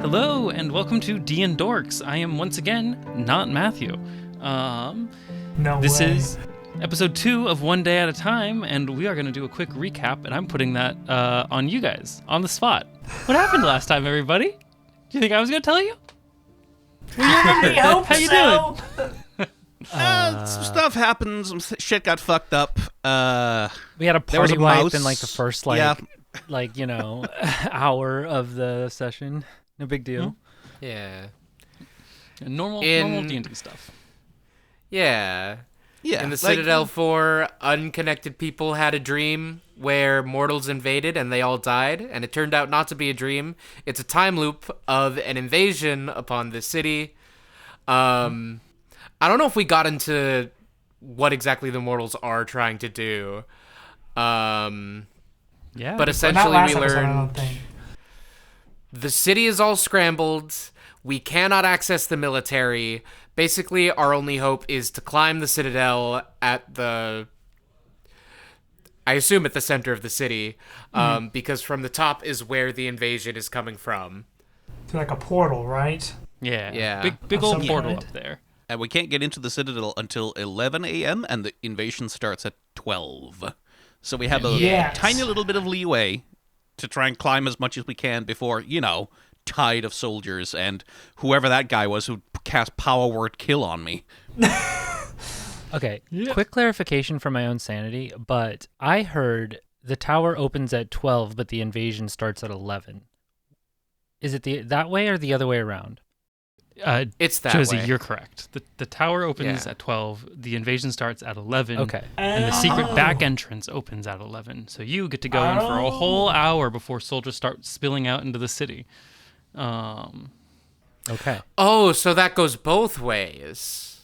Hello, and welcome to D&Dorks. I am once again not Matthew. This is episode 2 of One Day at a Time, and we are going to do a quick recap, and I'm putting that on you guys, on the spot. What happened last time, everybody? Do you think I was going to tell you? How you doing? Some stuff happened. Some shit got fucked up. We had a party wipe in like the first hour of the session. No big deal. Yeah. Normal D&D stuff. Yeah. Yeah. In the Citadel 4, unconnected people had a dream where mortals invaded and they all died, and it turned out not to be a dream. It's a time loop of an invasion upon the city. I don't know if we got into what exactly the mortals are trying to do. Yeah. But essentially we learned Episode, the city is all scrambled. We cannot access the military. Basically, our only hope is to climb the Citadel I assume at the center of the city, because from the top is where the invasion is coming from. it's like a portal, right? Yeah. Yeah. Big Of old some portal kind. up there. And we can't get into the Citadel until 11 a.m., and the invasion starts at 12. So we have a Yes. tiny little bit of leeway to try and climb as much as we can before, tide of soldiers and whoever that guy was who cast power word kill on me. Okay, quick clarification for my own sanity, but I heard the tower opens at 12, but the invasion starts at 11. Is it that way or the other way around? It's that Josie, way. you're correct. The tower opens Yeah. at 12. The invasion starts at 11. Okay. And the secret back entrance opens at 11. So you get to go in for a whole hour before soldiers start spilling out into the city. Okay. Oh, so that goes both ways.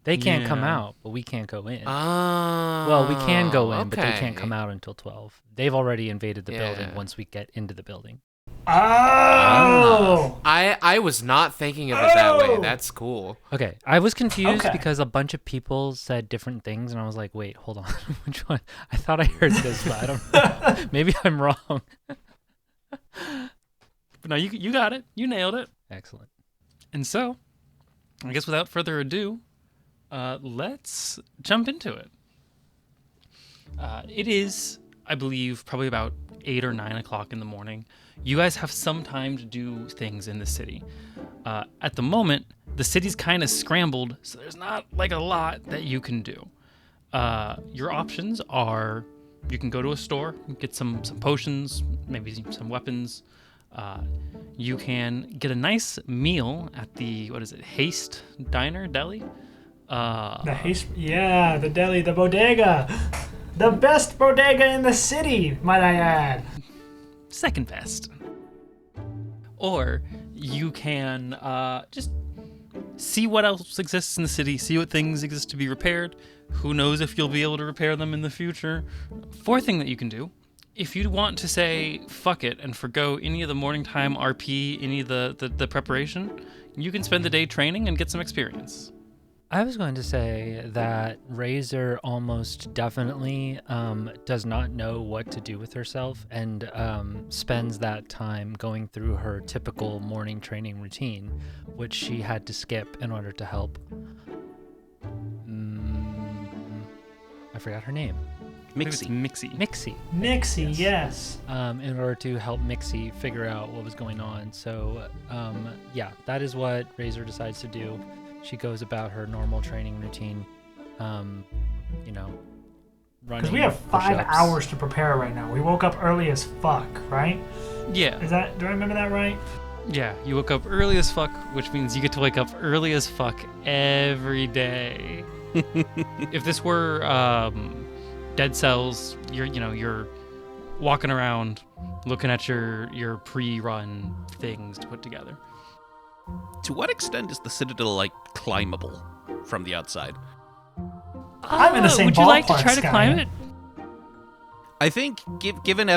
They can't come Yeah. out, but we can't go in. Oh. Well, we can go in, but they can't okay. come out until 12. They've already invaded the building Yeah. once we get into the building. Oh! I was not thinking of it that way. Oh. That's cool. Okay, I was confused Okay. because a bunch of people said different things, and I was like, wait, hold on. Which one? I thought I heard this, but I don't know. Maybe I'm wrong. But no, you got it. You nailed it. Excellent. And so, I guess without further ado, let's jump into it. It is, I believe, probably about 8 or 9 o'clock in the morning. You guys have some time to do things in the city. At the moment, the city's kind of scrambled, so there's not like a lot that you can do. Your options are you can go to a store, get some potions, maybe some weapons. You can get a nice meal at the, Heist Deli? The deli, the bodega. The best bodega in the city, might I add. Second best. Or you can just see what else exists in the city, see what things exist to be repaired. Who knows if you'll be able to repair them in the future. Fourth thing that you can do, if you want to say fuck it and forgo any of the morning time RP, any of the preparation, you can spend the day training and get some experience. I was going to say that Razor almost definitely does not know what to do with herself and spends that time going through her typical morning training routine, which she had to skip in order to help. I forgot her name. Mixie. Mixie. Yes. In order to help Mixie figure out what was going on. So, that is what Razor decides to do. She goes about her normal training routine, running. Because we have 5 push-ups. hours to prepare right now. We woke up early as fuck, right? Yeah. Do I remember that right? Yeah, you woke up early as fuck, which means you get to wake up early as fuck every day. If this were Dead Cells, you're walking around looking at your pre-run things to put together. To what extent is the Citadel, climbable from the outside? I'm in the same Would you like to ballpark, try to Sky. climb it? I think, given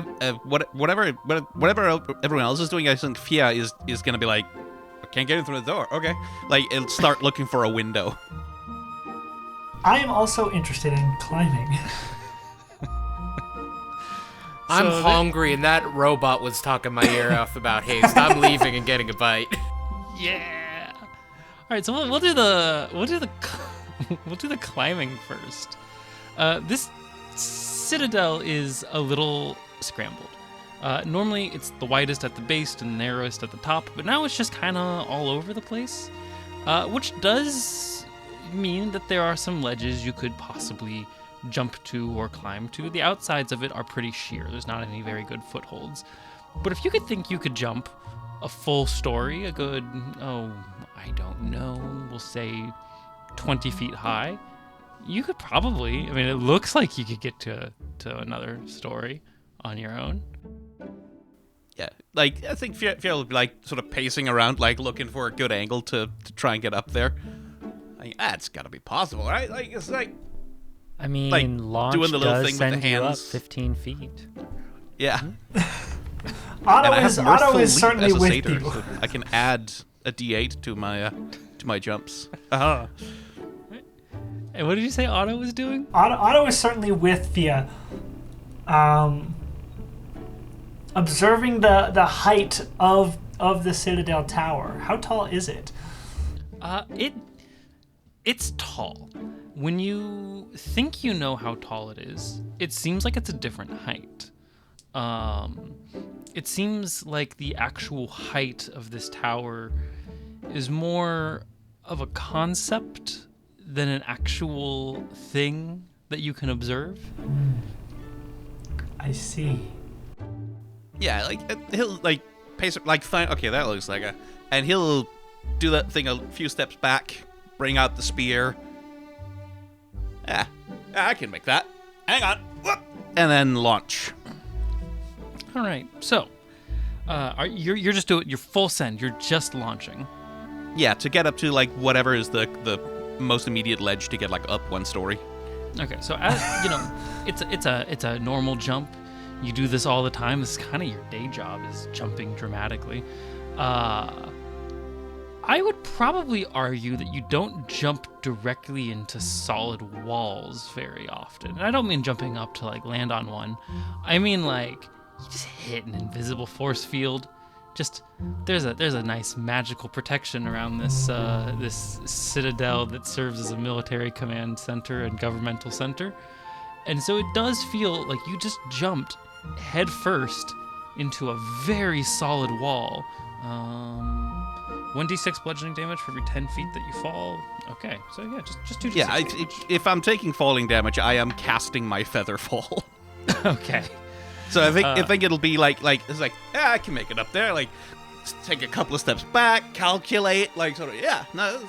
whatever everyone else is doing, I think Fia is going to be like, I can't get in through the door. Okay. It'll start looking for a window. I am also interested in climbing. I'm hungry, and that robot was talking my ear off about haste. I'm leaving and getting a bite. Yeah. All right, so we'll do the we'll do the climbing first. This citadel is a little scrambled. Normally it's the widest at the base and narrowest at the top, but now it's just kind of all over the place, which does mean that there are some ledges you could possibly jump to or climb to. The outsides of it are pretty sheer. There's not any very good footholds. But if you could think you could jump a full story, a good, I don't know, we'll say 20 feet high, you could probably, I mean, it looks like you could get to another story on your own. Yeah, like, I think Fia will be, like, sort of pacing around, like, looking for a good angle to try and get up there. Like, it's gotta be possible, right? Like, it's like... I mean, like, launch doing the little does thing with the send you up hands. 15 feet. Yeah. Otto And I have is mirthful is leap certainly as a with satyr, you. so I can add a D8 to my jumps. Uh-huh. And what did you say Otto was doing? Otto is certainly with Thea. Observing the height of the Citadel Tower. How tall is it? It's tall. When you think you know how tall it is, it seems like it's a different height. It seems like the actual height of this tower is more of a concept than an actual thing that you can observe. I see. Yeah, like, he'll, like, pace, like, fine, okay, that looks like and he'll do that thing a few steps back, bring out the spear. Yeah, I can make that. Hang on. Whoop. And then launch. All right, so you're just doing your full send. You're just launching. Yeah, to get up to, like, whatever is the most immediate ledge to get, like, up one story. Okay, so as you know, it's a normal jump. You do this all the time. This is kind of your day job, is jumping dramatically. I would probably argue that you don't jump directly into solid walls very often. And I don't mean jumping up to, like, land on one. I mean, like, you just hit an invisible force field. Just there's a nice magical protection around this this citadel that serves as a military command center and governmental center. And so it does feel like you just jumped head first into a very solid wall. 1d6 bludgeoning damage for every 10 feet that you fall. Okay, so yeah, just 2d6. Yeah, if I'm taking falling damage, I am casting my feather fall. Okay. So I think it'll be like it's like, yeah, I can make it up there. Like, take a couple of steps back, calculate, like, sort of, yeah, no,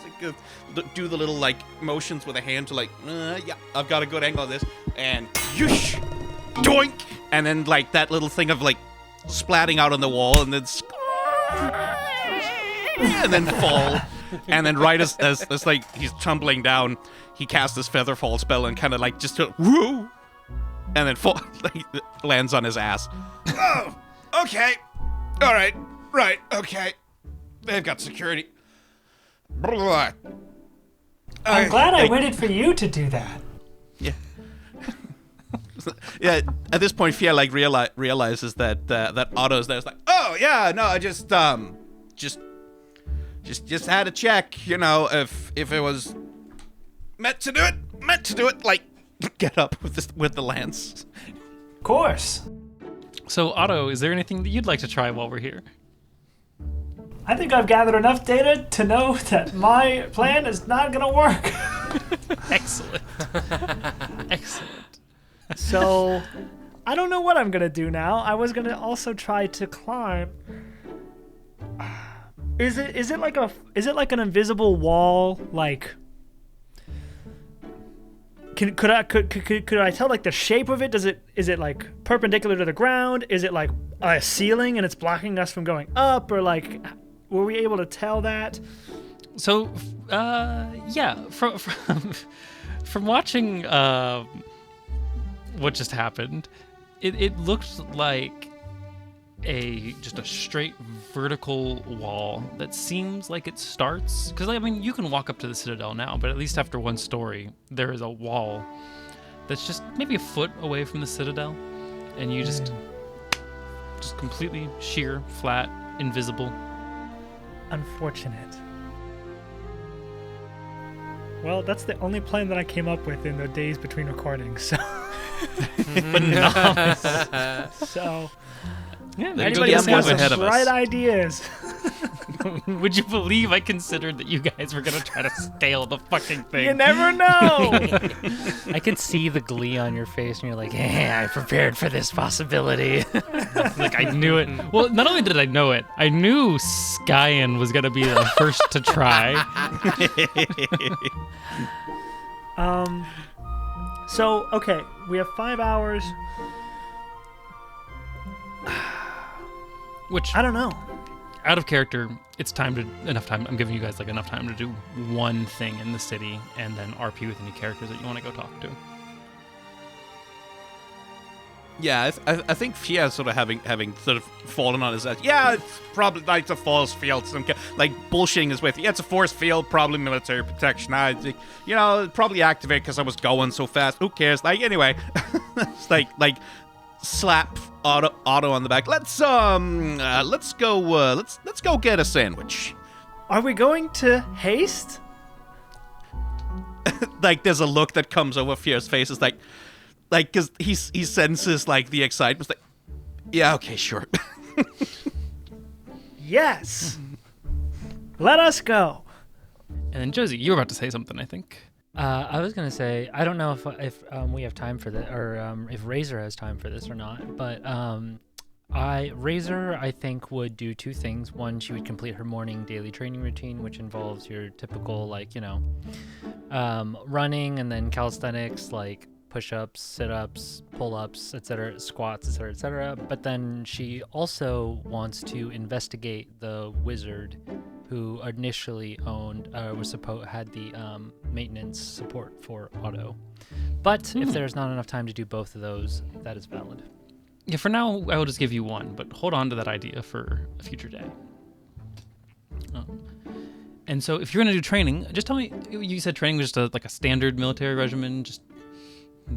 do the little, like, motions with a hand to, like, yeah, I've got a good angle on this, and yoosh, doink, and then, like, that little thing of, like, splatting out on the wall, and then and then fall, and then right as like he's tumbling down, he casts this feather fall spell and kind of, like, just woo, and then fall, like, lands on his ass. Oh, okay, all right. Right, okay. They've got security. I'm glad I waited for you to do that. Yeah. Yeah, at this point, Fia, like, realizes that Otto's there. It's like, oh, yeah, no, I just had to check, you know, if it was meant to do it, like, get up with the lance. Of course. So, Otto, is there anything that you'd like to try while we're here? I think I've gathered enough data to know that my plan is not going to work. Excellent. Excellent. So, I don't know what I'm going to do now. I was going to also try to climb. Is it like an invisible wall, like, could I tell, like, the shape of it? Is it like perpendicular to the ground? Is it like a ceiling and it's blocking us from going up, or, like, were we able to tell that? So, yeah, from watching what just happened, it looked like just a straight vertical wall that seems like it starts, because, I mean, you can walk up to the Citadel now, but at least after one story, there is a wall that's just maybe a foot away from the Citadel, and you just just completely sheer, flat, invisible. Unfortunate. Well, that's the only plan that I came up with in the days between recordings. So, so Yeah, anybody else has some bright ideas? Would you believe I considered that you guys were gonna try to scale the fucking thing? You never know. I can see the glee on your face, and you're like, "Hey, I prepared for this possibility." Like, I knew it. Well, not only did I know it, I knew Skyen was gonna be the first to try. So okay, we have 5 hours. Which, I don't know. out of character, it's enough time. I'm giving you guys like enough time to do one thing in the city, and then RP with any characters that you want to go talk to. Yeah, I think Fia's sort of having sort of fallen on his edge. Yeah, it's probably like it's a force field. Like bullshitting is with. Yeah, it's a force field. Probably military protection. I think, probably activate because I was going so fast. Who cares? Like anyway, it's like slap Otto on the back. Let's go get a sandwich. Are we going to haste? Like there's a look that comes over Fia's face. It's like, because he senses, like, the excitement. It's like, yeah, okay, sure. Yes. Let us go. And then Josie, you were about to say something, I think. I was gonna say I don't know if we have time for this, or if Razor has time for this or not. But Razor, I think, would do two things. One, she would complete her morning daily training routine, which involves your typical, like, running and then calisthenics, like push-ups, sit-ups, pull-ups, etc., squats, etc., etc. But then she also wants to investigate the wizard who initially had the maintenance support for Otto. But if there's not enough time to do both of those, that is valid. Yeah, for now, I will just give you one, but hold on to that idea for a future day. And so if you're going to do training, just tell me, you said training was just like a standard military regimen, just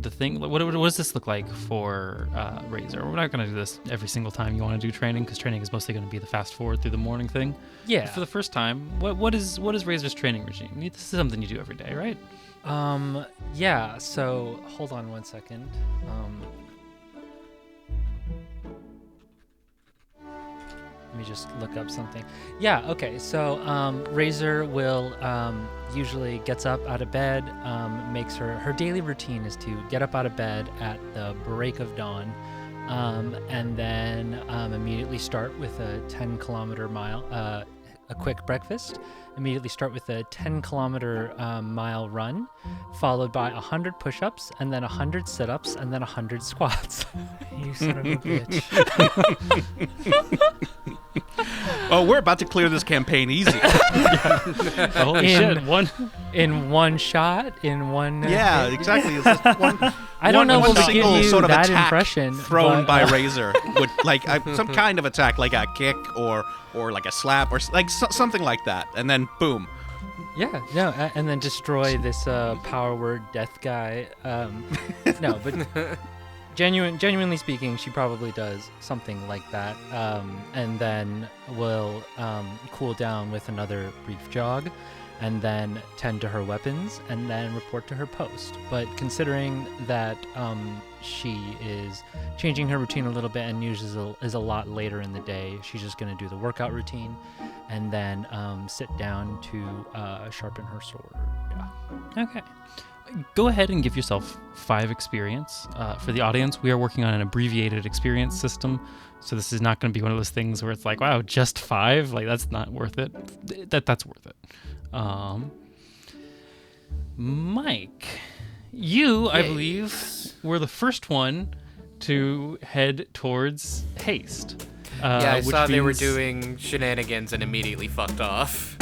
the thing. What does this look like for Razor? We're not going to do this every single time you want to do training, because training is mostly going to be the fast forward through the morning thing. Yeah. But for the first time, what is Razor's training regime? This is something you do every day, right? Yeah, so hold on one second. Let me just look up something. Yeah, okay, so Razor will usually gets up out of bed, makes her daily routine is to get up out of bed at the break of dawn, and then immediately start with a 10-kilometer mile, a quick breakfast, immediately start with a 10-kilometer mile run, followed by 100 push-ups, and then 100 sit-ups, and then 100 squats. You son of a bitch. Oh, we're about to clear this campaign easy. Holy shit! In one shot, in one. Yeah, exactly. It's just one. I don't know one what would single give you sort of that attack impression thrown but, by Razor would like some kind of attack, like a kick or like a slap or like something like that, and then boom. Yeah, no, and then destroy this power word death guy. No, but genuinely speaking, she probably does something like that, and then will cool down with another brief jog, and then tend to her weapons, and then report to her post. But considering that she is changing her routine a little bit and usually is a lot later in the day, she's just going to do the workout routine and then sit down to sharpen her sword. Yeah. Okay. Go ahead and give yourself 5 experience. For the audience, we are working on an abbreviated experience system, so this is not going to be one of those things where it's like, wow, just 5? Like, that's not worth it. That's worth it. Mike, you, I believe, were the first one to head towards haste. Yeah, I which saw they were means doing shenanigans and immediately fucked off.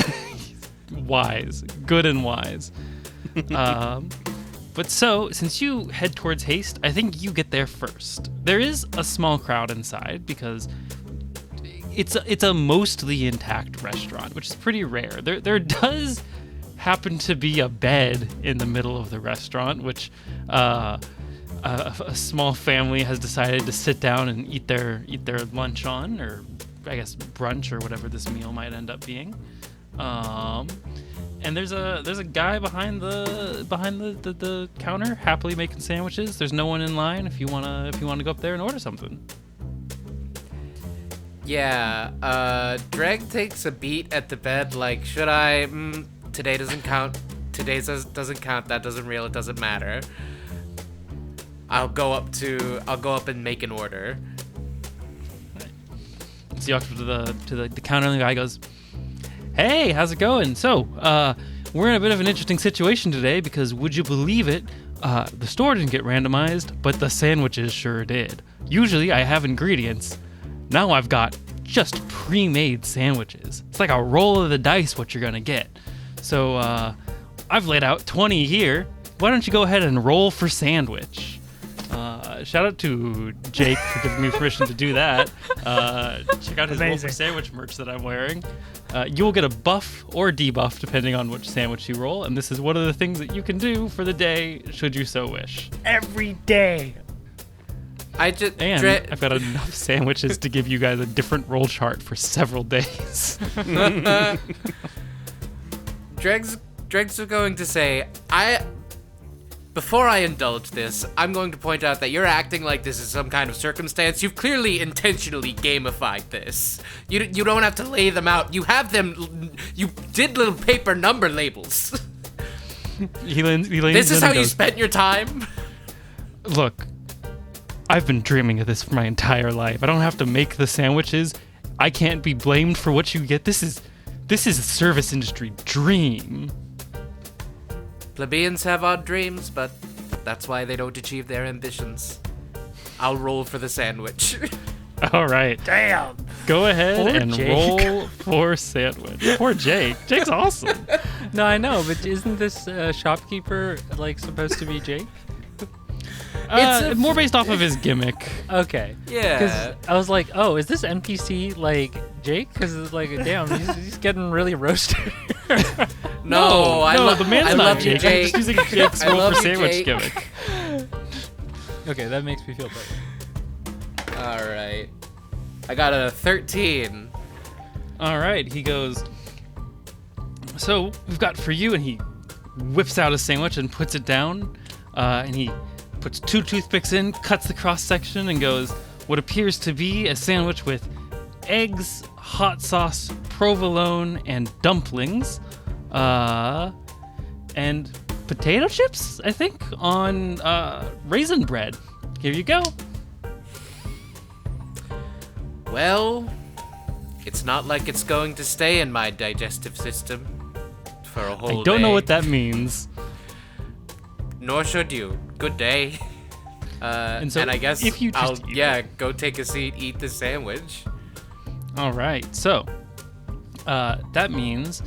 wise, good and wise. But so, since you head towards haste, I think you get there first. There is a small crowd inside because it's a mostly intact restaurant, which is pretty rare. There does happen to be a bed in the middle of the restaurant, which a small family has decided to sit down and eat their lunch on, or I guess brunch, or whatever this meal might end up being. And there's a guy behind the counter happily making sandwiches. There's no one in line if you wanna go up there and order something. Yeah, Dreg takes a beat at the bed like, should I? Today doesn't count. Today doesn't count. That doesn't reel. It doesn't matter. I'll go up and make an order. So you walk up to the counter, and the guy goes, "Hey, how's it going? So, we're in a bit of an interesting situation today because, would you believe it, the store didn't get randomized, but the sandwiches sure did. Usually I have ingredients. Now I've got just pre-made sandwiches. It's like a roll of the dice what you're gonna get. So, I've laid out 20 here. Why don't you go ahead and roll for sandwich?" Shout out to Jake for giving me permission to do that. Check out his roll for sandwich merch that I'm wearing. You will get a buff or debuff depending on which sandwich you roll, and this is one of the things that you can do for the day, should you so wish. Every day. I've got enough sandwiches to give you guys a different roll chart for several days. Dreg's going to say, before I indulge this, I'm going to point out that you're acting like this is some kind of circumstance. You've clearly intentionally gamified this. You don't have to lay them out. You have them. You did little paper number labels. This is how you spent your time? Look, I've been dreaming of this for my entire life. I don't have to make the sandwiches. I can't be blamed for what you get. This is a service industry dream. Plebeians have odd dreams, but that's why they don't achieve their ambitions. I'll roll for the sandwich. All right. Damn. Go ahead Poor and Jake. roll for sandwich. Poor Jake. Jake's awesome. No, I know, but isn't this shopkeeper like supposed to be Jake? It's more based off of his gimmick. Okay. Yeah. Because I was like, oh, is this NPC like Jake? Because it's like, damn, he's getting really roasted. No, the man's I not love Jake. you, I'm just using Jake's I roll love for you, sandwich Jake. gimmick. Okay, that makes me feel better. All right. I got a 13. All right, he goes, so we've got for you, and he whips out a sandwich and puts it down, and he puts 2 toothpicks in, cuts the cross section, and goes, what appears to be a sandwich with eggs, hot sauce, provolone, and dumplings, and potato chips, I think, on raisin bread. Here you go. Well, it's not like it's going to stay in my digestive system for a whole day. I don't know what that means. Nor should you. Good day. And so I guess if you just eat it. go take a seat, eat the sandwich. All right, so that means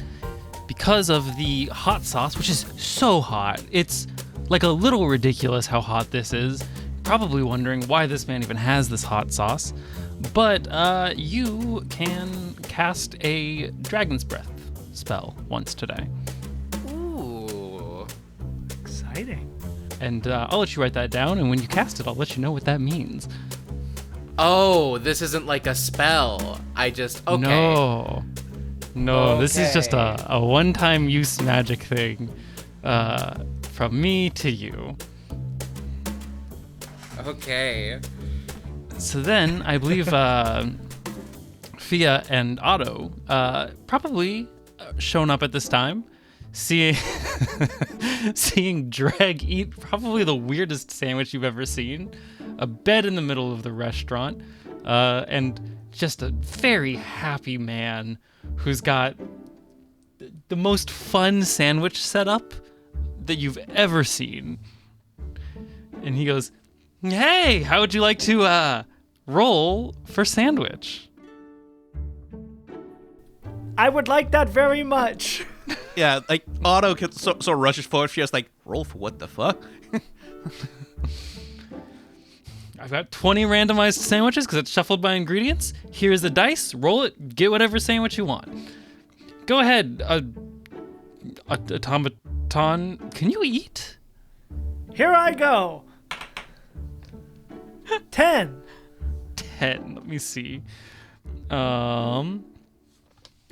because of the hot sauce, which is so hot, it's like a little ridiculous how hot this is. Probably wondering why this man even has this hot sauce. But you can cast a Dragon's Breath spell once today. Ooh. Exciting. And I'll let you write that down, and when you cast it, I'll let you know what that means. Oh, this isn't like a spell. Okay. No, this is just Okay. a one-time use magic thing from me to you. Okay. So then, I believe Fia and Otto probably shown up at this time, seeing Dreg eat probably the weirdest sandwich you've ever seen, a bed in the middle of the restaurant, and just a very happy man who's got the most fun sandwich setup that you've ever seen. And he goes, hey, how would you like to roll for sandwich? I would like that very much. Yeah, like Otto so rushes forward. She has like, roll for what the fuck? I've got 20 randomized sandwiches because it's shuffled by ingredients. Here's the dice. Roll it. Get whatever sandwich you want. Go ahead, automaton. Can you eat? Here I go. 10. 10. Let me see. All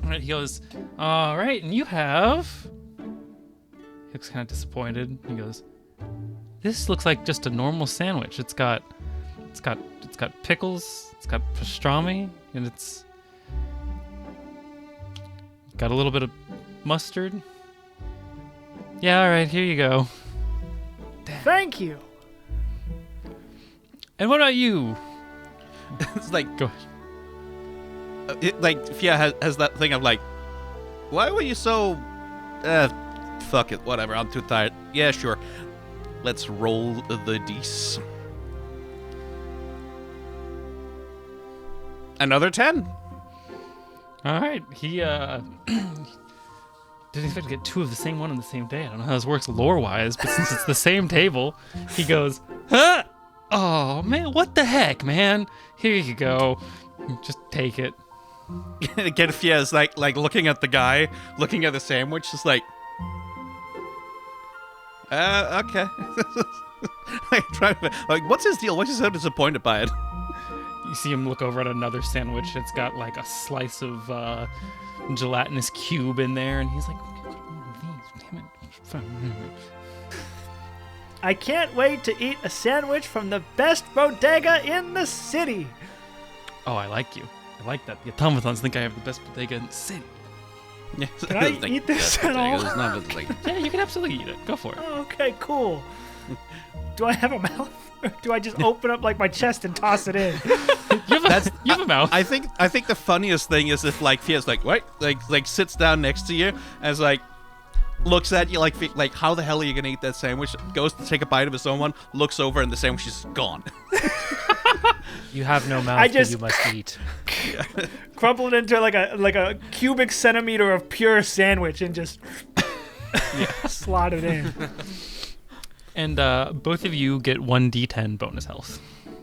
right, he goes, all right, and you have... He looks kind of disappointed. He goes, this looks like just a normal sandwich. It's got pickles, it's got pastrami, and it's got a little bit of mustard. Yeah, all right, here you go. Thank you. And what about you? It's like, Go ahead. Fia has that thing of like, why were you so, fuck it, whatever, I'm too tired. Yeah, sure. Let's roll the dice. Another 10. All right, he didn't expect to get two of the same one on the same day. I don't know how this works lore-wise, but since it's the same table, he goes, huh? Oh, man, what the heck, man? Here you go. Just take it. Again, Fia is like looking at the guy, looking at the sandwich, just like, okay. Like, what's his deal? Why is he so disappointed by it? You see him look over at another sandwich. It's got like a slice of gelatinous cube in there, and he's like, damn it. I can't wait to eat a sandwich from the best bodega in the city. Oh, I like you. I like that. The automatons think I have the best bodega in the city. Yeah, Can I eat this at all? It's not like, Yeah, you can absolutely eat it. Go for it. Oh, okay, cool. Do I have a mouth? Or do I just open up like my chest and toss it in? You have a mouth. I think the funniest thing is if like Fia's like, what? Like sits down next to you and is like, looks at you like how the hell are you gonna eat that sandwich? Goes to take a bite of his own one, looks over, and the sandwich is gone. You have no mouth, I but just- you must eat. Crumple it into like a cubic centimeter of pure sandwich and just slot it in. And both of you get 1d10 bonus health.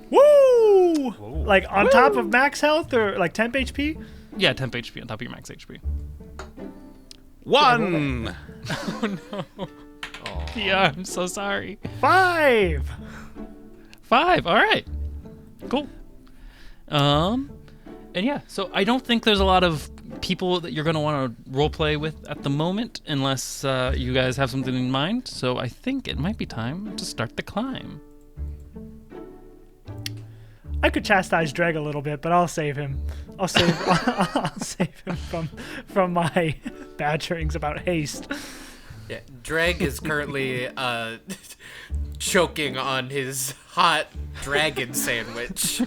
Woo! Like on top of max health or like temp HP? Yeah, temp HP on top of your max HP. 1. Yeah, I'm so sorry. 5. 5. All right. Cool. And yeah, so I don't think there's a lot of people that you're going to want to roleplay with at the moment unless you guys have something in mind. So I think it might be time to start the climb. I could chastise Dreg a little bit, but I'll save him. I'll save him from my badgerings about haste. Yeah, Dreg is currently choking on his hot dragon sandwich.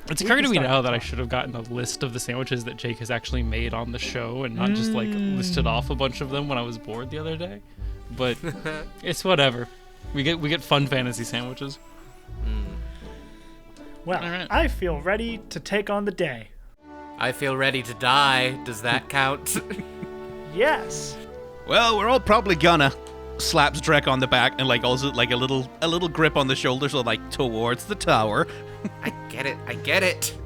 It's occurring to me now that I should have gotten a list of the sandwiches that Jake has actually made on the show and not just like listed off a bunch of them when I was bored the other day. But it's whatever. We get fun fantasy sandwiches. Well, All right. I feel ready to take on the day. I feel ready to die. Does that count? Yes. Well, we're all probably gonna. Slaps Drek on the back and like also like a little grip on the shoulder, so like towards the tower. I get it.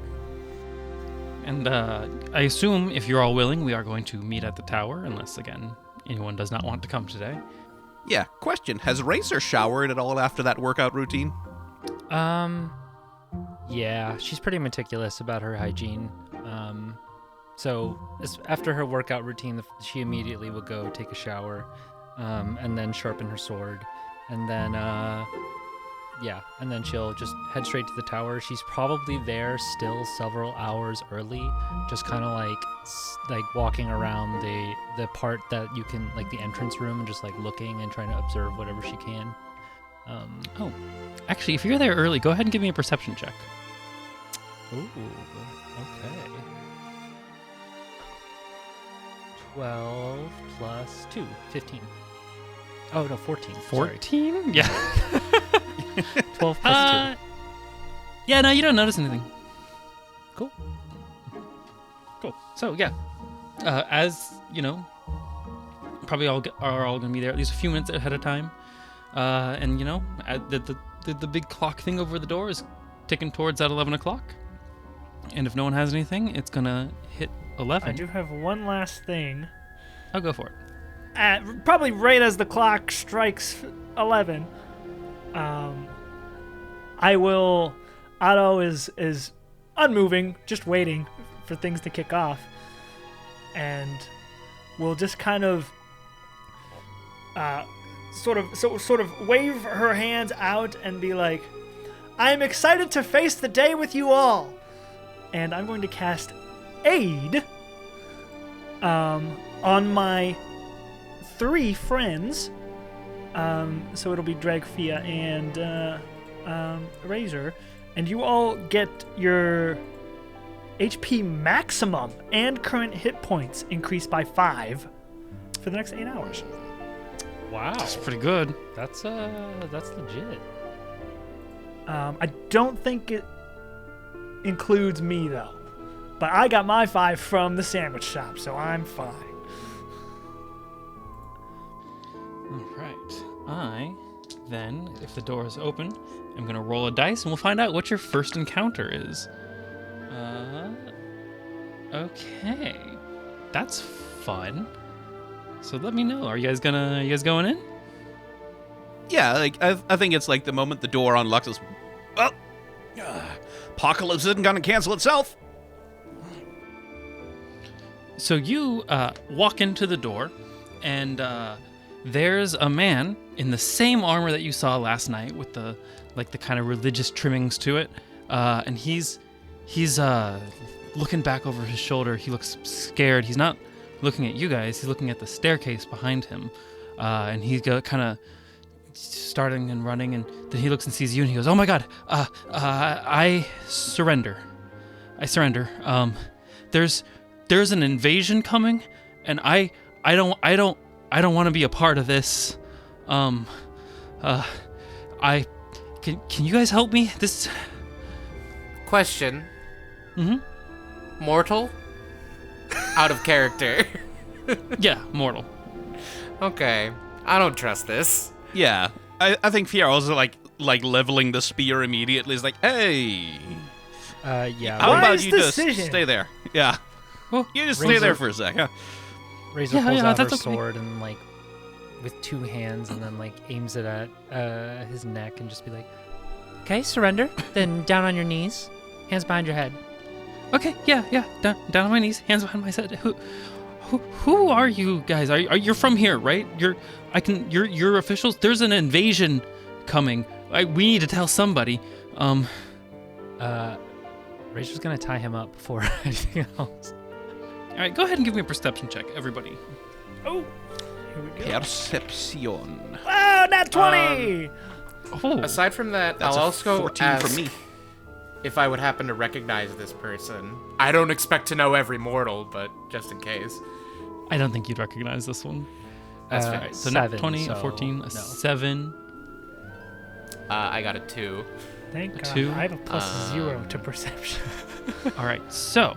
And I assume if you're all willing, we are going to meet at the tower, unless again anyone does not want to come today. Yeah. Question: has Racer showered at all after that workout routine? Yeah, she's pretty meticulous about her hygiene. So after her workout routine, she immediately will go take a shower, and then sharpen her sword, and then and then she'll just head straight to the tower. She's probably there still several hours early, just kind of like walking around the part that you can, like the entrance room, and just like looking and trying to observe whatever she can. Oh, actually, if you're there early, go ahead and give me a perception check. Ooh, okay. 12 plus 2, 15. Oh, no, 14. Sorry. 14? Yeah. 12 plus 2. Yeah, no, you don't notice anything. Cool. So, yeah. As, you know, probably are all going to be there at least a few minutes ahead of time. And, you know, the big clock thing over the door is ticking towards that 11 o'clock. And if no one has anything, it's going to hit 11. I do have one last thing. I'll go for it. Probably right as the clock strikes 11, Otto is unmoving, just waiting for things to kick off, and will just kind of sort of wave her hands out and be like, I am excited to face the day with you all. And I'm going to cast Aid on my 3 friends. So it'll be Dragfia and Razor. And you all get your HP maximum and current hit points increased by 5 for the next 8 hours. Wow. That's pretty good. That's legit. I don't think it includes me, though. But I got my 5 from the sandwich shop, so I'm fine. All right. I then, if the door is open, I'm going to roll a dice, and we'll find out what your first encounter is. Okay. That's fun. So let me know. Are you guys going in? Yeah, like I think it's like the moment the door unlocks is, well, apocalypse isn't gonna cancel itself. So you walk into the door, and there's a man in the same armor that you saw last night with the kind of religious trimmings to it, and he's looking back over his shoulder. He looks scared. He's not looking at you guys. He's looking at the staircase behind him, and he's kind of starting and running, and then he looks and sees you, and he goes, "Oh my God! I surrender. I surrender. There's an invasion coming, and I don't want to be a part of this. Can you guys help me? This Question. Mm-hmm. Mortal? Out of character. Yeah, mortal. Okay. I don't trust this. Yeah, I think Fiero's like leveling the spear immediately. He's like, hey, Yeah. how about Wise you decision. just stay there? Yeah, Well, you just stay Razor- there for a sec, huh? Razor Yeah, pulls yeah, out her that's okay. sword and with 2 hands, and then aims it at his neck and just be like, "Okay, surrender. Then down on your knees, hands behind your head." okay, yeah, down on my knees, hands behind my head. Who are you guys? Are you're from here, right? You're officials. There's an invasion coming. We need to tell somebody. Razor's gonna tie him up before anything else. All right, go ahead and give me a perception check, everybody. Oh, here we go. Perception. Oh, nat 20! Oh, Aside from that, That's I'll a also 14 ask from me. if I would happen to recognize this person. I don't expect to know every mortal, but just in case. I don't think you'd recognize this one. That's Uh, fair. All right, so not 7, 20, a so 14, a no. 7. I got a 2. Thank God. 2. I have a plus 0 to perception. All right, so,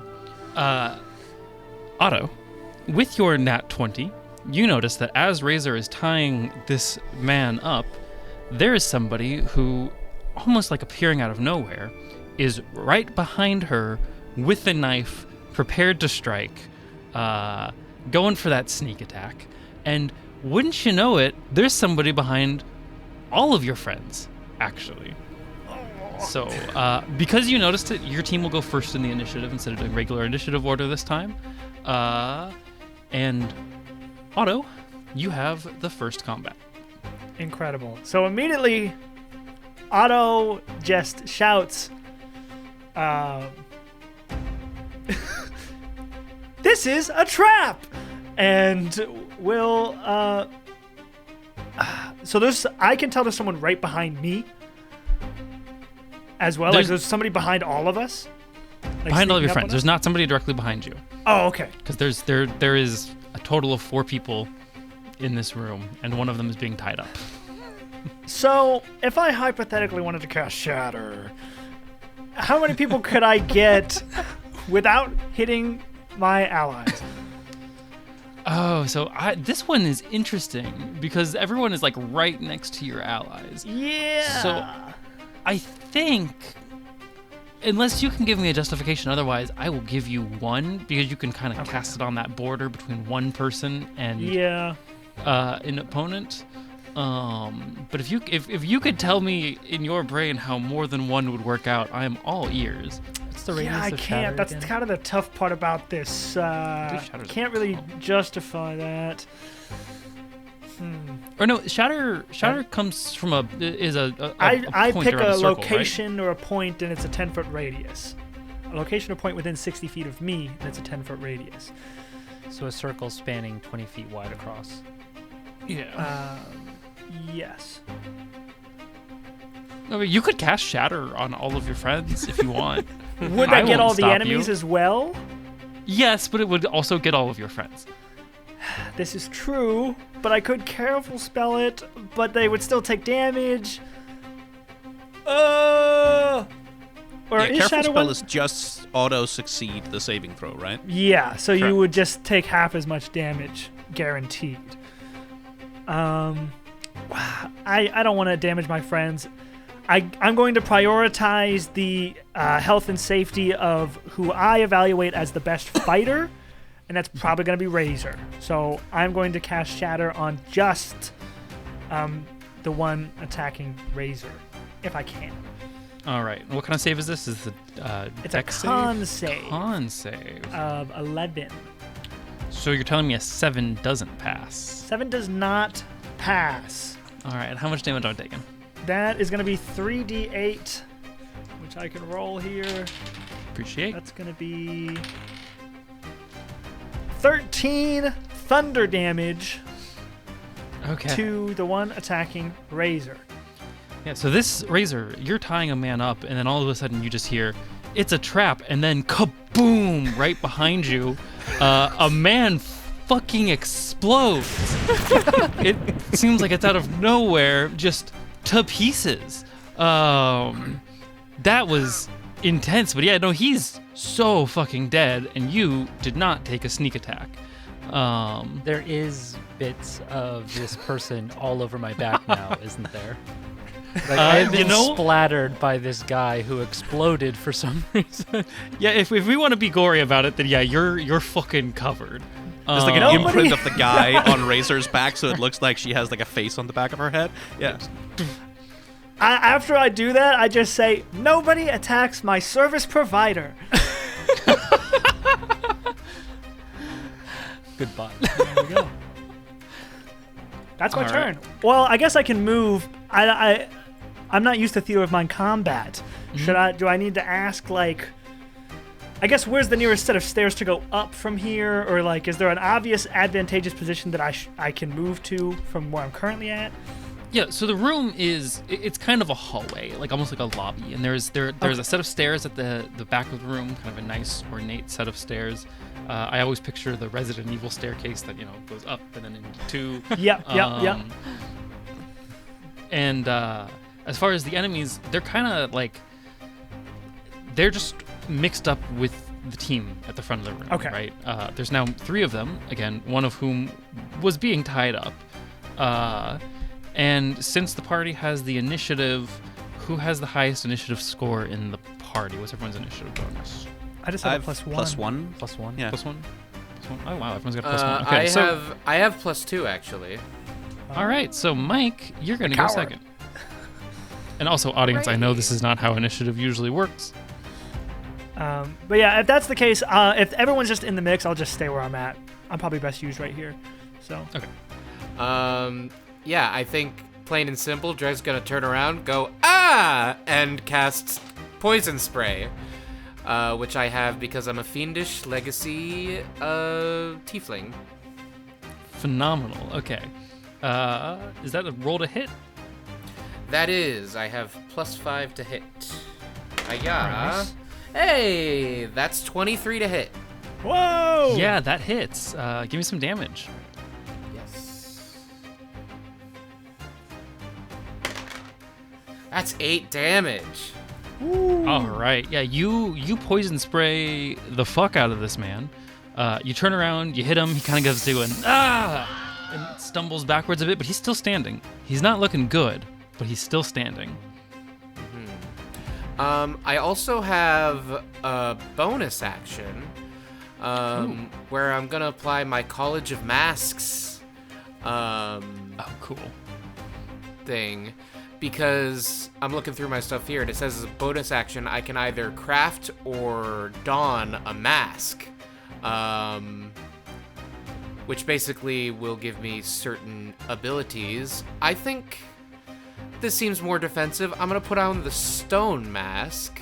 Otto, with your nat 20, you notice that as Razor is tying this man up, there is somebody who, almost like appearing out of nowhere, is right behind her with a knife, prepared to strike, going for that sneak attack. And wouldn't you know it, there's somebody behind all of your friends, actually. So, because you noticed it, your team will go first in the initiative instead of doing regular initiative order this time. And Otto, you have the first combat. Incredible. So immediately, Otto just shouts, "This is a trap!" And will, so I can tell there's someone right behind me as well. There's somebody behind all of us. Behind all of sneaking your up friends. on There's us? not somebody directly behind you. Oh, okay. Because there is a total of 4 people in this room, and one of them is being tied up. So, if I hypothetically wanted to cast Shatter, how many people could I get without hitting my allies? Oh, so this one is interesting because everyone is right next to your allies. Yeah. So I think, unless you can give me a justification, otherwise I will give you 1 because you can kind of cast it on that border between one person and Yeah. an opponent. But if you could tell me in your brain how more than one would work out, I am all ears. What's the radius Yeah, I of can't. shatter That's again? kind of the tough part about this. Shatter's Can't really justify that. Or no, shatter comes from a I point pick around a circle, location or a point, and it's a 10-foot radius. A location or point within 60 feet of me, and it's a 10-foot radius. So a circle spanning 20 feet wide across. Right? Yeah. Yes. I mean, you could cast shatter on all of your friends if you want. Would I that get won't all the stop enemies you. as well? Yes, but it would also get all of your friends. This is true, but I could careful spell it, but they would still take damage. Or Yeah, is careful Shadow spell one? is just auto succeed the saving throw, right? Yeah, so you Correct. would just take half as much damage, guaranteed. I don't want to damage my friends. I'm going to prioritize the health and safety of who I evaluate as the best fighter, and that's probably going to be Razor. So I'm going to cast Shatter on just the one attacking Razor, if I can. All right. What kind of save is this? Is it It's a dex con save? save Con save. of 11. So you're telling me a 7 doesn't pass? 7 does not pass. All right. How much damage am I taking? That is going to be 3d8, which I can roll here. Appreciate. That's going to be 13 thunder damage Okay. to the one attacking Razor. Yeah. So this Razor, you're tying a man up, and then all of a sudden you just hear, "It's a trap," and then kaboom! Right behind you, a man fucking explodes. It seems like it's out of nowhere, just to pieces. That was intense, but yeah, no, he's so fucking dead, and you did not take a sneak attack. There is bits of this person all over my back now, isn't there? Like, I've been splattered by this guy who exploded for some reason. Yeah, if we want to be gory about it, then yeah, you're fucking covered. There's like an Nobody- imprint of the guy on Razor's back, so it looks like she has like a face on the back of her head. Yeah. After I do that, I just say, nobody attacks my service provider. Goodbye. There we go. That's my All turn. right. Well, I guess I can move. I'm not used to theater of mind combat. Do I need to ask, like, I guess where's the nearest set of stairs to go up from here? Or, like, is there an obvious advantageous position that I can move to from where I'm currently at? Yeah, so the room it's kind of a hallway, like almost like a lobby, and there's a set of stairs at the back of the room, kind of a nice ornate set of stairs. I always picture the Resident Evil staircase that goes up and then into 2. Yep. And as far as the enemies, they're kind of like they're just mixed up with the team at the front of the room. Okay. Right. There's now 3 of them. Again, one of whom was being tied up. And since the party has the initiative, who has the highest initiative score in the party? What's everyone's initiative bonus? I just I have a have +1. +1. +1. Yeah. +1? +1? Oh, wow, everyone's got a +1. Okay, I have +2 actually. All right, so Mike, you're going to go Coward. second. And also, audience, I know this is not how initiative usually works. But yeah, if that's the case, if everyone's just in the mix, I'll just stay where I'm at. I'm probably best used right here. So. Okay. Yeah, I think plain and simple, Dreg's gonna turn around, go ah, and cast poison spray, which I have because I'm a fiendish legacy tiefling. Phenomenal. Okay. Is that a roll to hit? That is, I have +5 to hit. Nice. Hey, that's 23 to hit. Whoa! Yeah, that hits. Give me some damage. Yes. That's 8 damage. All right. Yeah, you poison spray the fuck out of this man. You turn around, you hit him. He kind of goes to an and stumbles backwards a bit, but he's still standing. He's not looking good, but he's still standing. I also have a bonus action where I'm gonna apply my College of Masks. Oh, cool. thing because I'm looking through my stuff here and it says as a bonus action I can either craft or don a mask, which basically will give me certain abilities. I think this seems more defensive. I'm gonna put on the stone mask.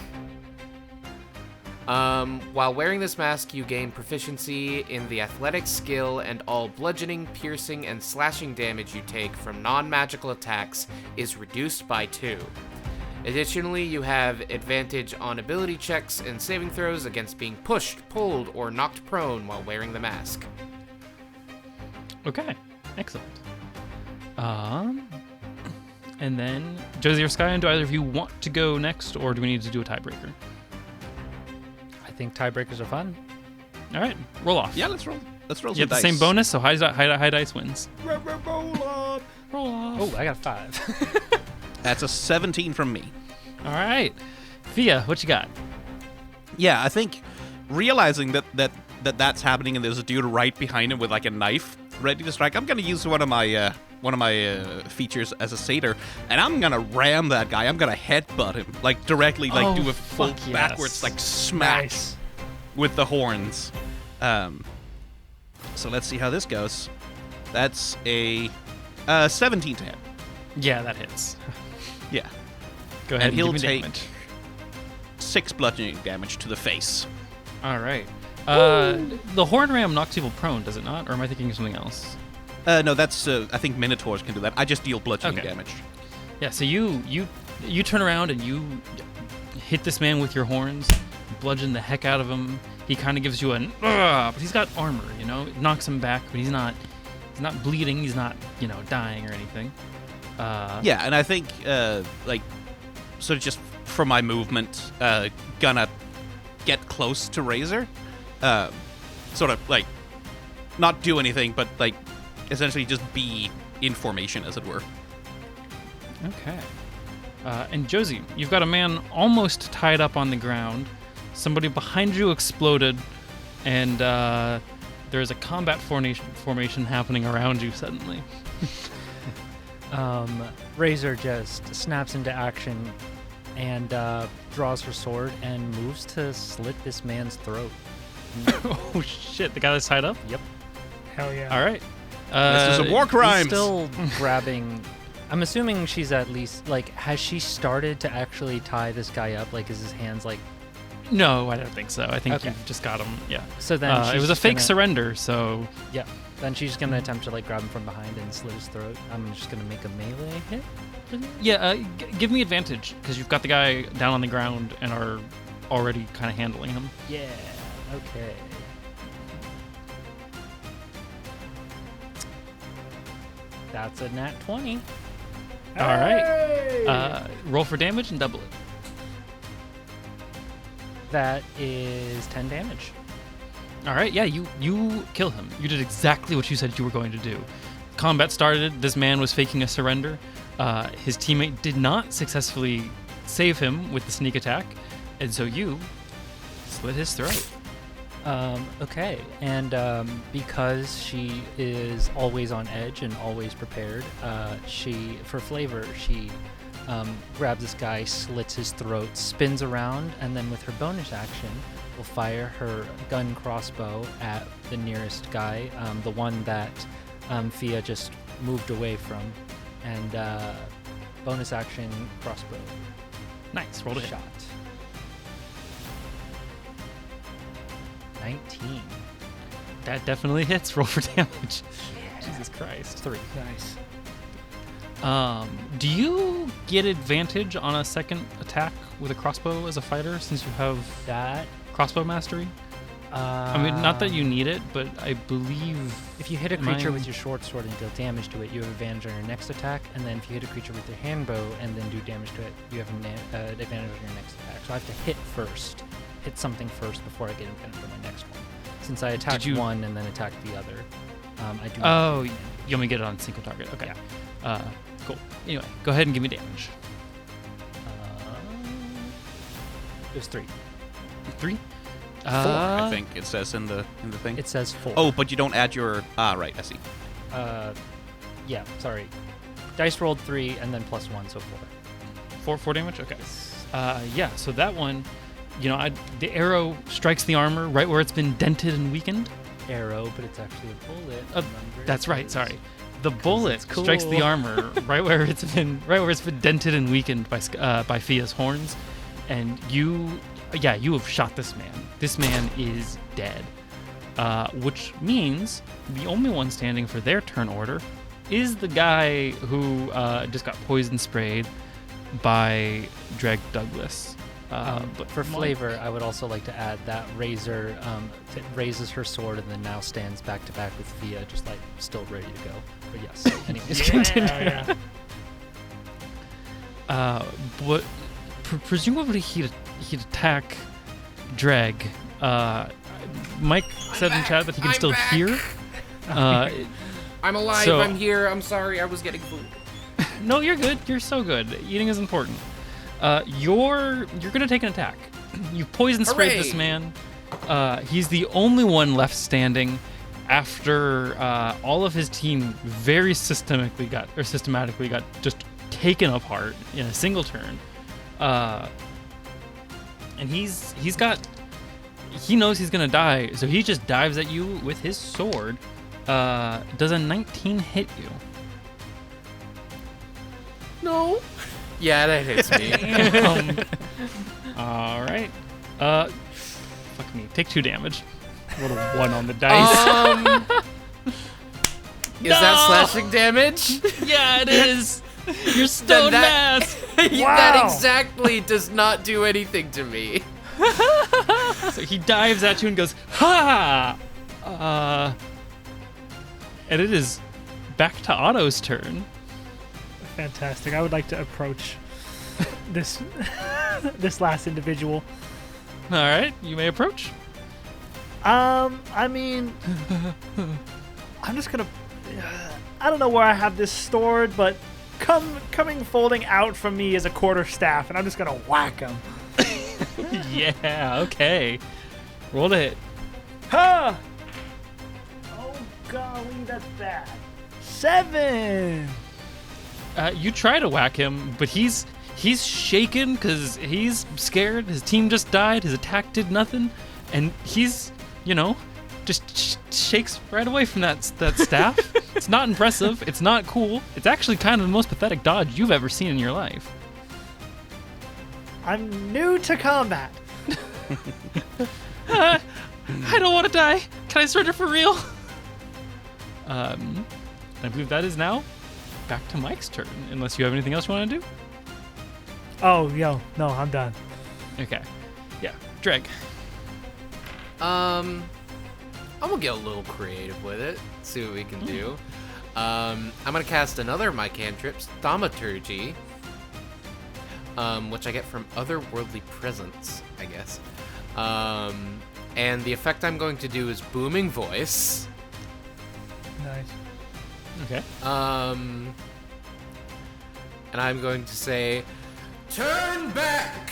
While wearing this mask, you gain proficiency in the athletic skill, and all bludgeoning, piercing, and slashing damage you take from non-magical attacks is reduced by 2. Additionally, you have advantage on ability checks and saving throws against being pushed, pulled, or knocked prone while wearing the mask. Okay, excellent. And then, Josie or Skyen, do either of you want to go next, or do we need to do a tiebreaker? I think tiebreakers are fun. All right, roll off. Yeah, let's roll. Let's roll You some have the dice. same bonus, so high dice wins. Roll up. Roll off. Oh, I got 5. That's a 17 from me. All right. Fia, what you got? Yeah, I think realizing that's happening and there's a dude right behind him with like a knife ready to strike, I'm gonna use one of my features as a satyr, and I'm gonna ram that guy. I'm gonna headbutt him like directly, like do a full fuck yes. backwards like smack Nice. with the horns. So let's see how this goes. That's a 17 to hit. Yeah, that hits. Yeah, Go ahead and he'll give me take damage. 6 bludgeoning damage to the face. All right. The horn ram knocks people prone, does it not? Or am I thinking of something else? No, that's I think Minotaurs can do that. I just deal bludgeoning Okay. damage. Yeah, so you turn around and you hit this man with your horns, bludgeon the heck out of him. He kind of gives you an but he's got armor, you know? It knocks him back, but he's not bleeding, he's not, dying or anything. Yeah, and I think like sort of just for my movement, gonna get close to Razor, sort of like not do anything, but like essentially just be in formation, as it were. Okay. And Josie, you've got a man almost tied up on the ground. Somebody behind you exploded, and there's a combat formation happening around you suddenly. Razor just snaps into action and draws her sword and moves to slit this man's throat. Oh shit! The guy that's tied up. Yep. Hell yeah. All right. This is a war crime. He's still grabbing. I'm assuming she's at least like. Has she started to actually tie this guy up? Like, is his hands like? No, I don't think so. I think Okay. you just got him. Yeah. So then It she's was a just fake gonna- surrender. So Yeah. Then she's gonna attempt to like grab him from behind and slit his throat. I'm just gonna make a melee hit. yeah, give me advantage because you've got the guy down on the ground and are already kind of handling him. Yeah. Okay. That's a nat 20. All right. Roll for damage and double it. That is 10 damage. All right, yeah, you kill him. You did exactly what you said you were going to do. Combat started. This man was faking a surrender. His teammate did not successfully save him with the sneak attack, and so you slit his throat. Okay, and because she is always on edge and always prepared, for flavor, she grabs this guy, slits his throat, spins around, and then with her bonus action, will fire her gun crossbow at the nearest guy, the one that Fia just moved away from, and bonus action crossbow Nice, roll to hit. shot. 19. That definitely hits. Roll for damage. Jesus Christ. 3. Nice. Do you get advantage on a second attack with a crossbow as a fighter since you have That. crossbow mastery? I mean, not that you need it, but I believe If you hit a Am creature I- with your short sword and deal damage to it, you have advantage on your next attack. And then if you hit a creature with your handbow and then do damage to it, you have advantage on your next attack. So I have to hit first. Hit something first before I get advantage on my next one. Since I attacked you- one and then attacked the other, I do. Oh, you want me to get it on single target? Okay. Cool. Anyway, go ahead and give me damage. It was 3. 3. 4, I think it says in the thing. It says 4. Oh, but you don't add your right. I see. Yeah. Sorry. Dice rolled 3 and then +1, so 4. Four damage. Okay. Yeah. So that one, the arrow strikes the armor right where it's been dented and weakened. Arrow, but it's actually a bullet. That's right. Sorry. The bullet it's cool. strikes the armor right where it's been dented and weakened by Fia's horns, and you have shot this man. This man is dead, which means the only one standing for their turn order is the guy who just got poison sprayed by Dreg Douglas. But for flavor, I would also like to add that Razor raises her sword and then now stands back to back with Fia, just like still ready to go. But yes, anyways, continue. But presumably he'd attack Dreg. Mike said in chat that he can still hear. I'm alive. So- I'm here. I'm sorry. I was getting food. No, you're good. You're so good. Eating is important. You're gonna take an attack. You've poison sprayed Hooray! this man. He's the only one left standing after all of his team very systematically got just taken apart in a single turn. And he knows he's gonna die, so he just dives at you with his sword. Does a 19 hit you? No. Yeah, that hits me. All right. Fuck me. Take 2 damage. Roll a 1 on the dice. Is that slashing damage? Yeah, it is. You're stone that- mask. That exactly does not do anything to me. So he dives at you and goes, ha! And it is back to Otto's turn. Fantastic. I would like to approach this this last individual. All right, you may approach. I mean, I'm just gonna. I don't know where I have this stored, but coming folding out from me is a quarterstaff, and I'm just gonna whack him. Yeah, okay. Roll to hit. Ha! Oh golly, that's bad. 7. You try to whack him, but he's shaken because he's scared. His team just died. His attack did nothing, and he's just shakes right away from that staff. It's not impressive. It's not cool. It's actually kind of the most pathetic dodge you've ever seen in your life. I'm new to combat. I don't want to die. Can I surrender for real? I believe that is now back to Mike's turn, unless you have anything else you want to do. Oh, no, I'm done. Okay. Yeah, Dreg. I'm gonna get a little creative with it. See what we can do. I'm gonna cast another of my cantrips, Thaumaturgy, which I get from otherworldly presence, I guess. And the effect I'm going to do is Booming Voice. Nice. Okay. And I'm going to say, turn back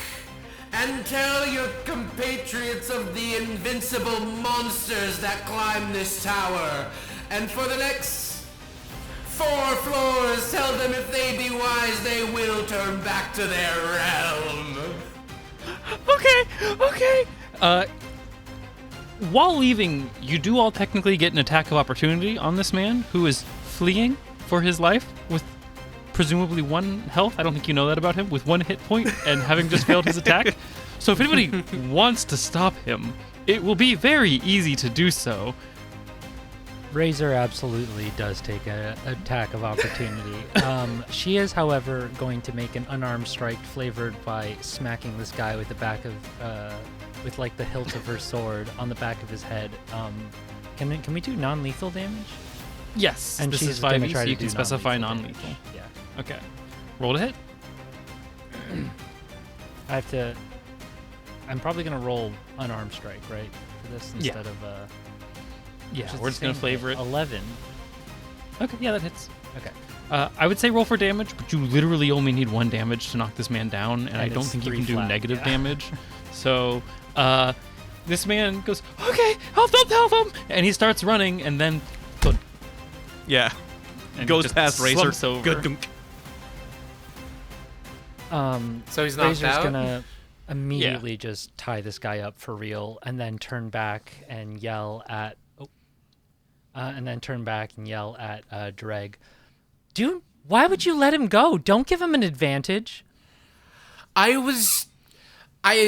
and tell your compatriots of the invincible monsters that climb this tower. And for the next 4 floors, tell them if they be wise, they will turn back to their realm. Okay. While leaving, you do all technically get an attack of opportunity on this man who is fleeing for his life with presumably 1 health. I don't think you know that about him, with 1 hit point and having just failed his attack. So if anybody wants to stop him, it will be very easy to do so. Razor absolutely does take an attack of opportunity. She is, however, going to make an unarmed strike flavored by smacking this guy with the back of, with like the hilt of her sword on the back of his head. Can we do non-lethal damage? Yes, And this she's is gonna 5e, try so to you do can specify non-lethal non-lethal. damage. Yeah. Okay. Roll to hit. I have to. I'm probably gonna roll unarmed strike, right, for this Yeah. instead of. Yeah, which is we're the just going to same flavor hit. it. 11. Okay, yeah, that hits. Okay. I would say roll for damage, but you literally only need 1 damage to knock this man down, and I don't it's think you 3 can do flat, negative yeah. damage. So, this man goes, okay, help him! And he starts running, and then Yeah. and Goes just past Razor. slumps over. Good dunk. So he's knocked Razor's out? gonna immediately just tie this guy up for real, and then turn back and yell at. Dreg. Dude, why would you let him go? Don't give him an advantage. I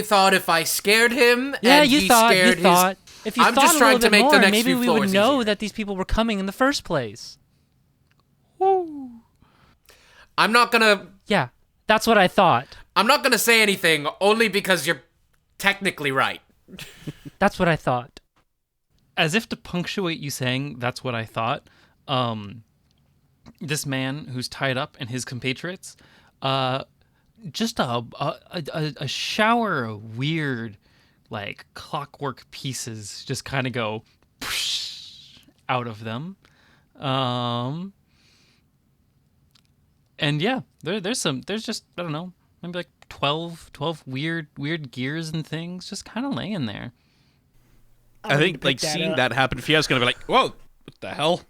thought if I scared him Yeah, and you he thought. scared You thought. If you I'm thought just a trying little to bit make more, the next maybe few we would floors know easier. that these people were coming in the first place. I'm not gonna Yeah, that's what I thought. say anything only because you're technically right. That's what I thought. As if to punctuate you saying that's what I thought, this man who's tied up and his compatriots, just a shower of weird, like clockwork pieces just kind of go out of them. And yeah, there's just, I don't know, maybe like 12 weird gears and things just kind of laying there. I think like seeing that happen, Fia's gonna be like, "Whoa, what the hell?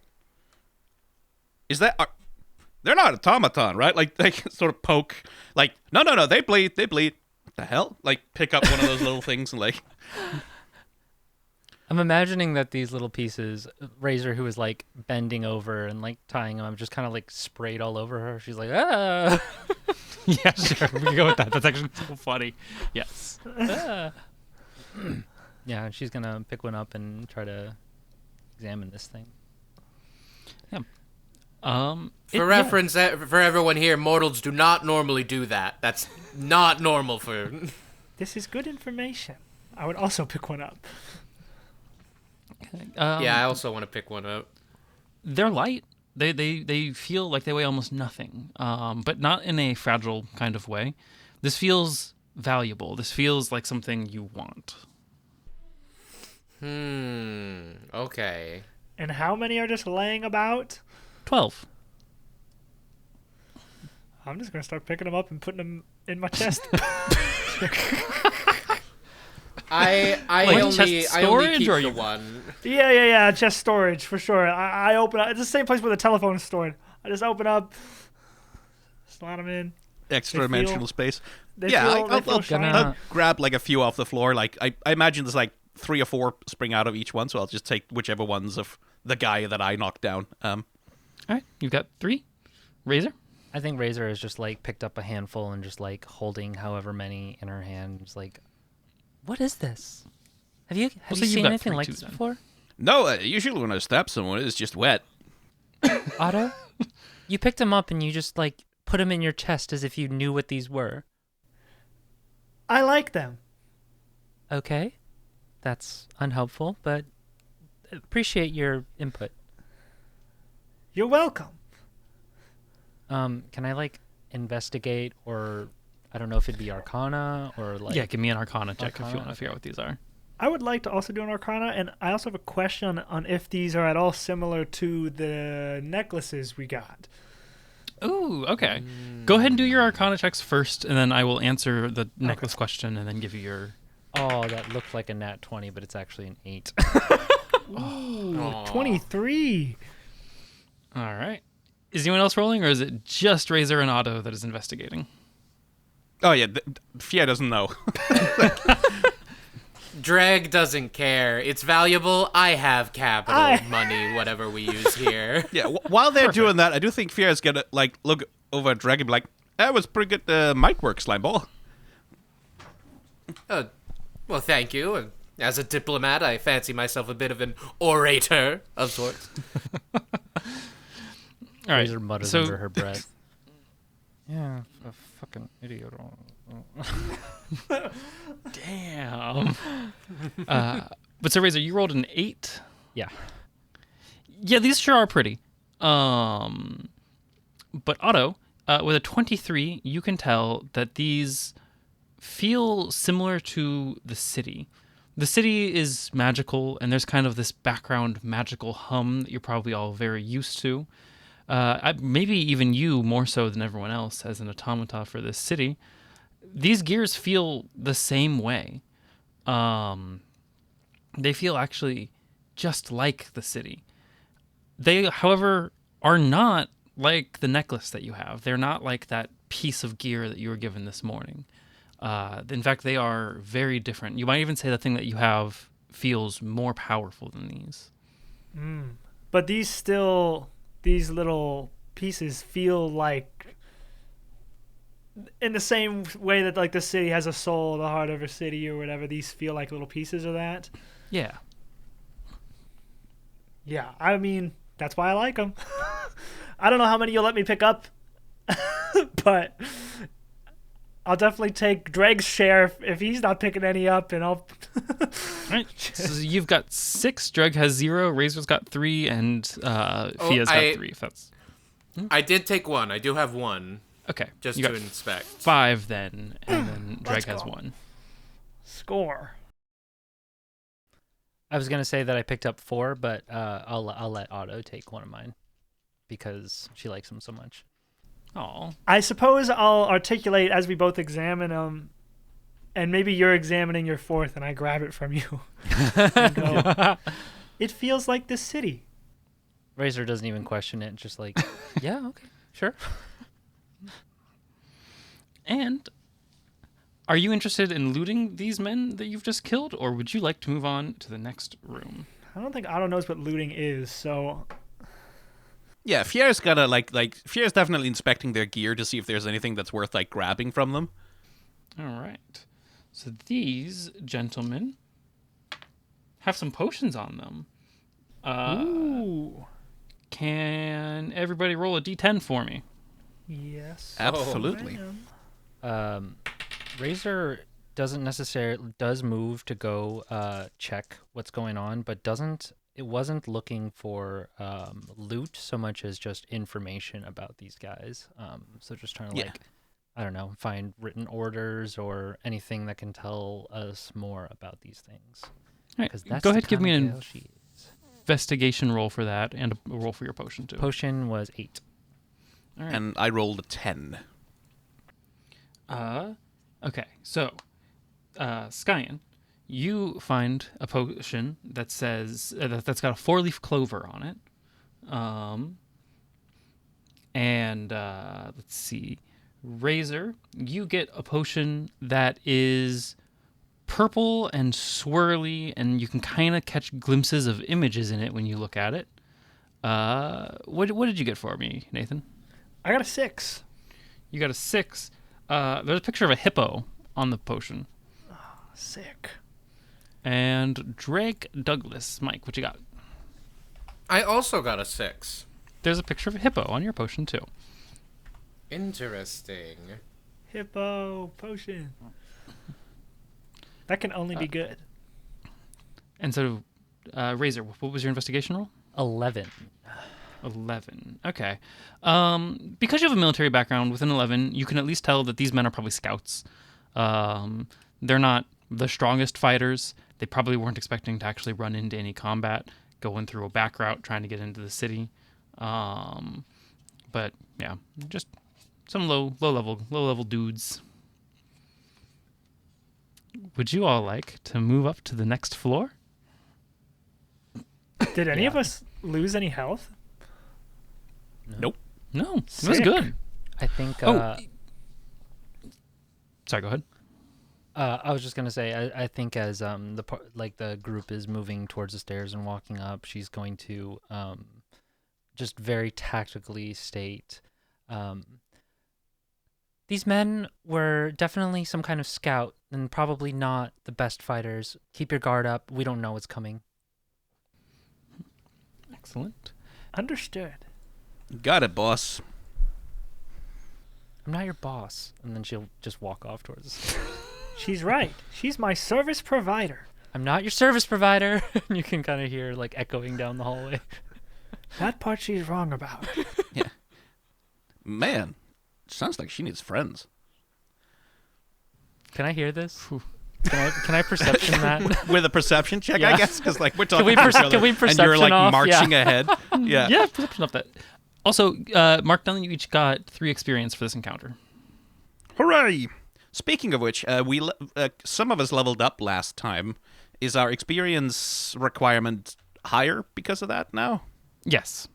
Is that? They're not automaton, right?" Like they sort of poke, like, no, they bleed. What the hell? Like pick up one of those little things and like. I'm imagining that these little pieces, Razor, who is like bending over and like tying them, just kind of like sprayed all over her. She's like, ah. Yeah, sure. We can go with that. That's actually so funny. Yes. Ah. Yeah, and she's gonna pick one up and try to examine this thing. For reference, for everyone here, mortals do not normally do that. That's not normal for. This is good information. I would also pick one up. Yeah, I also want to pick one up. They're light. They feel like they weigh almost nothing, but not in a fragile kind of way. This feels valuable. This feels like something you want. Okay. And how many are just laying about? 12. I'm just gonna start picking them up and putting them in my chest. I Like only chest I only storage, keep or the you- one. Yeah. Chest storage for sure. I open up. It's the same place where the telephone is stored. I just open up, slot them in. Extra They dimensional feel- space. They Yeah, feel, they feel shiny. I'll grab like a few off the floor. Like I imagine there's like 3 or 4 spring out of each one, so I'll just take whichever ones of the guy that I knocked down. All right, you've got 3. Razor? I think Razor has just like picked up a handful and just like holding however many in her hand. Just like, what is this? Have you so you've seen got anything 3 like too, this then. before? No, usually when I stab someone, it's just wet. Otto, you picked them up and you just like put them in your chest as if you knew what these were. I like them. Okay, that's unhelpful, but appreciate your input. You're welcome. Can I like investigate, or I don't know if it'd be Arcana or like Yeah, give me an Arcana check if you Arcana, want to figure out what these are. I would like to also do an Arcana, and I also have a question on if these are at all similar to the necklaces we got. Ooh, okay. Go ahead and do your Arcana checks first, and then I will answer the necklace question and then give you your... Oh, that looked like a nat 20, but it's actually an 8. Ooh, 23. All right. Is anyone else rolling, or is it just Razor and Otto that is investigating? Oh yeah, Fia doesn't know. Dreg doesn't care. It's valuable. I have capital, money, whatever we use here. Yeah, while they're doing that, I do think Fia's gonna like look over at Dreg and be like, "That was pretty good mic work, slime ball." Well, thank you. As a diplomat, I fancy myself a bit of an orator of sorts. All right. Razor mutters so under her breath. Yeah, a fucking idiot. Damn. But so Razor, you rolled an 8. Yeah. Yeah, these sure are pretty. But Otto, with a 23, you can tell that these feel similar to the city. The city is magical, and there's kind of this background magical hum that you're probably all very used to. Maybe even you more so than everyone else as an automata for this city. These gears feel the same way. They feel actually just like the city. They, however, are not like the necklace that you have. They're not like that piece of gear that you were given this morning. In fact, they are very different. You might even say the thing that you have feels more powerful than these. But these little pieces feel like, in the same way that like the city has a soul, the heart of a city or whatever, these feel like little pieces of that. Yeah. Yeah, I mean, that's why I like them. I don't know how many you'll let me pick up, but I'll definitely take Dreg's share if he's not picking any up, and I'll... All right. So you've got 6, Dreg has 0, Razor's got 3, and Fia's got 3. If that's... I did take 1. I do have 1. Okay. Just you to got inspect. 5 then, and then Dreg has 1. Score. I was gonna say that I picked up 4, but I'll let Otto take one of mine because she likes them so much. Oh. I suppose I'll articulate as we both examine them, and maybe you're examining your 4th, and I grab it from you. And go, it feels like this city. Razor doesn't even question it, just like, yeah, okay, sure. And are you interested in looting these men that you've just killed, or would you like to move on to the next room? I don't think Otto knows what looting is, so... Yeah, Fierre's gotta Fierre's definitely inspecting their gear to see if there's anything that's worth like grabbing from them. All right. So these gentlemen have some potions on them. Ooh. Can everybody roll a d10 for me? Yes. Absolutely. Razor does move to go check what's going on, but wasn't looking for loot so much as just information about these guys. So just trying to I don't know, find written orders or anything that can tell us more about these things. All right, 'Cause that's go the ahead, give me kind an of gal she is. investigation roll for that, and a roll for your potion too. Potion was 8. All right. And I rolled a 10. Okay, so Skyan, you find a potion that says that's got a 4-leaf clover on it. And let's see, Razor, you get a potion that is purple and swirly, and you can kind of catch glimpses of images in it when you look at it. What did you get for me, Nathan? I got a 6. You got a 6. There's a picture of a hippo on the potion. Sick. And Drake Douglas, Mike, what you got? I also got a 6. There's a picture of a hippo on your potion too. Interesting. Hippo potion. That can only be good. And so, Razor, what was your investigation roll? 11. 11. Okay. Because you have a military background, with an 11, you can at least tell that these men are probably scouts. They're not the strongest fighters. They probably weren't expecting to actually run into any combat, going through a back route, trying to get into the city. But yeah, just some low level dudes. Would you all like to move up to the next floor? Did any of us lose any health? Nope. No, it was Sick. good. I think. Sorry, go ahead. I was just gonna say. I think as the group is moving towards the stairs and walking up, she's going to just very tactically state. These men were definitely some kind of scout and probably not the best fighters. Keep your guard up. We don't know what's coming. Excellent. Understood. Got it, boss. I'm not your boss. And then she'll just walk off towards the stairs. She's right. She's my service provider. I'm not your service provider. And you can kind of hear like echoing down the hallway. That part she's wrong about. Yeah. Man, sounds like she needs friends. Can I hear this? Can I perception that? With a perception check, Yeah. I guess, because like we're talking we to each other, can we and you're perception like off? marching Yeah. ahead. Yeah. Yeah, perception of that. Also, Mark Dunn, you each got 3 experience for this encounter. Hooray! Speaking of which, some of us leveled up last time. Is our experience requirement higher because of that now? Yes.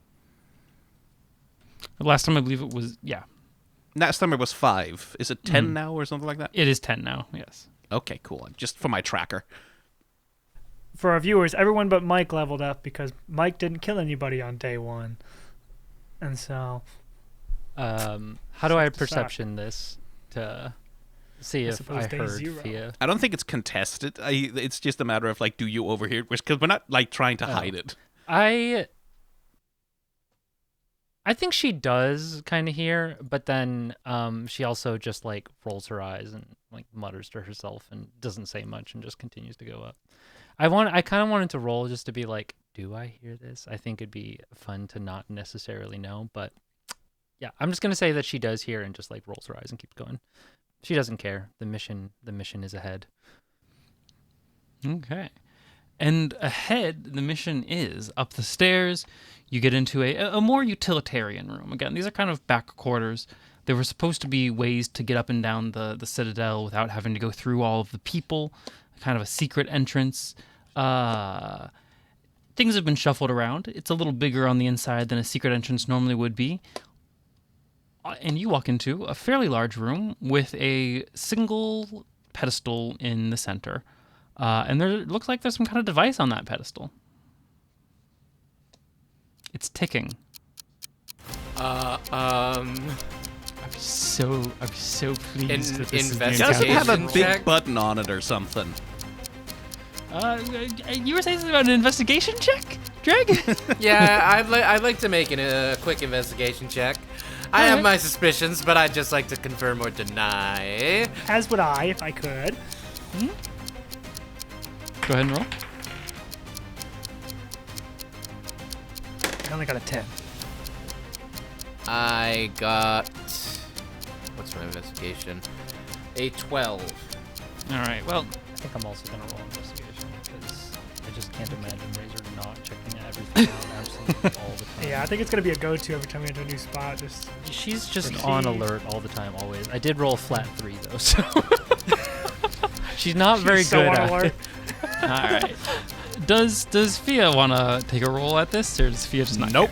Last time I believe it was, yeah, Last time it was 5. Is it 10 now or something like that? it is 10 now, yes. Okay, cool. Just for my tracker. For our viewers, everyone but Mike leveled up because Mike didn't kill anybody on day 1. And so... How do I Sucks to suck. perception this to see if suppose I day heard 0. Fia? I don't think it's contested. It's just a matter of, like, do you overhear? Because we're not, like, trying to hide it. I think she does kind of hear, but then she also just like rolls her eyes and like mutters to herself and doesn't say much and just continues to go up. I kind of wanted to roll just to be like, do I hear this? I think it'd be fun to not necessarily know, but yeah, I'm just gonna say that she does hear and just like rolls her eyes and keeps going. She doesn't care. The mission is ahead. Okay. And ahead, the mission is up the stairs. You get into a more utilitarian room. Again, these are kind of back quarters. There were supposed to be ways to get up and down the Citadel without having to go through all of the people, kind of a secret entrance. Things have been shuffled around. It's a little bigger on the inside than a secret entrance normally would be. And you walk into a fairly large room with a single pedestal in the center. And there looks like there's some kind of device on that pedestal. It's ticking. I'm so pleased that this is the It doesn't have a Investigation big check? button on it or something. You were saying something about an investigation check, Dreg? Yeah, I'd like to make a quick investigation check. I have Alright. my suspicions, but I'd just like to confirm or deny. As would I, if I could. Go ahead and roll. I only got a 10. I got... What's my investigation? A 12. All right. Well, I think I'm also gonna roll investigation because I just can't imagine Razor not checking everything out absolutely all the time. Yeah, I think it's going to be a go-to every time we enter a new spot. Just She's just For on she- alert all the time, always. I did roll a flat 3 though, so she's not very so good on at alert. it. all right. Does Fia want to take a roll at this, or does Fia just not? Nope.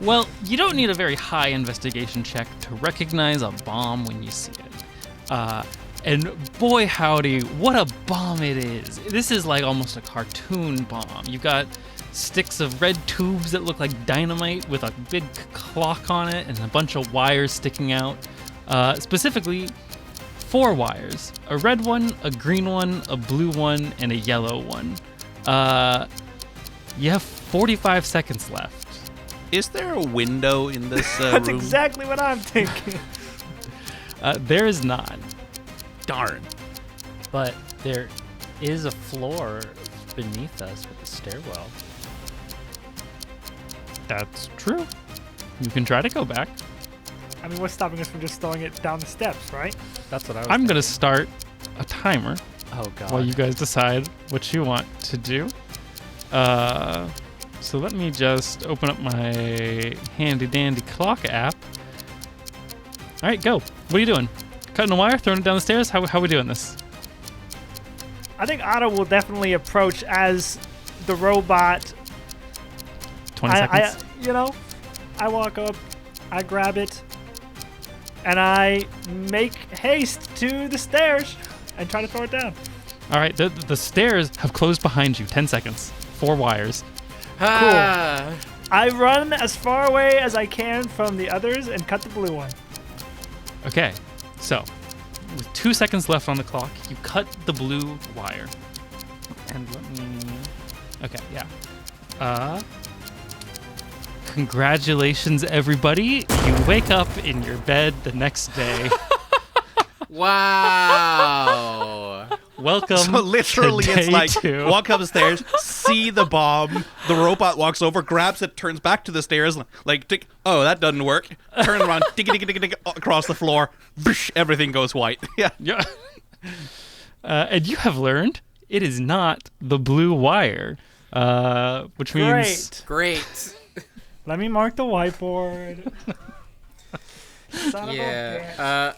Well, you don't need a very high investigation check to recognize a bomb when you see it. And boy howdy, what a bomb it is. This is like almost a cartoon bomb. You've got sticks of red tubes that look like dynamite with a big clock on it and a bunch of wires sticking out. Specifically, 4 wires. A red one, a green one, a blue one, and a yellow one. You have 45 seconds left. Is there a window in this That's room? exactly what I'm thinking. There is not. Darn. But there is a floor beneath us with a stairwell. That's true. You can try to go back. I mean, what's stopping us from just throwing it down the steps, right? That's what I was I'm going to thinking. start a timer Oh god. while you guys decide what you want to do. So let me just open up my handy dandy clock app. All right, go. What are you doing? Cutting a wire, throwing it down the stairs? How are we doing this? I think Otto will definitely approach as the robot. 20 seconds. I walk up, I grab it, and I make haste to the stairs and try to throw it down. All right, the stairs have closed behind you. 10 seconds. 4 wires. Ah, I run as far away as I can from the others and cut the blue one. Okay, so with 2 seconds left on the clock, you cut the blue wire. And let me... Okay, yeah. Congratulations, everybody. You wake up in your bed the next day. wow. Welcome So literally, to it's day like 2. walk up the stairs, see the bomb. The robot walks over, grabs it, turns back to the stairs, like, tick, oh, that doesn't work. Turn around, tick, tick, tick, tick, across the floor. Bish, everything goes white. Yeah. Yeah. And you have learned it is not the blue wire, which means... Great. Let me mark the whiteboard. Son of a bitch. Yeah.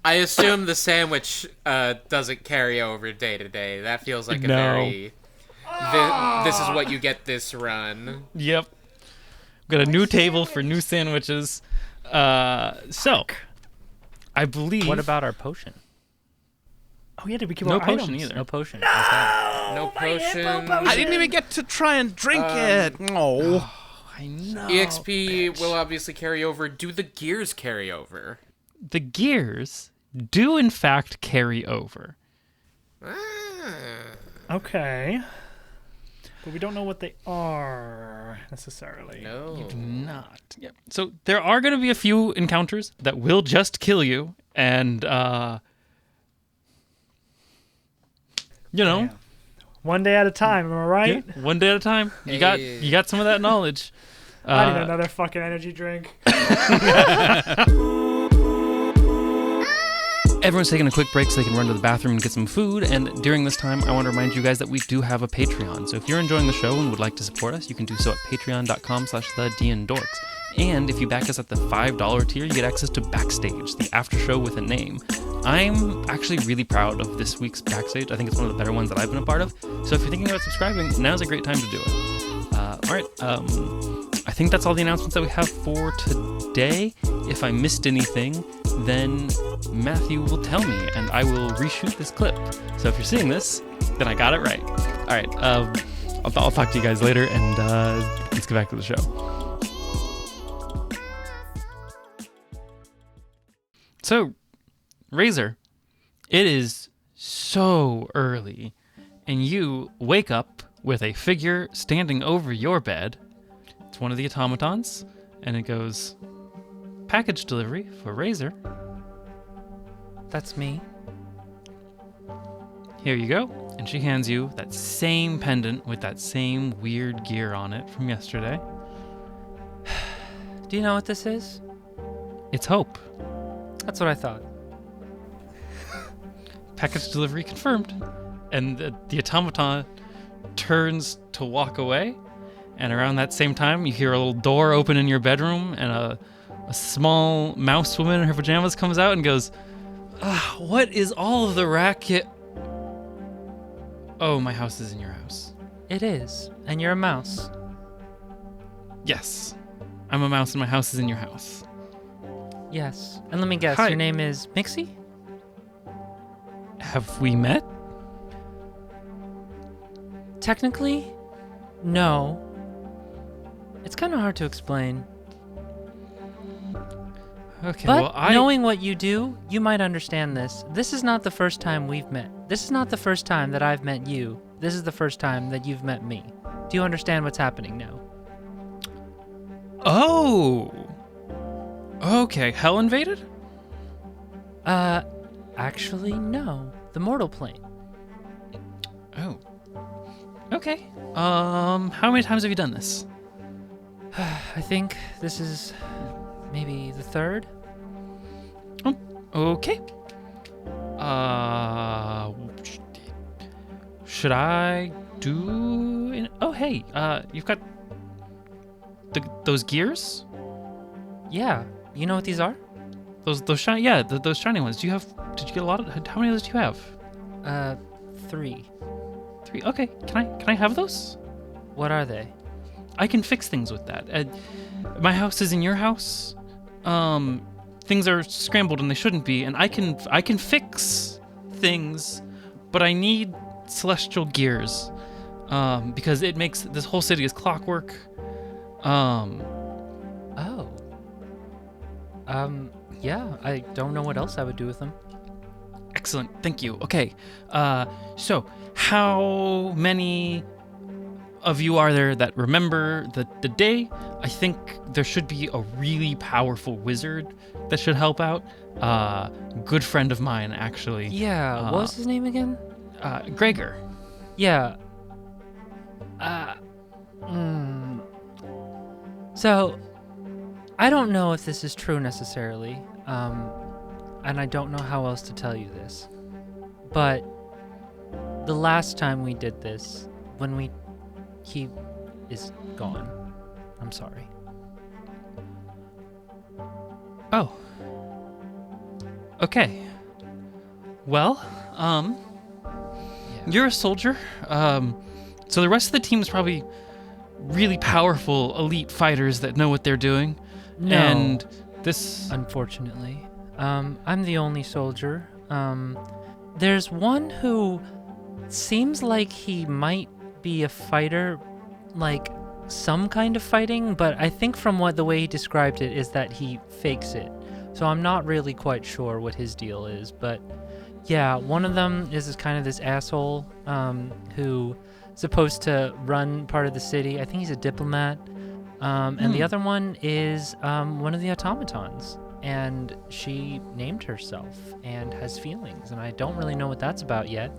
I assume the sandwich doesn't carry over day to day. That feels like a No. very... this is what you get this run. Yep. We've got a new table for new sandwiches. So, I believe. What about our potion? Oh yeah, did we keep No our potion items? either. No potion. Okay. No potion. I didn't even get to try and drink it. Oh. I know. EXP will obviously carry over. Do the gears carry over? The gears do in fact carry over. Okay. But we don't know what they are necessarily. No. Not. Yep. So there are going to be a few encounters that will just kill you, and Yeah. One day at a time, am I right? yeah, one day at a time. You got some of that knowledge. I need another fucking energy drink. Everyone's taking a quick break so they can run to the bathroom and get some food. And during this time, I want to remind you guys that we do have a Patreon. So if you're enjoying the show and would like to support us, you can do so at patreon.com/the-D&Dorks. And if you back us at the $5 tier, you get access to Backstage, the after show with a name. I'm actually really proud of this week's Backstage. I think it's one of the better ones that I've been a part of. So if you're thinking about subscribing, now's a great time to do it. All right. I think that's all the announcements that we have for today. If I missed anything, then Matthew will tell me, and I will reshoot this clip. So if you're seeing this, then I got it right. All right. I'll talk to you guys later, and let's get back to the show. So, Razor, it is so early, and you wake up with a figure standing over your bed. It's one of the automatons, and it goes, "Package delivery for Razor." That's me. Here you go. And she hands you that same pendant with that same weird gear on it from yesterday. Do you know what this is? It's Hope. That's what I thought. Package delivery confirmed. And the automaton turns to walk away. And around that same time, you hear a little door open in your bedroom, and a small mouse woman in her pajamas comes out and goes, "What is all of the racket?" "Oh, my house is in your house." It is. And you're a mouse. "Yes. I'm a mouse and my house is in your house." Yes. And let me guess, Hi. your name is Mixie? "Have we met?" Technically, no. It's kind of hard to explain. Okay, But well, knowing what you do, you might understand this. This is not the first time we've met. This is not the first time that I've met you. This is the first time that you've met me. Do you understand what's happening now? Oh. Okay, Hell invaded? Actually, no. The mortal plane. Oh. Okay. How many times have you done this? I think this is maybe the third. Okay. Should I do? Oh, hey. You've got those gears. Yeah. You know what these are? Those shiny. Yeah, those shiny ones. Did you get a lot of? How many of those do you have? 3. 3. Okay. Can I have those? What are they? I can fix things with that. My house is in your house. Things are scrambled and they shouldn't be, and I can fix things, but I need celestial gears, because it makes this whole city is clockwork. Oh. Yeah, I don't know what else I would do with them. Excellent. Thank you. Okay. So how many of you are there that remember the day? I think there should be a really powerful wizard that should help out. Good friend of mine, actually. Yeah, what was his name again? Gregor. Yeah. So, I don't know if this is true necessarily, and I don't know how else to tell you this, but the last time we did this, he is gone. I'm sorry. Oh. Okay. Well, you're a soldier. So the rest of the team is probably really powerful elite fighters that know what they're doing. No. And this... Unfortunately. I'm the only soldier. There's one who seems like he might be a fighter, like some kind of fighting, but I think from the way he described it is that he fakes it. So I'm not really quite sure what his deal is, but yeah, one of them is kind of this asshole who is supposed to run part of the city. I think he's a diplomat. And the other one is one of the automatons. And she named herself and has feelings, and I don't really know what that's about yet.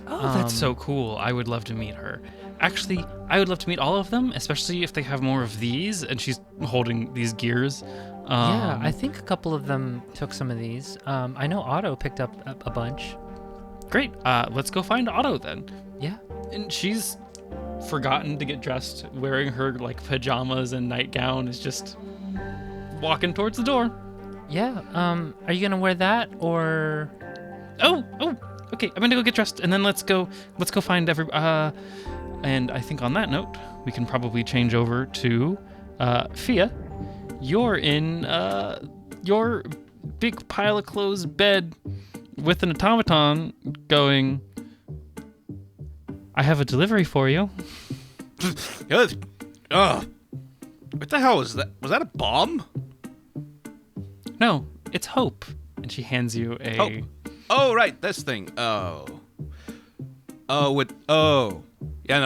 Oh, that's so cool. I would love to meet her. Actually, I would love to meet all of them, especially if they have more of these, and she's holding these gears. Yeah, I think a couple of them took some of these. I know Otto picked up a bunch. Great. Let's go find Otto then. Yeah. And she's forgotten to get dressed, wearing her like pajamas and nightgown, is just walking towards the door. Yeah. Are you gonna wear that or? Oh. Okay. I'm gonna go get dressed, and then let's go find and I think on that note, we can probably change over to Fia. You're in your big pile of clothes bed with an automaton going, I have a delivery for you. Good. What the hell was that? Was that a bomb? No, it's Hope. And she hands you a... Oh, right, this thing. Yeah, no,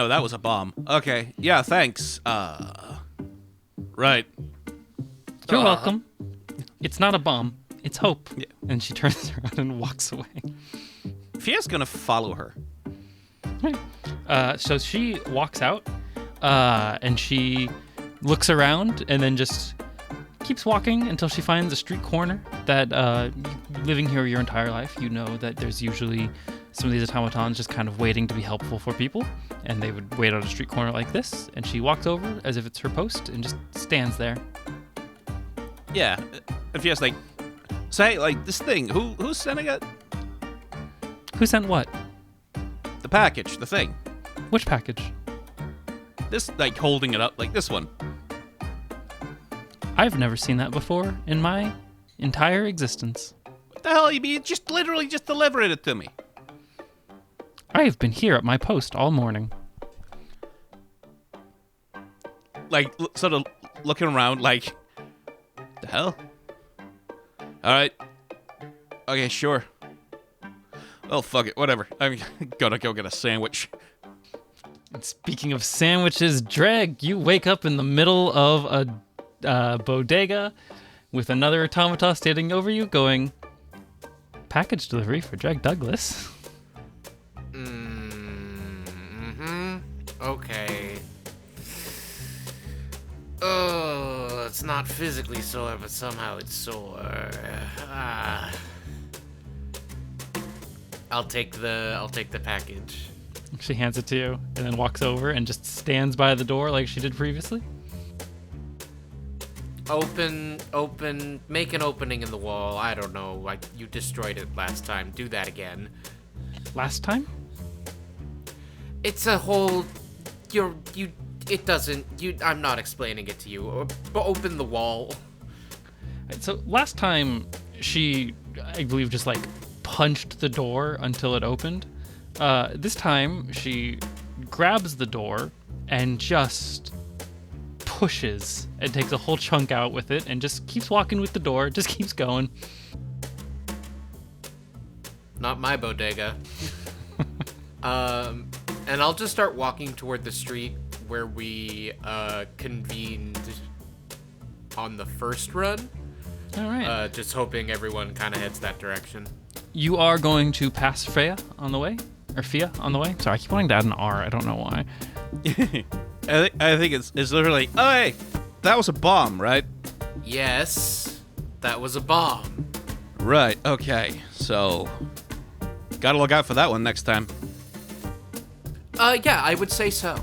that was a bomb. Okay, yeah, thanks. Right. You're welcome. It's not a bomb. It's Hope. Yeah. And she turns around and walks away. Fia's gonna follow her. Right. So she walks out, and she looks around, and then just keeps walking until she finds a street corner that, living here your entire life, you know that there's usually some of these automatons just kind of waiting to be helpful for people, and they would wait on a street corner like this, and she walks over as if it's her post and just stands there. Yeah, and Fia's like, say, like, this thing, who's sending it? Who sent what? The package, the thing. Which package? This, like, holding it up, like this one. I've never seen that before in my entire existence. What the hell, you mean? Just literally just delivered it to me. I have been here at my post all morning. Like, sort of looking around, like, the hell? All right. Okay, sure. Oh, fuck it, whatever. I'm gonna go get a sandwich. And speaking of sandwiches, Dreg, you wake up in the middle of a bodega with another automata standing over you going, package delivery for Dreg Douglas. Okay. Oh, it's not physically sore, but somehow it's sore. I'll take the package. She hands it to you and then walks over and just stands by the door like she did previously. Open, make an opening in the wall. I don't know, like you destroyed it last time. Do that again. Last time? It's a whole, I'm not explaining it to you. Open the wall. So last time she, I believe, just like punched the door until it opened. This time she grabs the door and just pushes and takes a whole chunk out with it and just keeps walking with the door, just keeps going. Not my bodega. And I'll just start walking toward the street where we convened on the first run. All right. Just hoping everyone kind of heads that direction. You are going to pass Freya on the way? Or Fia on the way? Sorry, I keep wanting to add an R. I don't know why. I think it's literally, oh, hey, that was a bomb, right? Yes, that was a bomb. Right, okay. So, gotta look out for that one next time. Yeah, I would say so.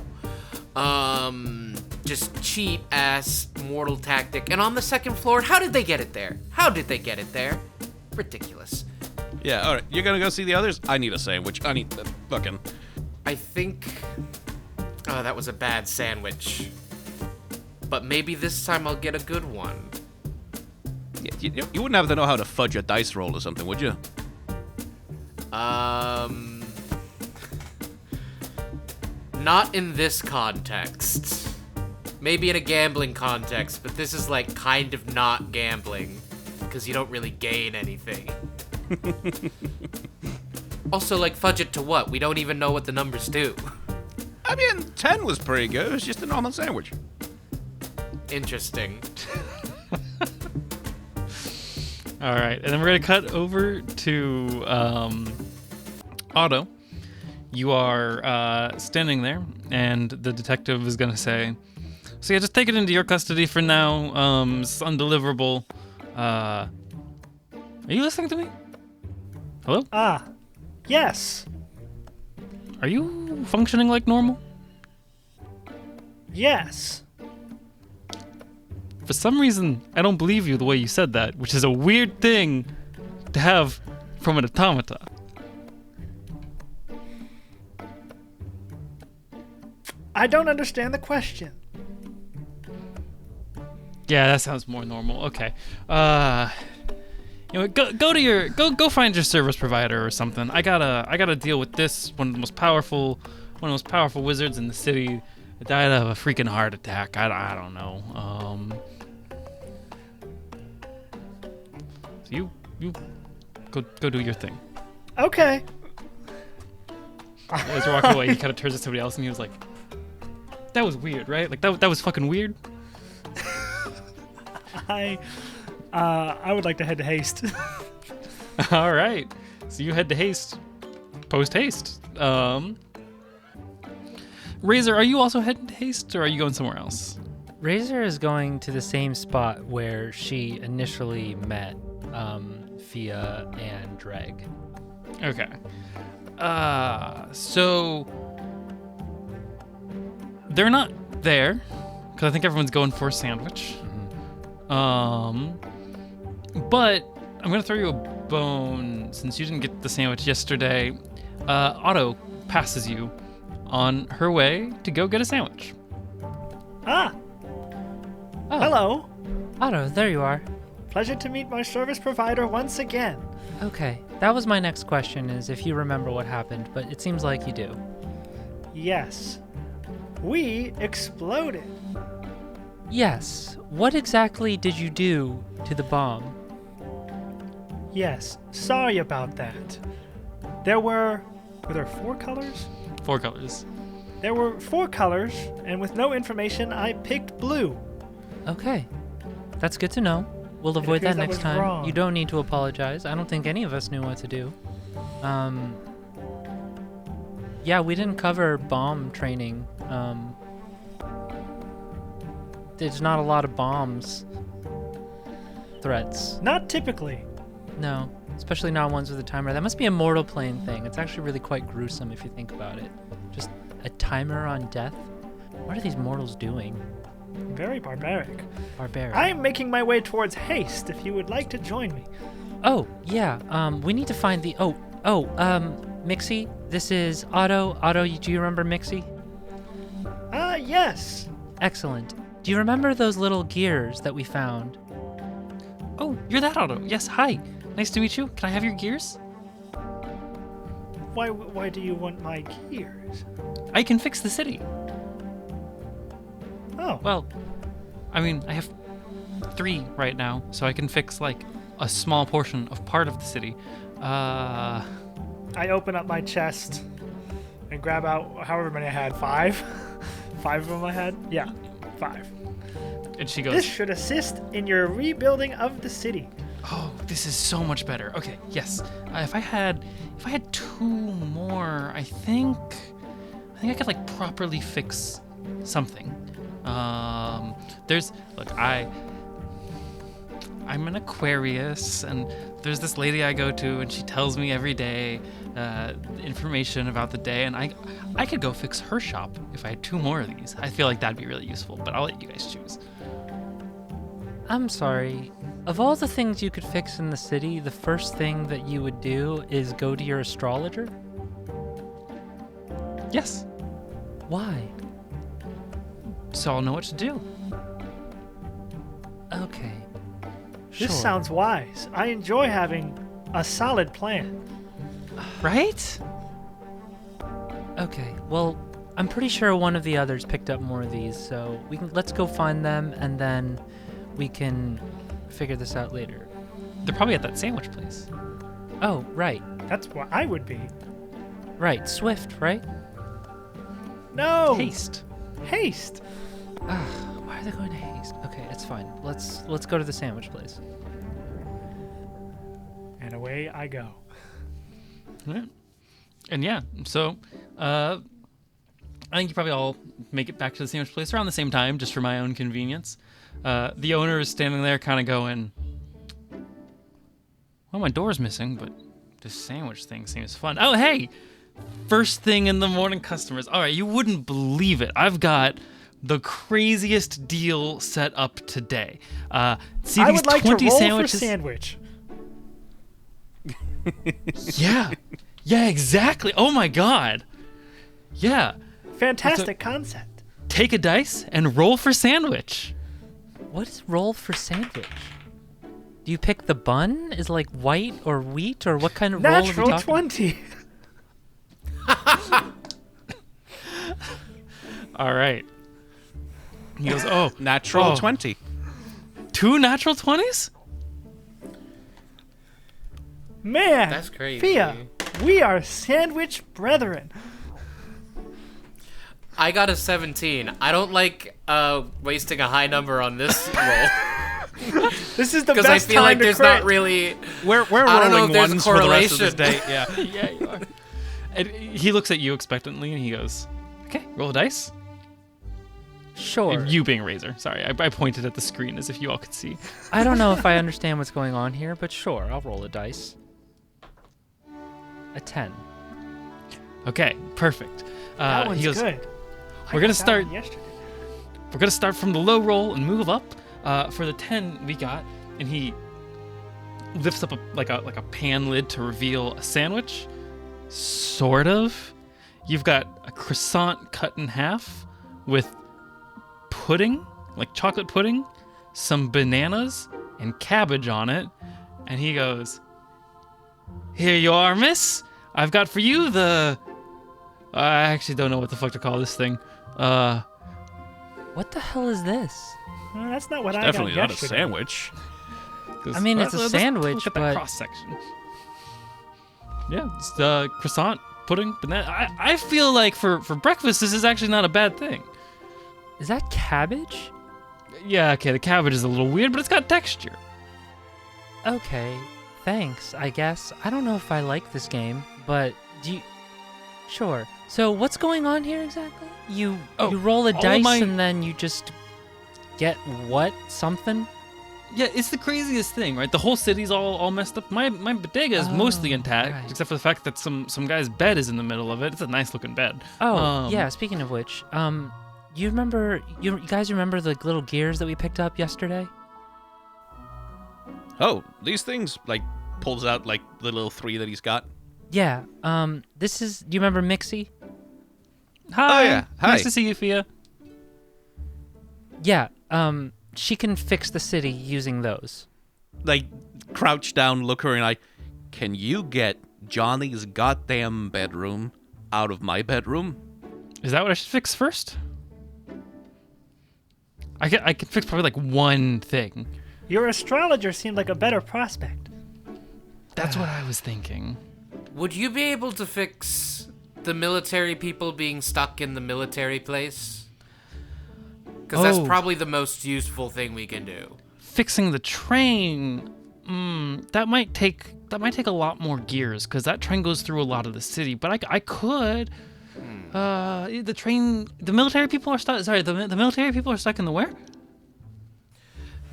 Just cheap ass mortal tactic. And on the second floor, how did they get it there? Ridiculous. Yeah, alright, you're gonna go see the others? I need a sandwich. I need the fucking... I think Oh, that was a bad sandwich. But maybe this time I'll get a good one. Yeah, you wouldn't have to know how to fudge a dice roll or something, would you? Not in this context. Maybe in a gambling context, but this is like kind of not gambling, because you don't really gain anything. Also, like, fudge it to what? We don't even know what the numbers do. I mean, 10 was pretty good. It was just a normal sandwich. Interesting. All right, and then we're gonna cut over to Otto. You are standing there, and the detective is gonna say, "So yeah, just take it into your custody for now. It's undeliverable. Are you listening to me? Hello? Yes. Are you functioning like normal? Yes. For some reason, I don't believe you the way you said that, which is a weird thing to have from an automata." I don't understand the question. Yeah, that sounds more normal. Okay. You know, go find your service provider or something. I gotta deal with this one of the most powerful wizards in the city. Died of a freaking heart attack. I don't know. So you go do your thing. Okay. As you're walking away, he kind of turns to somebody else and he was like, "That was weird, right? Like that was fucking weird." I would like to head to haste. All right. So you head to haste. Post haste. Razor, are you also heading to haste, or are you going somewhere else? Razor is going to the same spot where she initially met Fia and Dreg. Okay. So they're not there because I think everyone's going for a sandwich. But I'm gonna throw you a bone since you didn't get the sandwich yesterday. Otto passes you on her way to go get a sandwich. Oh. Hello. Otto, there you are. Pleasure to meet my service provider once again. Okay, that was my next question, is if you remember what happened, but it seems like you do. Yes. We exploded. Yes. What exactly did you do to the bomb? Yes. Sorry about that. Were there 4 colors? 4 colors. There were 4 colors, and with no information, I picked blue. Okay. That's good to know. We'll avoid appears that that next was time. wrong. You don't need to apologize. I don't think any of us knew what to do. Yeah, we didn't cover bomb training. There's not a lot of bombs threats. Not typically. No, especially not ones with a timer. That must be a mortal plane thing. It's actually really quite gruesome if you think about it. Just a timer on death? What are these mortals doing? Very barbaric. Barbaric. I am making my way towards haste if you would like to join me. Oh, yeah. We need to find the... Mixie, this is Otto. Otto, do you remember Mixie? Yes. Excellent. Do you remember those little gears that we found? Oh, you're that Otto. Yes, hi. Nice to meet you. Can I have your gears? Why do you want my gears? I can fix the city. Oh. Well, I mean, I have 3 right now, so I can fix like a small portion of part of the city. I open up my chest and grab out however many I had. 5? 5 of them I had? Yeah, 5. And she goes, This should assist in your rebuilding of the city. "Oh, this is so much better." Okay, yes. If I had 2 more, I think I could like properly fix something. I'm an Aquarius, and there's this lady I go to, and she tells me every day information about the day, and I could go fix her shop if I had 2 more of these. I feel like that'd be really useful, but I'll let you guys choose. I'm sorry. Of all the things you could fix in the city, the first thing that you would do is go to your astrologer? Yes. Why? so I'll know what to do. Okay. This Sure. sounds wise. I enjoy having a solid plan. Right? Okay. Well, I'm pretty sure one of the others picked up more of these, so let's go find them and then we can figure this out later. They're probably at that sandwich place. Oh, right. That's what I would be. Right. Swift, right? No! Haste. Haste! Why are they going to haste? Okay, it's fine. Let's go to the sandwich place. And away I go. Yeah. And yeah, so I think you probably all make it back to the sandwich place around the same time, just for my own convenience. The owner is standing there kind of going, well, my door's missing, but this sandwich thing seems fun. Oh, hey, first thing in the morning customers. All right, you wouldn't believe it. I've got the craziest deal set up today. See I these would like 20 to roll sandwiches? for sandwich. Yeah. Yeah, exactly. Oh my God. Yeah. Fantastic concept. Take a dice and roll for sandwich. What is roll for sandwich? Do you pick the bun? Is like white or wheat or what kind of roll are we Natural talking? 20. All right. He goes, oh, Natural Oh. 20. 2 natural 20s? Man, That's crazy. Fia, we are sandwich brethren. I got a 17. I don't like wasting a high number on this roll This is the because I best feel time like to there's crit. not really. We're I don't know rolling if there's a ones for the rest of this correlation. day. Yeah. Yeah, you are. And he looks at you expectantly and he goes, okay, roll a dice. Sure. You being Razor. Sorry, I pointed at the screen as if you all could see. I don't know if I understand what's going on here, but sure, I'll roll a dice. A 10. Okay, perfect. That one's he goes, good. We're gonna got that start- one yesterday. we're gonna start from the low roll and move up. For the 10 we got, and he lifts up a pan lid to reveal a sandwich. Sort of. You've got a croissant cut in half with pudding, like chocolate pudding, some bananas, and cabbage on it. And he goes, here you are, miss. I've got for you the... I actually don't know what the fuck to call this thing. What the hell is this? Well, that's not what I Definitely got not a yesterday. sandwich. 'Cause- I mean, it's a let's sandwich, look at that but- cross section. Yeah, it's croissant, pudding, banana. I feel like for breakfast, this is actually not a bad thing. Is that cabbage? Yeah, okay, the cabbage is a little weird, but it's got texture. Okay, thanks, I guess. I don't know if I like this game, but do you... Sure. So what's going on here exactly? You roll a all dice my- and then you just get what? Something? Yeah, it's the craziest thing, right? The whole city's all messed up. My bodega is mostly Oh, intact, right. except for the fact that some guy's bed is in the middle of it. It's a nice looking bed. Oh, yeah, speaking of which, you guys remember the little gears that we picked up yesterday? Oh, these things, like, pulls out, like, the little 3 that he's got. Yeah, this is... Do you remember Mixie? Hi. Oh, yeah. Hi. Nice to see you, Fia. Yeah, she can fix the city using those. Like, crouch down, look her, and like, can you get Johnny's goddamn bedroom out of my bedroom? Is that what I should fix first? I could fix probably like one thing. Your astrologer seemed like a better prospect. That's what I was thinking. Would you be able to fix the military people being stuck in the military place? Because that's Oh. probably the most useful thing we can do. Fixing the train, that might take a lot more gears because that train goes through a lot of the city. But I could. The military people are stuck. Sorry, the military people are stuck in the where?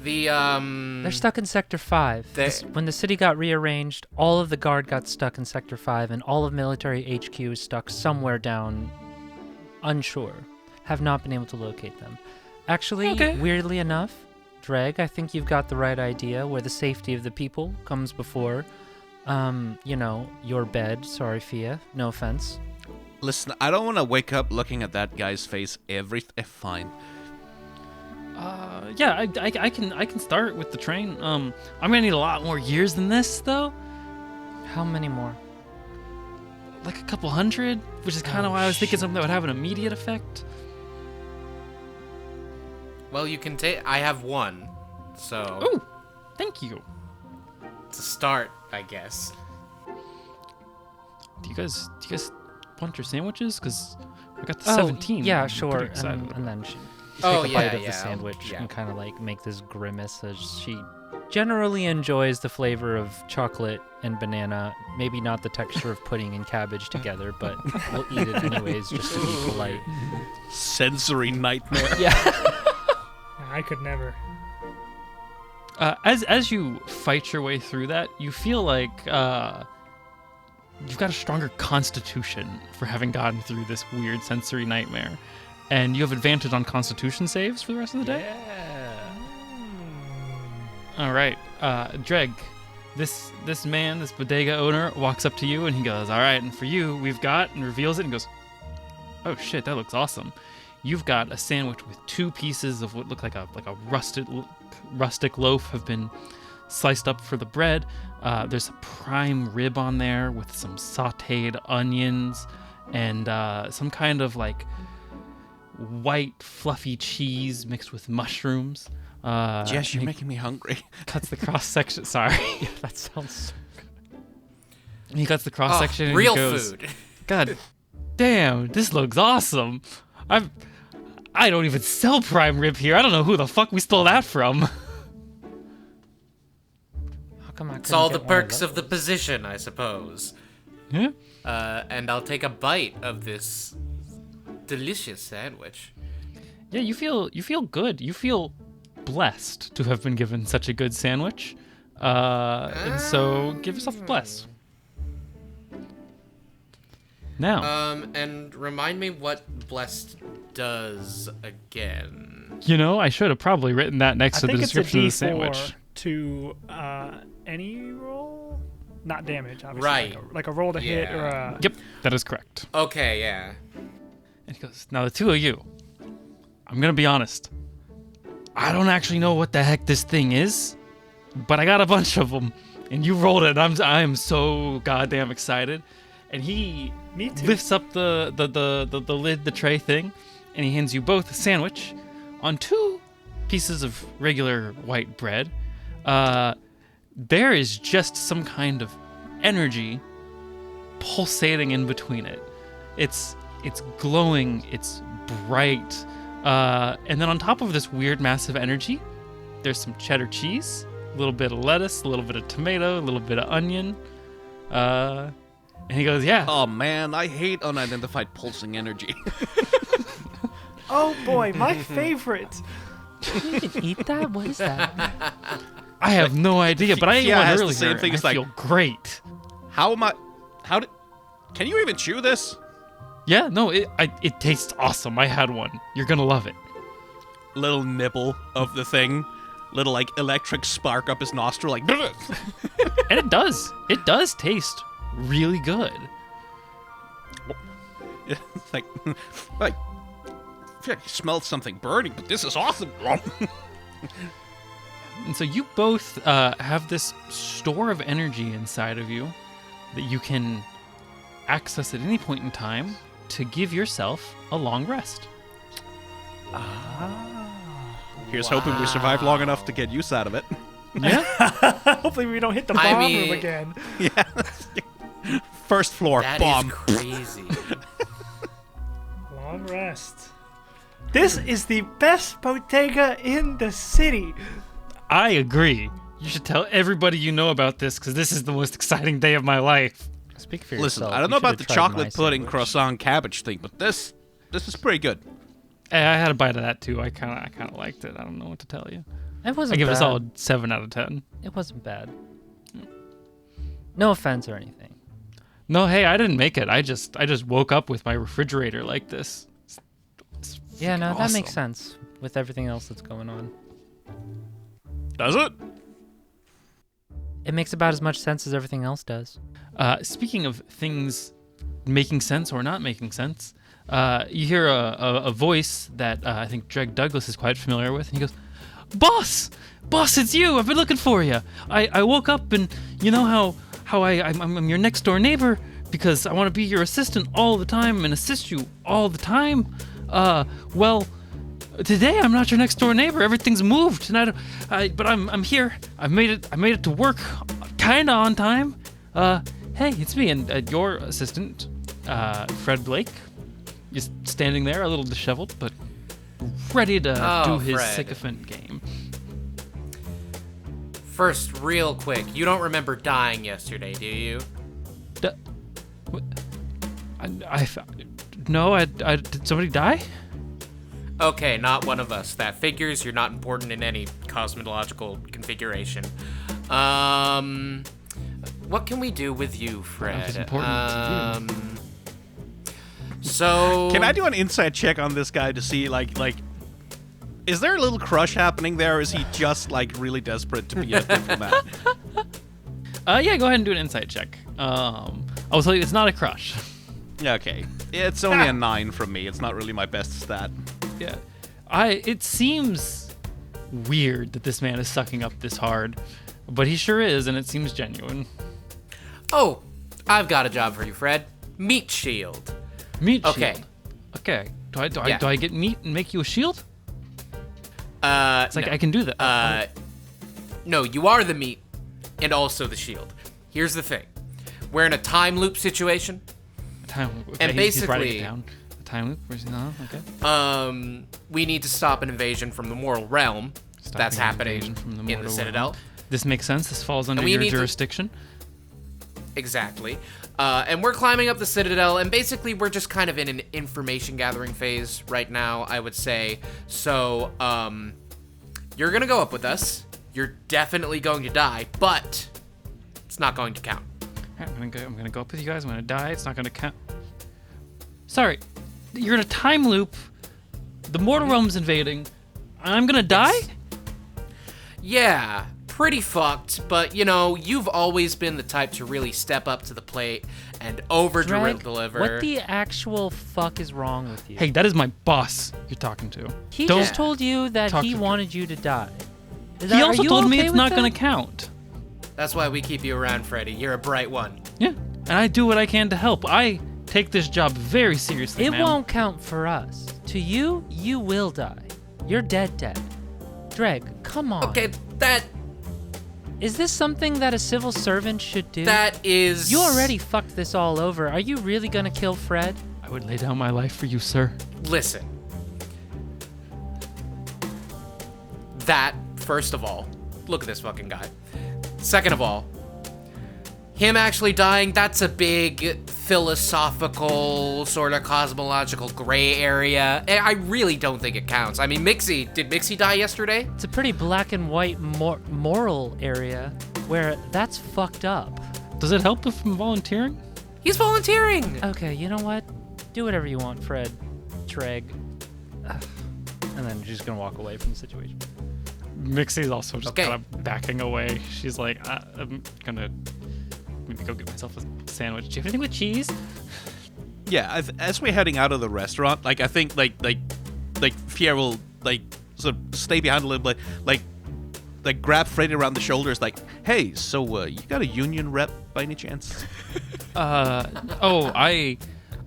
They're stuck in Sector 5. When the city got rearranged, all of the guard got stuck in Sector 5, and all of military HQ is stuck somewhere down, unsure. Have not been able to locate them. Actually, Okay. weirdly enough, Dreg, I think you've got the right idea, where the safety of the people comes before, your bed. Sorry, Fia. No offense. Listen, I don't want to wake up looking at that guy's face fine. Yeah, I can start with the train. I'm gonna need a lot more years than this, though. How many more? Like a couple hundred, which is kind of why I was thinking something that would have an immediate effect. Well, you can take. I have one, so. Oh, thank you. It's a start, I guess. Do you guys want your sandwiches? Because I got the 17. Yeah, I'm sure. pretty excited about And then she Oh, take a yeah, bite of yeah, the sandwich yeah. and kind of like make this grimace as she generally enjoys the flavor of chocolate and banana. Maybe not the texture of pudding and cabbage together, but we'll eat it anyways just to be polite. Sensory nightmare. Yeah. I could never. As you fight your way through that, you feel like you've got a stronger constitution for having gotten through this weird sensory nightmare, and you have advantage on Constitution saves for the rest of the day. Yeah. All right, Dreg, this man, this bodega owner, walks up to you and he goes, "All right, and for you, we've got," and reveals it and goes, "Oh shit, that looks awesome. You've got a sandwich with 2 pieces of what look like a rustic loaf have been sliced up for the bread. There's a prime rib on there with some sautéed onions and some kind of like white fluffy cheese mixed with mushrooms. Jess, you're he making me hungry. cuts the cross section. Sorry, That sounds so he cuts the cross section and real he goes, food. "God damn, this looks awesome. I don't even sell prime rib here. I don't know who the fuck we stole that from." How come I It's all the couldn't get one perks of the position, I suppose. Yeah. And I'll take a bite of this delicious sandwich. Yeah, you feel good. You feel blessed to have been given such a good sandwich. And so give yourself a bless. Now, And remind me what blessed does again. I should have probably written that next I to the think it's a description of the D4 sandwich. to any roll, not damage, obviously. Right. Like a roll to hit or Yeah. a. Yep, that is correct. Okay, yeah. And he goes, "Now the two of you, I'm gonna be honest. I don't actually know what the heck this thing is, but I got a bunch of them, and you rolled it. I am so goddamn excited." And he Me too. lifts up the lid, the tray thing, and he hands you both a sandwich on 2 pieces of regular white bread. There is just some kind of energy pulsating in between it. It's glowing, it's bright, and then on top of this weird massive energy, there's some cheddar cheese, a little bit of lettuce, a little bit of tomato, a little bit of onion. And he goes, "Yeah, Oh man, I hate unidentified pulsing energy. Oh boy, my favorite. You can eat that? What is that? I have no idea, but I ate Yeah, it one has the earlier. same thing and as, I like- feel great." Can you even chew this? Yeah, no, it tastes awesome. I had one. You're gonna love it. Little nibble of the thing. Little like electric spark up his nostril, like And it does. It does taste really good. it's like I feel like you smelled something burning, but this is awesome. And so you both have this store of energy inside of you that you can access at any point in time to give yourself a long rest. Here's hoping we survive long enough to get use out of it. Yeah. Hopefully we don't hit the bomb I mean- room again. Yeah. First floor, That bomb. is crazy. Long rest. This is the best bodega in the city. I agree. You should tell everybody you know about this because this is the most exciting day of my life. Speak for Listen, yourself. I don't You know about should've the tried chocolate my pudding sandwich. croissant cabbage thing, but this is pretty good. Hey, I had a bite of that too. I kind of liked it. I don't know what to tell you. It wasn't I give bad. it a solid 7 out of 10. It wasn't bad. No offense or anything. No, hey, I didn't make it. I just woke up with my refrigerator like this. It's Yeah, no, freaking that makes awesome. sense with everything else that's going on. Does it? It makes about as much sense as everything else does. Speaking of things making sense or not making sense, you hear a voice that I think Dreg Douglas is quite familiar with, and he goes, "Boss, it's you. I've been looking for you. I woke up and you know how I'm your next door neighbor because I want to be your assistant all the time and assist you all the time. Well, today I'm not your next door neighbor. Everything's moved, and but I'm here. I made it to work, kinda on time. Hey, it's me and your assistant, Fred Blake, just standing there, a little disheveled, but ready to do his Fred. sycophant game." First, real quick, you don't remember dying yesterday, do you? No, did somebody die? Okay, not one of us. That figures. You're not important in any cosmological configuration. What can we do with you, Fred? It's important to you. So Can I do an inside check on this guy to see, like, is there a little crush happening there, or is he just, like, really desperate to be a diplomat? Yeah, go ahead and do an insight check. I will tell you, it's not a crush. Okay. It's only a 9 from me. It's not really my best stat. Yeah, it seems weird that this man is sucking up this hard, but he sure is, and it seems genuine. Oh, I've got a job for you, Fred. Meat shield. Meat Okay. shield. Okay. Do Yeah. I get meat and make you a shield? It's like no. I can do that. No, you are the meat and also the shield. Here's the thing. We're in a time loop situation. Time, okay, and he's writing basically- it down. The time loop. Okay. We need to stop an invasion from the mortal realm Stopping that's an happening invasion from the in the mortal Citadel. realm. This makes sense. This falls under we your need to- jurisdiction. Exactly. And we're climbing up the Citadel, and basically we're just kind of in an information gathering phase right now, I would say. So, you're gonna go up with us. You're definitely going to die, but it's not going to count. Alright, I'm gonna go up with you guys. I'm gonna die. It's not gonna count. Sorry, you're in a time loop. The mortal realm's invading. I'm gonna die? Yeah, pretty fucked, but you know, you've always been the type to really step up to the plate and Dreg, over-deliver. what the actual fuck is wrong with you? Hey, that is my boss you're talking to. he don't just told you that talk he to- wanted you to die. He also told me okay it's with not that? gonna count. That's why we keep you around, Freddy. You're a bright one. Yeah, and I do what I can to help. I take this job very seriously, It ma'am. won't count for us. To you, you will die. You're dead. Dreg, come on. Okay, that Is this something that a civil servant should do? is... You already fucked this all over. Are you really gonna kill Fred? I would lay down my life for you, sir. Listen. That, first of all, look at this fucking guy. Second of all, him actually dying, that's a big philosophical, sort of cosmological gray area. I really don't think it counts. I mean, did Mixie die yesterday? It's a pretty black and white moral area where that's fucked up. Does it help if I'm volunteering? He's volunteering! Okay, you know what? Do whatever you want, Fred. Dreg. Ugh. And then she's gonna walk away from the situation. Mixie's also just Okay. kind of backing away. She's like, I'm gonna maybe go get myself a sandwich. Do you have anything with cheese? Yeah, as we're heading out of the restaurant, like, I think, like Fier will, like, sort of stay behind a little bit, like grab Freddy around the shoulders, like, hey, so, you got a union rep by any chance? I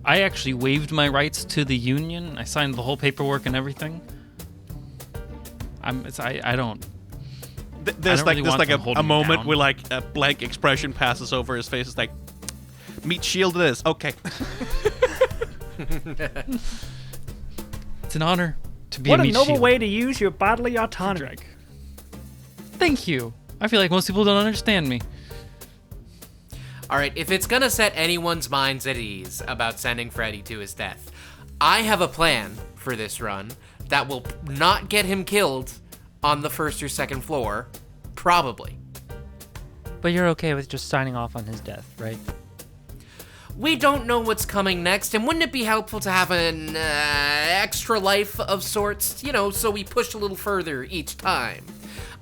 actually waived my rights to the union. I signed the whole paperwork and everything. I don't. There's don't like really there's want like them holding a me moment down. where like a blank expression passes over his face. It's like, meat shield it is. Okay. It's an honor to be What a a meat noble shield. way to use your bodily autonomy. Dreg. Thank you. I feel like most people don't understand me. Alright, if it's gonna set anyone's minds at ease about sending Freddy to his death, I have a plan for this run that will not get him killed on the first or second floor, probably. But you're okay with just signing off on his death, right? We don't know what's coming next, and wouldn't it be helpful to have an extra life of sorts, you know, so we push a little further each time?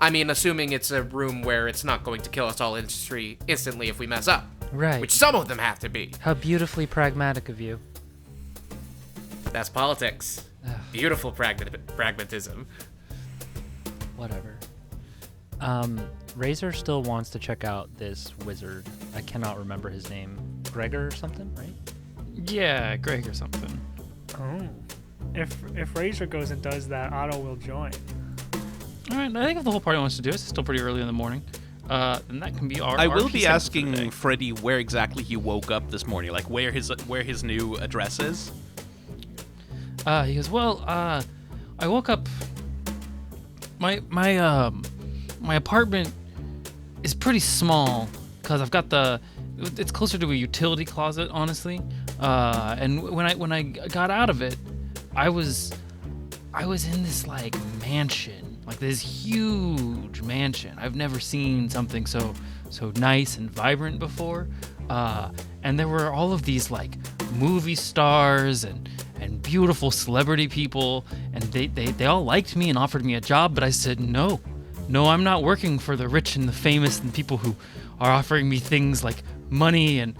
I mean, assuming it's a room where it's not going to kill us all instantly if we mess up. Right. Which some of them have to be. How beautifully pragmatic of you. That's politics. Beautiful pragmatism. Whatever. Razor still wants to check out this wizard. I cannot remember his name. Gregor or something, right? Yeah, Greg or something. Oh. If Razor goes and does that, Otto will join. All right, I think if the whole party wants to do it, it's still pretty early in the morning. Then that can be our. I our will piece be up for the day. asking Freddy where exactly he woke up this morning, like where his new address is. He goes, well, I woke up. My apartment is pretty small because I've got it's closer to a utility closet, honestly. And when I got out of it, I was in this like mansion, like this huge mansion. I've never seen something so nice and vibrant before. And there were all of these like movie stars and beautiful celebrity people, and they all liked me and offered me a job, but I said no, I'm not working for the rich and the famous and people who are offering me things like money and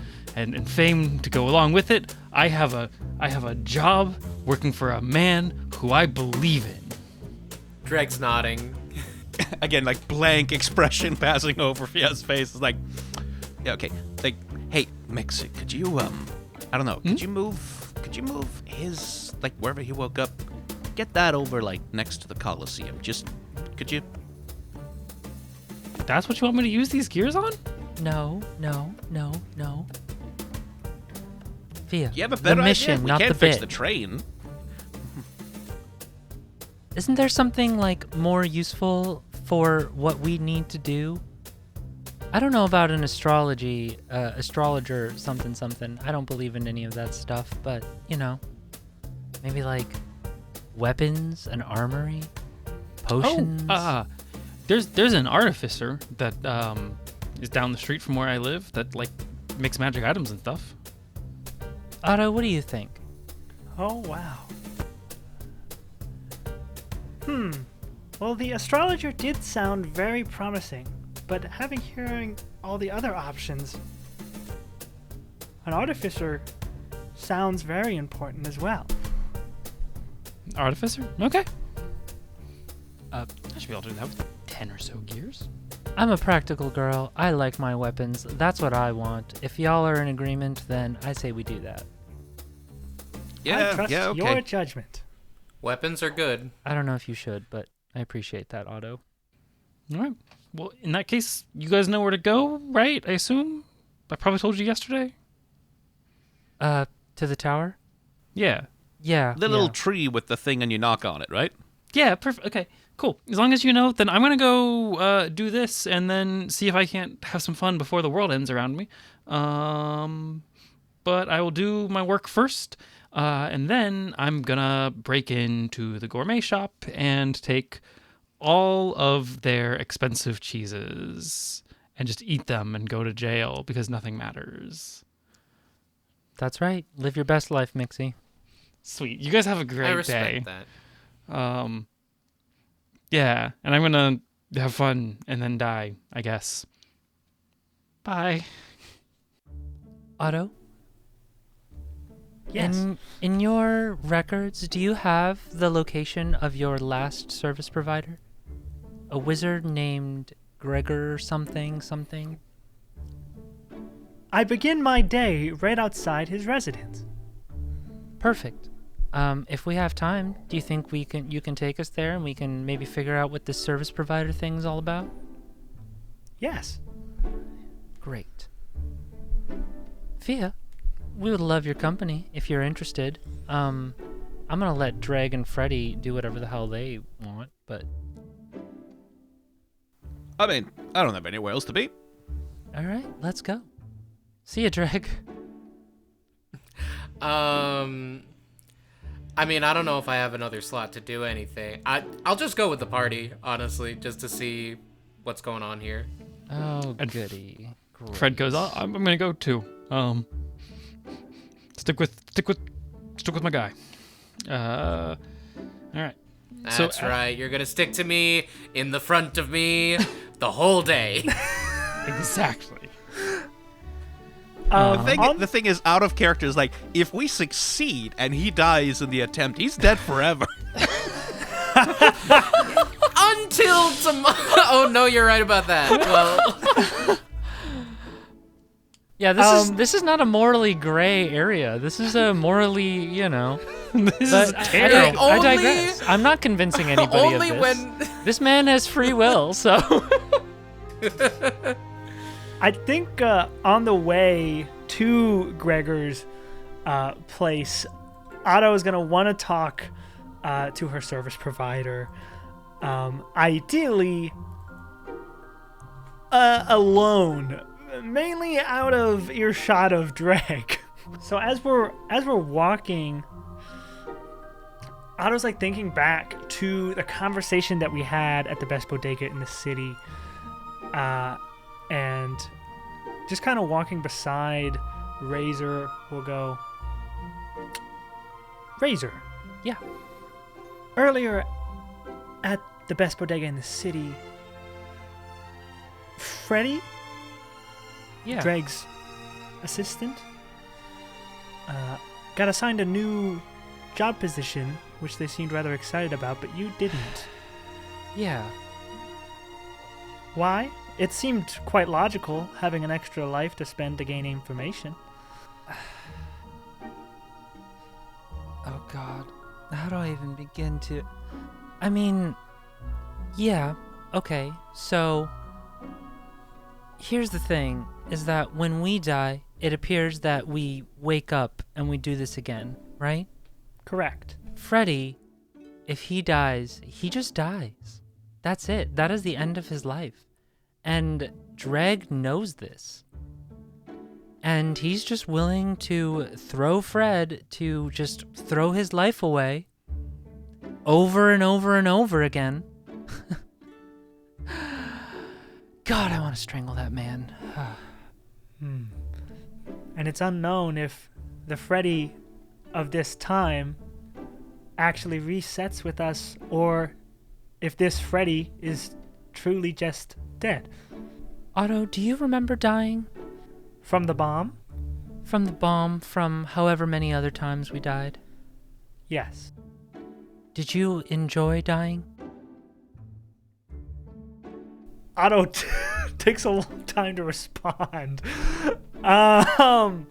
fame to go along with it. I have a job working for a man who I believe in. Greg's nodding. Again, like blank expression passing over Fia's face. It's like, yeah, okay. Like, hey, Mixie, could you I don't know, could you move his, like, wherever he woke up, get that over like next to the Coliseum? Just could you? That's what you want me to use these gears on? No. Fia, You have a better the mission, idea? We not can't the fix bit. the train. Isn't there something like more useful for what we need to do? I don't know about an astrologer something. I don't believe in any of that stuff, but maybe like weapons, an armory, potions. There's an artificer that is down the street from where I live that like makes magic items and stuff. Otto, what do you think? Oh, wow. Well, the astrologer did sound very promising, but hearing all the other options, an artificer sounds very important as well. Artificer? Okay. I should be able to do that with 10 or so gears. I'm a practical girl. I like my weapons. That's what I want. If y'all are in agreement, then I say we do that. I trust okay. your judgment. Weapons are good. I don't know if you should, but I appreciate that, Otto. All right. Well, in that case, you guys know where to go, right? I assume? I probably told you yesterday. To the tower? Yeah. Yeah. The little tree with the thing and you knock on it, right? Yeah, perfect. Okay, cool. As long as you know, then I'm going to go do this and then see if I can't have some fun before the world ends around me. But I will do my work first, and then I'm going to break into the gourmet shop and take all of their expensive cheeses and just eat them and go to jail because nothing matters. That's right. Live your best life, Mixie. Sweet. You guys have a great I respect day. that. Yeah, and I'm gonna have fun and then die, I guess. Bye. Otto? Yes. In your records, do you have the location of your last service provider? A wizard named Gregor something? I begin my day right outside his residence. Perfect. If we have time, do you think you can take us there and we can maybe figure out what this service provider thing's all about? Yes. Great. Fia, we would love your company if you're interested. I'm gonna let Dreg and Freddy do whatever the hell they want, but I mean, I don't have anywhere else to be. all right, let's go. See ya, Dreg. I mean, I don't know if I have another slot to do anything. I'll just go with the party, honestly, just to see what's going on here. Oh, And goody. Fred goes, I'm gonna go too. Stick with my guy. All right. That's right. You're gonna stick to me in the front of me the whole day. Exactly. The thing is, out of character is like, if we succeed and he dies in the attempt, he's dead forever. Until tomorrow. Oh no, you're right about that. Well, Yeah, this is not a morally gray area. This is a morally, This is terrible. I digress. I'm not convincing anybody only of this. when This man has free will, so. I think on the way to Gregor's place, Otto is going to want to talk to her service provider. Ideally, alone, mainly out of earshot of Dreg. So as we're walking, Otto's like thinking back to the conversation that we had at the best bodega in the city, and just kind of walking beside Razor. Will go, Razor. Yeah. Earlier at the best bodega in the city, Freddy, Yeah. Dreg's assistant, got assigned a new job position, which they seemed rather excited about, but you didn't. Yeah. Why? It seemed quite logical, having an extra life to spend to gain information. Oh God, how do I even begin to? I mean, yeah, okay. So here's the thing: is that when we die, it appears that we wake up and we do this again, right? Correct. Freddy, if he dies, he just dies. That's it. That is the end of his life. And Dreg knows this. And he's just willing to throw Fred to just throw his life away over and over and over again. God, I want to strangle that man. And it's unknown if the Freddy of this time actually resets with us, or if this Freddy is truly just dead. Otto, do you remember dying? From the bomb? From the bomb, from however many other times we died? Yes. Did you enjoy dying? Otto takes a long time to respond. I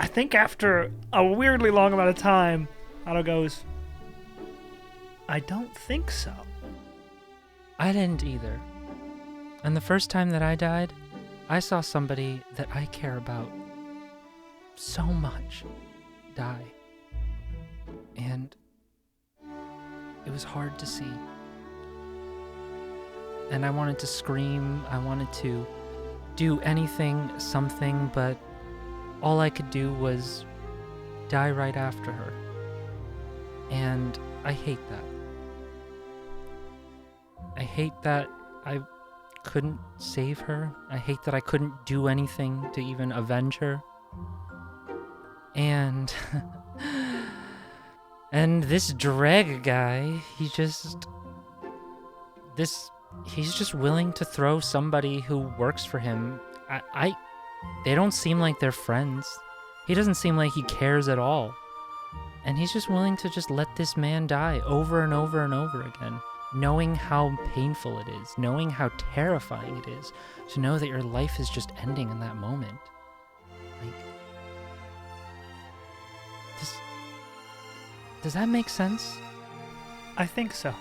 think after a weirdly long amount of time, Otto goes, I don't think so. I didn't either. And the first time that I died, I saw somebody that I care about so much die. And it was hard to see. And I wanted to scream, I wanted to do anything, something, but all I could do was die right after her. And I hate that. I hate that I couldn't save her. I hate that I couldn't do anything to even avenge her. And and this Dreg guy, he's just willing to throw somebody who works for him. They don't seem like they're friends. He doesn't seem like he cares at all. And he's just willing to just let this man die over and over and over again, knowing how painful it is, knowing how terrifying it is to know that your life is just ending in that moment. Like, does that make sense? I think so.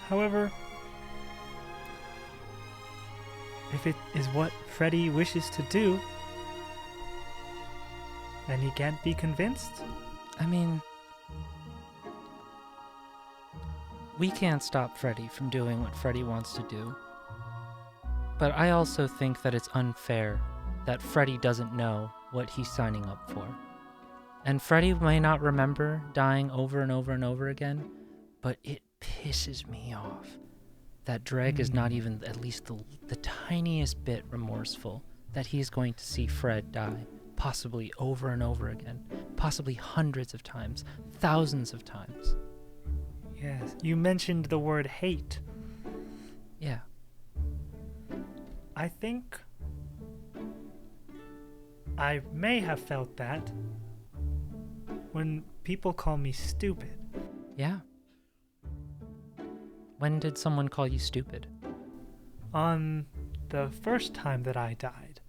However, if it is what Freddy wishes to do, then he can't be convinced. I mean, we can't stop Freddy from doing what Freddy wants to do. But I also think that it's unfair that Freddy doesn't know what he's signing up for. And Freddy may not remember dying over and over and over again, but it pisses me off that Dreg is not even at least the tiniest bit remorseful that he's going to see Fred die, possibly over and over again, possibly hundreds of times, thousands of times. Yes, you mentioned the word hate. Yeah. I think I may have felt that when people call me stupid. Yeah. When did someone call you stupid? On the first time that I died,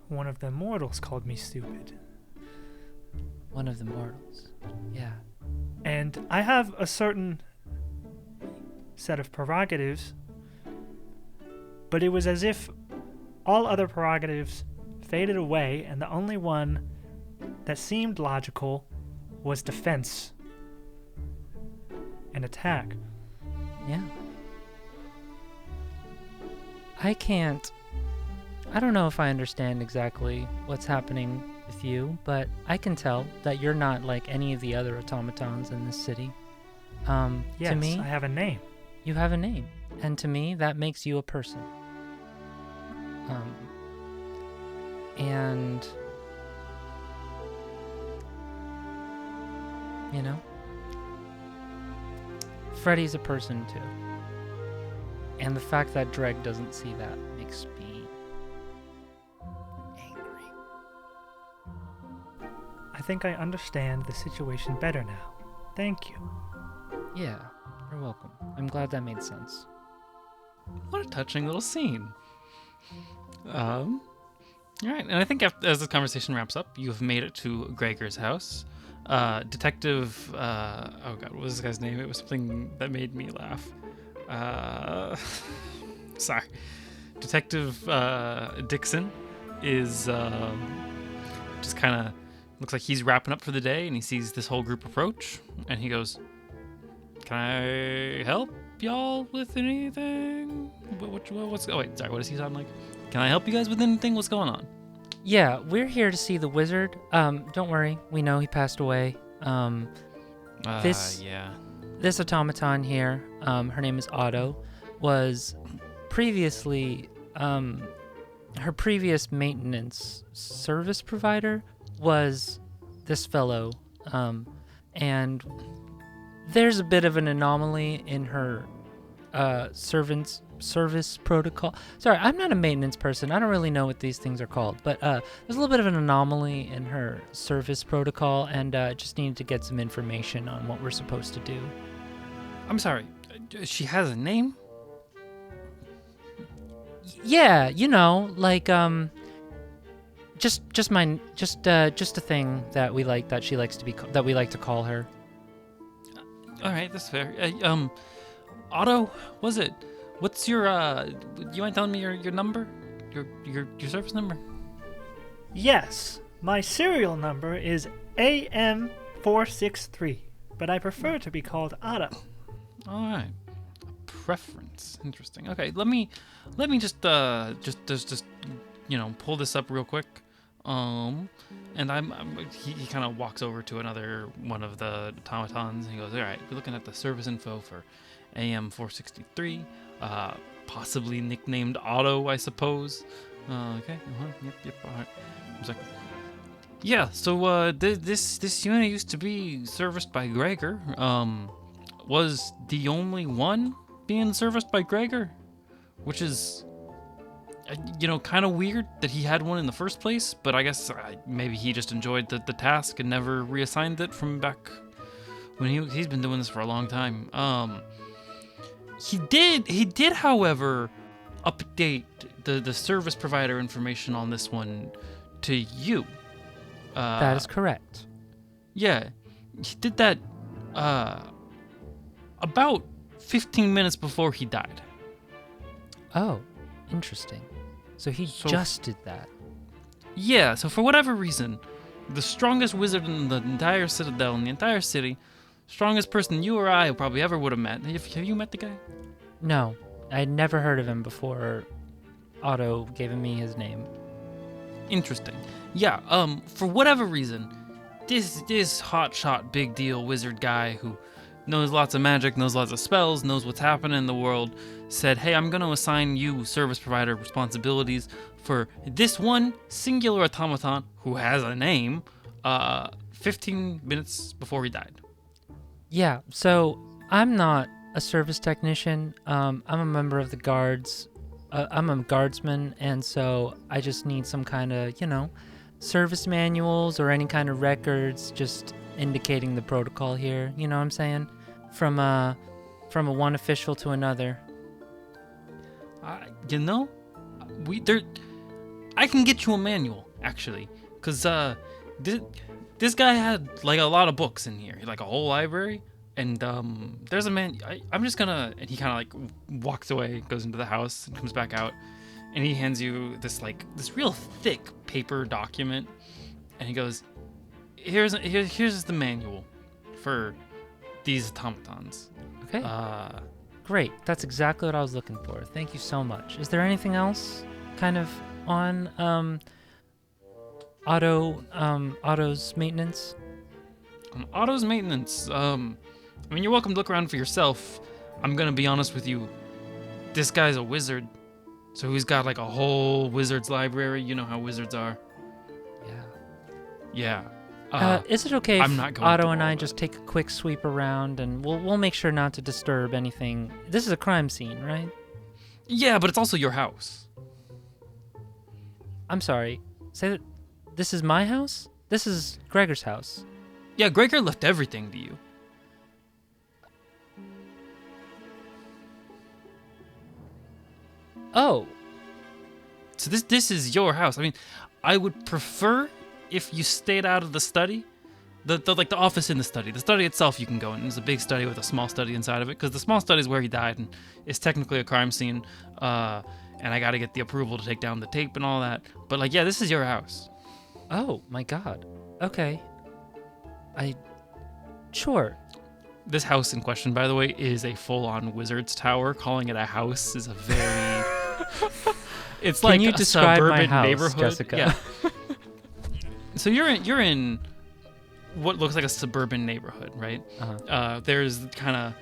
one of the mortals called me stupid. One of the mortals. Yeah. And I have a certain set of prerogatives, but it was as if all other prerogatives faded away, and the only one that seemed logical was defense and attack. Yeah. I don't know if I understand exactly what's happening with you, but I can tell that you're not like any of the other automatons in this city. Yes, to me, I have a name. you have a name, and to me, that makes you a person. And you know, Freddy's a person too. And the fact that Dreg doesn't see that makes me angry. I think I understand the situation better now. Thank you. Yeah, you're welcome. I'm glad that made sense. What a touching little scene. All right, and I think as this conversation wraps up, you have made it to Gregor's house. Detective, oh god, what was this guy's name? It was something that made me laugh. Sorry. Detective Dixon is just kind of looks like he's wrapping up for the day, and he sees this whole group approach, and he goes, "Can I help y'all with anything? What's? Oh wait, sorry. What does he sound like? Can I help you guys with anything? What's going on?" Yeah, we're here to see the wizard. Don't worry, we know he passed away. This automaton here, her name is Otto, was previously, her previous maintenance service provider was this fellow, and there's a bit of an anomaly in her service protocol. Sorry, I'm not a maintenance person. I don't really know what these things are called, but there's a little bit of an anomaly in her service protocol, and just needed to get some information on what we're supposed to do. I'm sorry. She has a name? Yeah, you know, like just a thing that we like, that she likes to be that we like to call her. All right, that's fair. Otto, was it? What's your you mind telling me your number? Your service number? Yes, my serial number is AM463, but I prefer to be called Otto. All right. A preference. Interesting. Okay, let me just pull this up real quick. And he kind of walks over to another one of the automatons, and he goes, "All right, we're looking at the service info for AM463, possibly nicknamed Otto, I suppose." Okay. Yep. All right. I was like, yeah. So this unit used to be serviced by Gregor. Was the only one being serviced by Gregor, which is, kind of weird that he had one in the first place, but I guess maybe he just enjoyed the task and never reassigned it from back when he's been doing this for a long time. He did, however, update the service provider information on this one to you. That is correct. Yeah, he did that about 15 minutes before he died. Oh, interesting. So he just did that. Yeah, so for whatever reason, the strongest wizard in the entire Citadel, in the entire city, strongest person you or I probably ever would have met. Have you met the guy? No, I'd never heard of him before Otto gave me his name. Interesting. Yeah, for whatever reason, this hotshot big deal wizard guy who knows lots of magic, knows lots of spells, knows what's happening in the world, said, "Hey, I'm going to assign you service provider responsibilities for this one singular automaton who has a name, 15 minutes before he died." Yeah, so I'm not a service technician. I'm a member of the guards. I'm a guardsman, and so I just need some kind of, service manuals or any kind of records just indicating the protocol here. You know what I'm saying? From a one official to another. I can get you a manual actually, cause this guy had like a lot of books in here, like a whole library. And there's a man. I'm just gonna. And he kind of like walks away, goes into the house, and comes back out, and he hands you this real thick paper document, and he goes, "Here's the manual for these automatons." Okay. Great. That's exactly what I was looking for. Thank you so much. Is there anything else, kind of on Otto's maintenance? Otto's maintenance. I mean, you're welcome to look around for yourself. I'm gonna be honest with you. This guy's a wizard, so he's got like a whole wizard's library. You know how wizards are. Yeah. Yeah. Is it okay I'm if not going Otto through and all I of just take a quick sweep around, and we'll make sure not to disturb anything? This is a crime scene, right? Yeah, but it's also your house. I'm sorry. Say that. This is my house? This is Gregor's house. Yeah, Gregor left everything to you. Oh. So this is your house. I mean, I would prefer if you stayed out of the study, the office in the study. The study itself you can go in. There's a big study with a small study inside of it, because the small study is where he died, and it's technically a crime scene. And I got to get the approval to take down the tape and all that. But like, yeah, this is your house. Oh my God. Okay. Sure. This house in question, by the way, is a full-on wizard's tower. Calling it a house is a very... It's Can like you a describe suburban my house, neighborhood. Jessica? Yeah. So you're in what looks like a suburban neighborhood, right? Uh-huh. There's kind of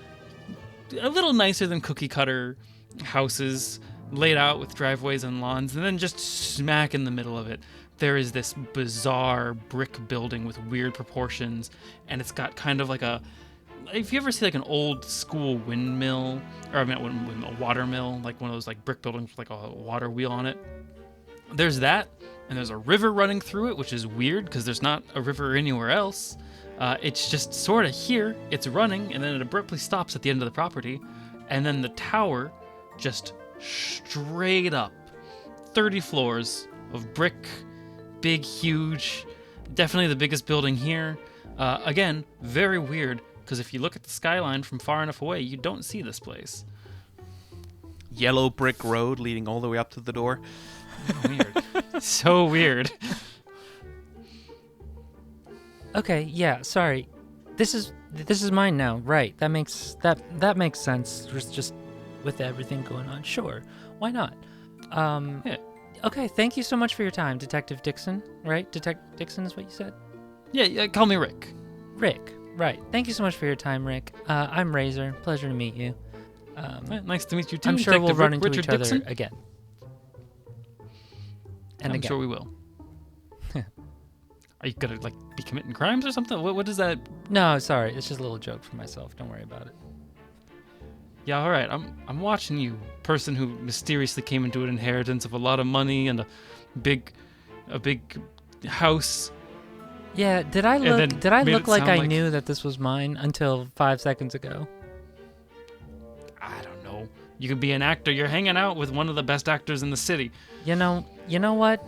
a little nicer than cookie cutter houses laid out with driveways and lawns, and then just smack in the middle of it, there is this bizarre brick building with weird proportions, and it's got kind of like if you ever see like an old school windmill, or I mean, not windmill, water mill, like one of those like brick buildings with like a water wheel on it. There's that, and there's a river running through it, which is weird because there's not a river anywhere else. It's just sort of here, it's running, and then it abruptly stops at the end of the property, and then the tower just straight up, 30 floors of brick, big, huge, definitely the biggest building here. Again, very weird, because if you look at the skyline from far enough away, you don't see this place. Yellow brick road leading all the way up to the door. Weird. So weird. Okay, yeah, sorry. This is mine now. Right. That makes sense. Just with everything going on. Sure. Why not? Yeah. Okay, thank you so much for your time, Detective Dixon. Right? Detective Dixon is what you said? Yeah, call me Rick. Rick. Right. Thank you so much for your time, Rick. I'm Razor. Pleasure to meet you. Nice to meet you too. I'm sure we'll Detective run into Richard each other Dixon. again. And I'm again. sure we will. Are you gonna like be committing crimes or something? What is that? No, sorry. It's just a little joke for myself. Don't worry about it. Yeah, all right. I'm watching you, person who mysteriously came into an inheritance of a lot of money and a big house. Yeah, did I then made look it like sound I like- knew that this was mine until 5 seconds ago? I don't know. You could be an actor. You're hanging out with one of the best actors in the city. You know what?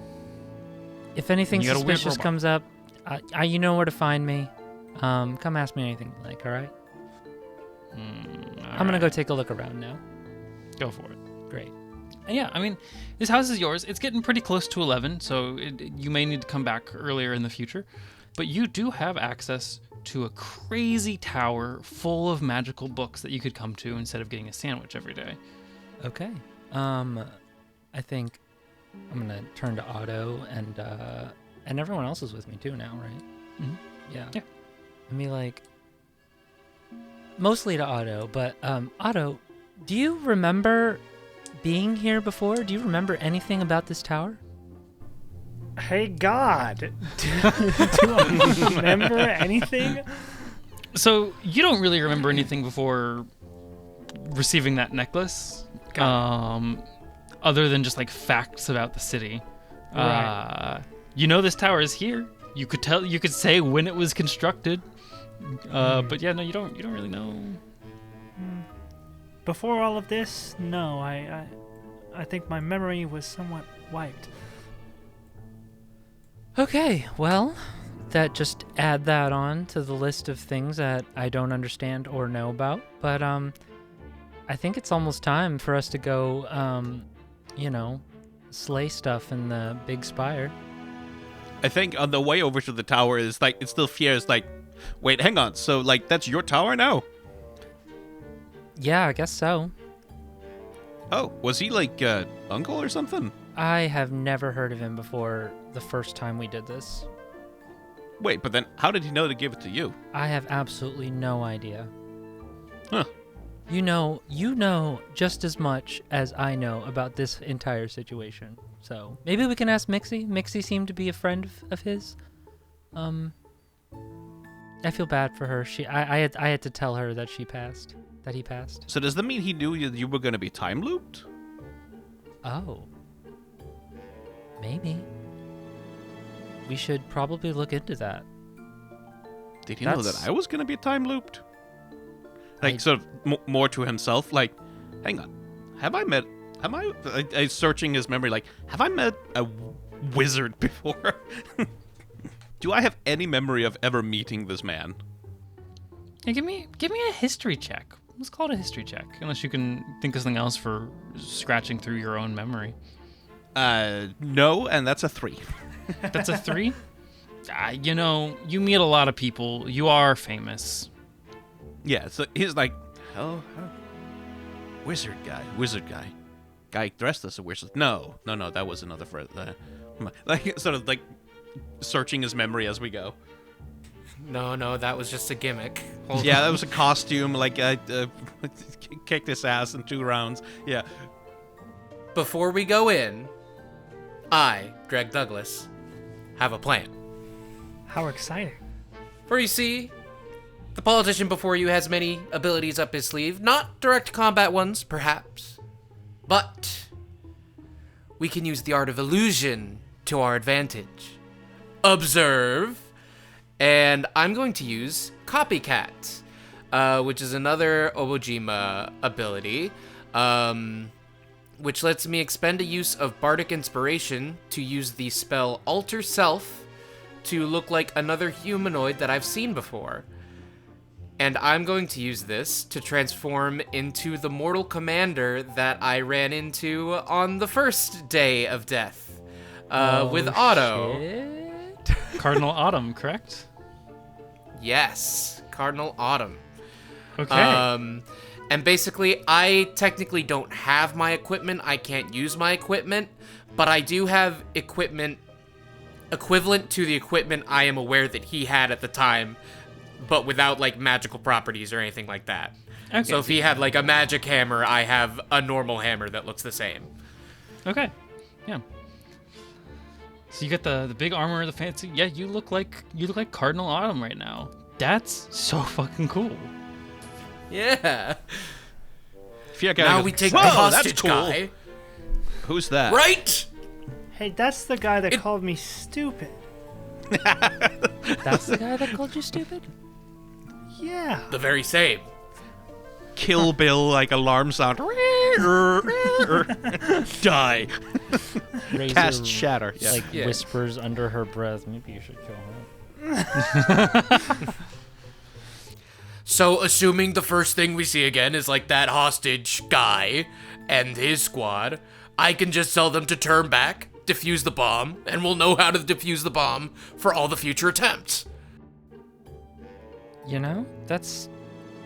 If anything You got a weird suspicious robot. comes up, you know where to find me. Come ask me anything you like, all right? I'm gonna go take a look around now. Go for it. Great. And yeah, I mean, this house is yours. It's getting pretty close to 11, so you may need to come back earlier in the future. But you do have access to a crazy tower full of magical books that you could come to instead of getting a sandwich every day. Okay. I think I'm gonna turn to Otto and everyone else is with me too now, right? Mhm. Yeah. Yeah. I mean, like, mostly to Otto, but Otto, do you remember being here before? Do you remember anything about this tower? Hey, God. Do I remember anything? So you don't really remember anything before receiving that necklace. other than just like facts about the city. Right. You know this tower is here. You could say when it was constructed. But yeah, no, you don't really know. Before all of this, no, I think my memory was somewhat wiped. Okay, well, just add that on to the list of things that I don't understand or know about. But I think it's almost time for us to go, slay stuff in the big spire. I think on the way over to the tower is like it's still Fierre's like, wait, hang on. So like that's your tower now? Yeah, I guess so. Oh, was he like uncle or something? I have never heard of him before the first time we did this. Wait, but then how did he know to give it to you? I have absolutely no idea. Huh. You know just as much as I know about this entire situation. So maybe we can ask Mixie. Mixie seemed to be a friend of his. I feel bad for her. I had to tell her that he passed. So does that mean he knew you were going to be time looped? Oh. Maybe. We should probably look into that. Did he know that I was going to be time looped? Like, sort of more to himself, like, hang on, I searching his memory, like, have I met a wizard before? Do I have any memory of ever meeting this man? Hey, give me a history check. Let's call it a history check, unless you can think of something else for scratching through your own memory. No, and that's a 3. That's a 3? You meet a lot of people. You are famous. Yeah, so he's like, oh, wizard guy. Guy dressed as a wizard. No, that was another friend. Like, sort of like searching his memory as we go. No, that was just a gimmick. Yeah, that was a costume. Like, kicked his ass in 2 rounds. Yeah. Before we go in, I, Greg Douglas, have a plan. How exciting. For you see, the politician before you has many abilities up his sleeve. Not direct combat ones, perhaps. But we can use the art of illusion to our advantage. Observe. And I'm going to use Copycat, which is another Obojima ability, which lets me expend a use of Bardic Inspiration to use the spell Alter Self to look like another humanoid that I've seen before. And I'm going to use this to transform into the mortal commander that I ran into on the first day of death, with Otto. Shit. Cardinal Autumn, correct? Yes, Cardinal Autumn. Okay. And basically, I technically don't have my equipment. I can't use my equipment, but I do have equipment equivalent to the equipment I am aware that he had at the time, but without, like, magical properties or anything like that. Okay. So if he had, like, a magic hammer, I have a normal hammer that looks the same. Okay. Yeah. So you got the big armor, the fancy. Yeah, you look like Cardinal Autumn right now. That's so fucking cool. Yeah. Fierre Now goes, we take "Whoa, the that's hostage cool." guy. Who's that? Right? Hey, that's the guy that called me stupid. That's the guy that called you stupid? Yeah. The very same. Kill Bill, like alarm sound. Die. Razor, Cast shatter. Yeah. like Yeah. whispers under her breath. Maybe you should kill her. So, assuming the first thing we see again is like that hostage guy and his squad, I can just tell them to turn back, defuse the bomb, and we'll know how to defuse the bomb for all the future attempts. You know, that's,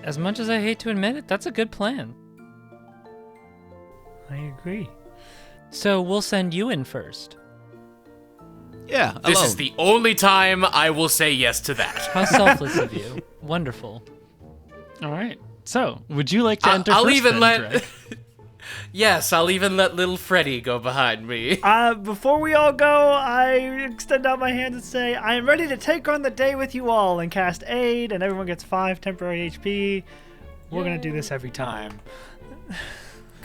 as much as I hate to admit it, that's a good plan. I agree. So we'll send you in first. Yeah, This alone. is the only time I will say yes to that. How selfless of you. Wonderful. All right. So, would you like to enter I'll first even then, let... Drake? Yes, I'll even let little Freddy go behind me. Before we all go, I extend out my hand and say, I am ready to take on the day with you all and cast Aid, and everyone gets 5 temporary HP. We're going to do this every time.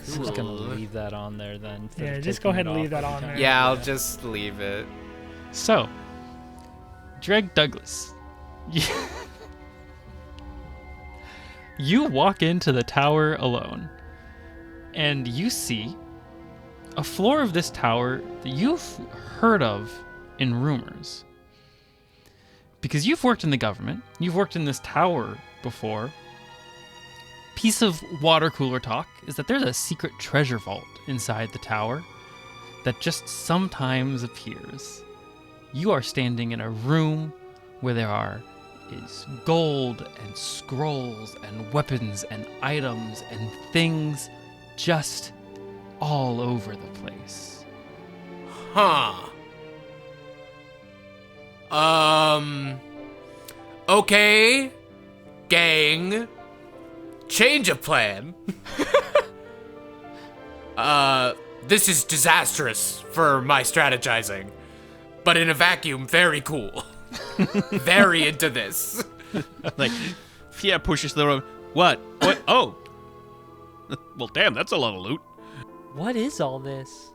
I'm just gonna leave that on there then. instead Yeah, of just taking go ahead it and leave off that every on time. there. Yeah, I'll just leave it. So, Dreg Douglas, you walk into the tower alone, and you see a floor of this tower that you've heard of in rumors. Because you've worked in the government, you've worked in this tower before. Piece of water cooler talk is that there's a secret treasure vault inside the tower that just sometimes appears. You are standing in a room where there is gold and scrolls and weapons and items and things just all over the place. Huh. Okay, gang. Change of plan. This is disastrous for my strategizing, but in a vacuum, very cool. Very into this. Like, Fia pushes the room. What? Oh. Well, damn, that's a lot of loot. What is all this?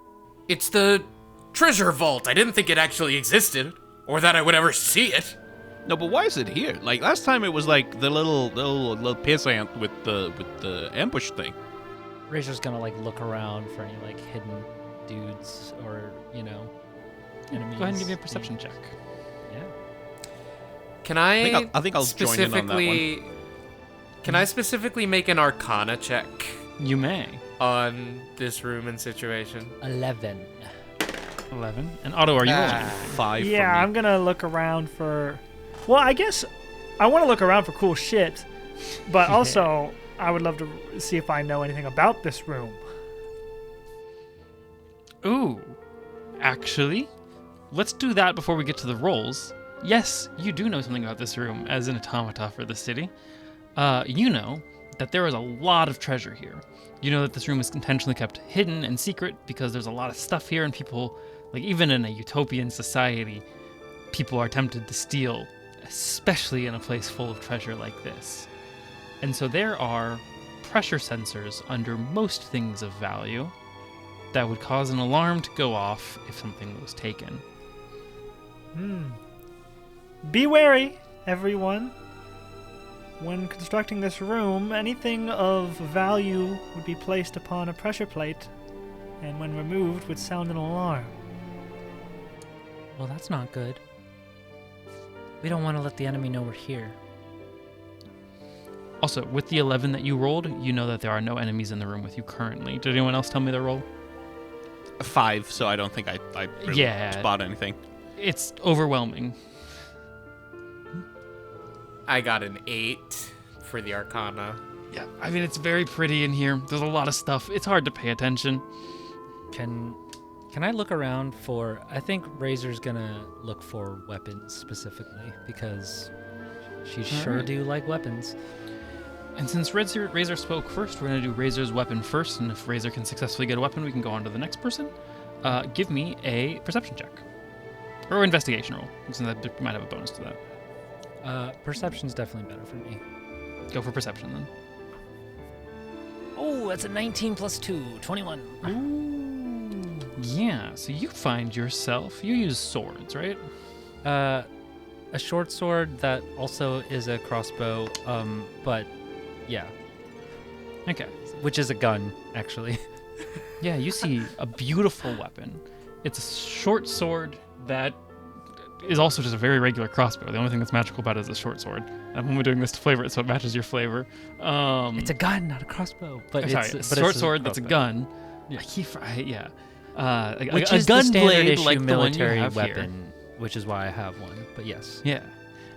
It's the treasure vault. I didn't think it actually existed, or that I would ever see it. No, but why is it here? Like last time, it was like the little piss ant with the ambush thing. Razor's gonna like look around for any like hidden dudes or enemies. Go ahead and give me a perception check. Yeah. Can I think I'll join in on that one. Can I specifically make an Arcana check You may. on this room and situation? 11. 11. And Otto, are you rolling? 5. Yeah, for me. I'm gonna look around for. Well, I guess I want to look around for cool shit, but also I would love to see if I know anything about this room. Ooh. Actually, let's do that before we get to the rolls. Yes, you do know something about this room as an automata for the city. You know that there is a lot of treasure here. You know that this room is intentionally kept hidden and secret because there's a lot of stuff here, and people, like even in a utopian society, people are tempted to steal, especially in a place full of treasure like this. And so there are pressure sensors under most things of value that would cause an alarm to go off if something was taken. Be wary, everyone. When constructing this room, anything of value would be placed upon a pressure plate, and when removed would sound an alarm. Well, that's not good. We don't want to let the enemy know we're here. Also, with the 11 that you rolled, you know that there are no enemies in the room with you currently. Did anyone else tell me their roll? 5, so I don't think I really Yeah. spot anything. It's overwhelming. I got an 8 for the Arcana. Yeah, I mean, it's very pretty in here. There's a lot of stuff. It's hard to pay attention. Can I look around for... I think Razor's gonna look for weapons specifically because she sure Alright. do like weapons. And since Razor spoke first, we're going to do Razor's weapon first, and if Razor can successfully get a weapon, we can go on to the next person. Give me a perception check. Or investigation roll, since that might have a bonus to that. Perception's definitely better for me. Go for perception, then. Oh, that's a 19 plus 2, 21. Yeah, so you find yourself... You use swords, right? A short sword that also is a crossbow, but yeah, Okay. which is a gun, actually. Yeah, you see a beautiful weapon. It's a short sword that is also just a very regular crossbow. The only thing that's magical about it is the short sword. I'm only doing this to flavor it so it matches your flavor. It's a gun, not a crossbow. But sorry, it's a short sword that's a crossbow. gun. Yeah. Which a is gun the standard blade issue like the one you military have here. weapon, which is why I have one. But yes. Yeah.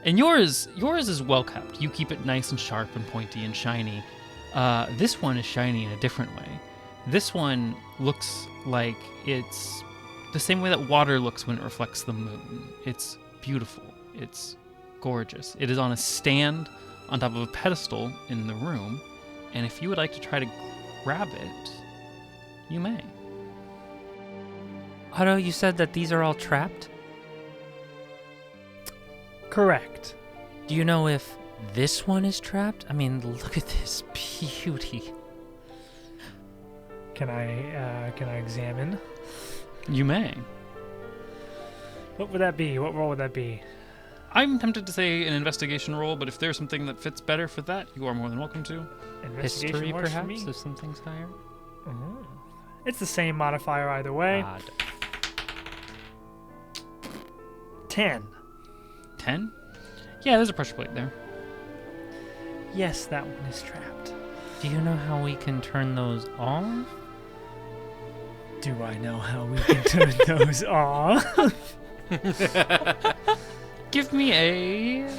And yours is well kept. You keep it nice and sharp and pointy and shiny. This one is shiny in a different way. This one looks like it's the same way that water looks when it reflects the moon. It's beautiful. It's gorgeous. It is on a stand on top of a pedestal in the room, and if you would like to try to grab it, you may. Otto, you said that these are all trapped? Correct. Do you know if this one is trapped? I mean, look at this beauty. Can I examine? You may. What would that be? What role would that be? I'm tempted to say an investigation roll, but if there's something that fits better for that, you are more than welcome to. Investigation History, works for perhaps, me. if something's higher. Mhm. It's the same modifier either way. Odd. 10. 10? Yeah, there's a pressure plate there. Yes, that one is trapped. Do you know how we can turn those off? Do I know how we can turn those off? Give me a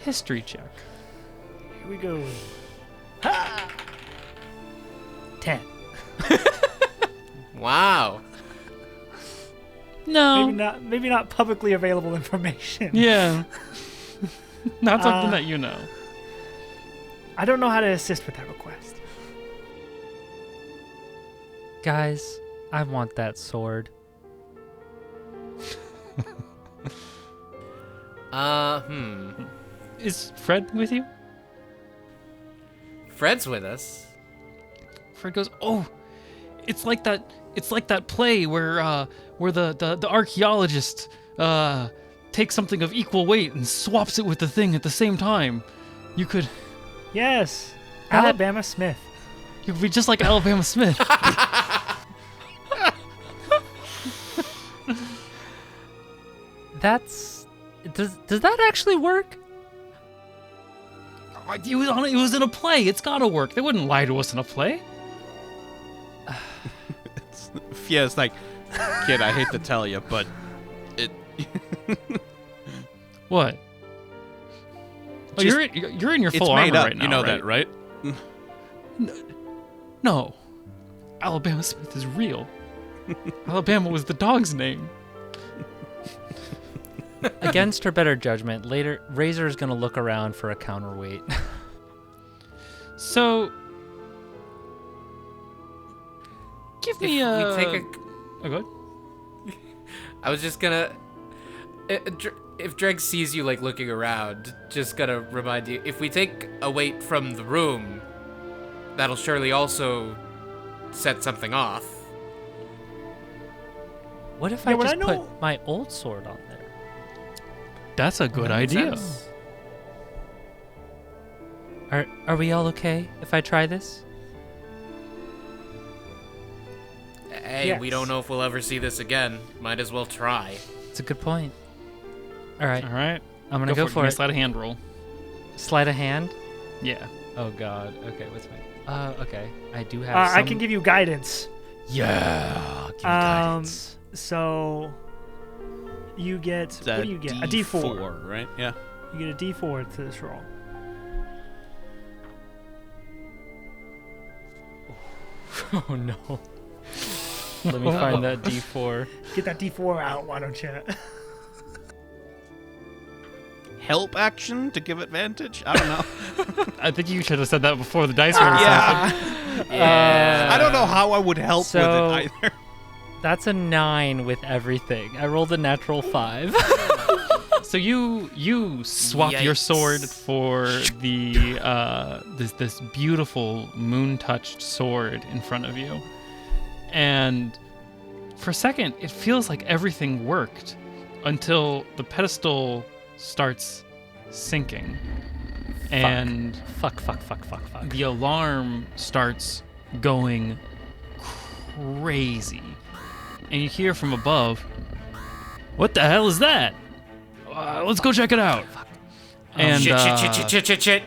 history check. Here we go. Ha! 10. Wow. No. Maybe not publicly available information. Yeah. Not something Uh, that you know. I don't know how to assist with that request. Guys, I want that sword. Is Fred with you? Fred's with us. Fred goes, "Oh, it's like that play where the archaeologist takes something of equal weight and swaps it with the thing at the same time. You could Yes. Alabama Smith. you could be just like Alabama Smith." Does that actually work? It was in a play. It's gotta work. They wouldn't lie to us in a play. Fia's like, kid, I hate to tell you, but it. What? Oh, Just- you're in your It's full armor made up. right now. You know right? that, right? No. Alabama Smith is real. Alabama was the dog's name. Against her better judgment, later Razor's gonna look around for a counterweight. So, give me If a. we take a Oh, good. I was just gonna. If Dreg sees you like looking around, just gonna remind you: if we take a weight from the room, that'll surely also set something off. What if Yeah, I what just I know- put my old sword on there? That's a good Makes idea. sense. Are we all okay if I try this? Hey, we Yes. don't know if we'll ever see this again. Might as well try. It's a good point. All right, All right. I'm gonna go Give for me a it. sleight of hand roll. Sleight of hand. Yeah. Oh God. Okay, what's my? Okay, I do have. I some- can give you guidance. Yeah. Give me Um, guidance. So you get what do you get? A D4. right? Yeah. You get a D4 to this roll. Oh no. Let me find that D4. Get that D4 out, why don't you? Help action to give advantage? I don't know. I think you should have said that before the dice roll. Yeah. I don't know how I would help So- with it either. That's a 9 with everything. I rolled a natural 5. So you swap your Yikes. sword for the this beautiful moon-touched sword in front of you, and for a second it feels like everything worked until the pedestal starts sinking, and Fuck. the alarm starts going crazy, and you hear from above, "What the hell is that? Let's go check it out." And Shit.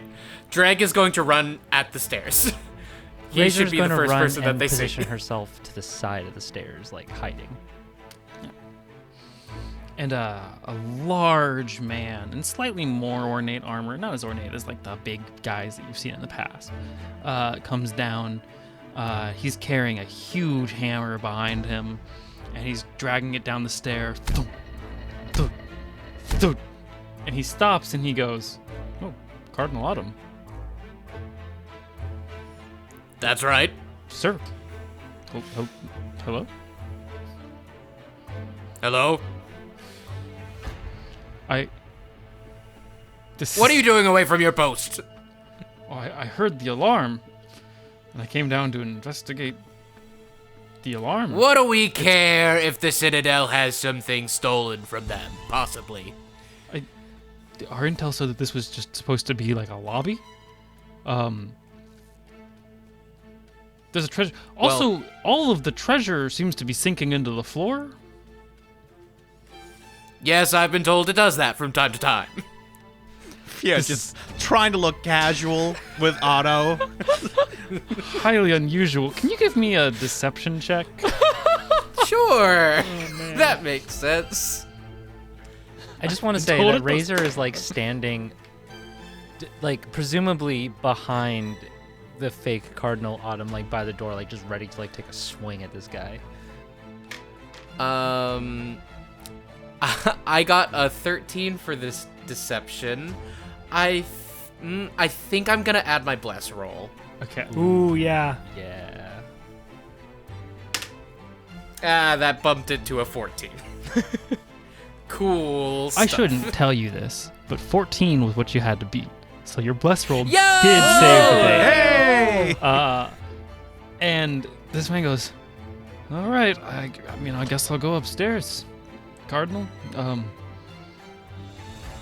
Dreg is going to run at the stairs. He Razor's should be the gonna first run person that and they position see. herself to the side of the stairs, like hiding. and a large man in slightly more ornate armor, not as ornate as like the big guys that you've seen in the past, comes down. He's carrying a huge hammer behind him, and he's dragging it down the stair. Thump, thump, thump. And he stops and he goes, "Oh, Cardinal Autumn, That's right. sir. Hello? Hello. What What are you doing away from your post? I heard the alarm, and I came down to investigate The alarm. What do we care if the Citadel has something stolen from them? Possibly. Our intel said that this was just supposed to be like a lobby. There's a treasure. Also, all of the treasure seems to be sinking into the floor. Yes, I've been told it does that from time to time. Yeah, just trying to look casual with Otto. Highly unusual. Can you give me a deception check? Sure. That makes sense. I just want to say that Razor is like standing, like presumably behind the fake Cardinal Autumn, like by the door, like just ready to like take a swing at this guy. I got a 13 for this deception. I think I'm gonna add my bless roll. Okay. Ooh, yeah. Yeah. That bumped it to a 14. Cool stuff. I shouldn't tell you this, but 14 was what you had to beat. So your bless roll Yo! did save the day. Hey! And this man goes, all right, I mean, I guess I'll go upstairs. Cardinal,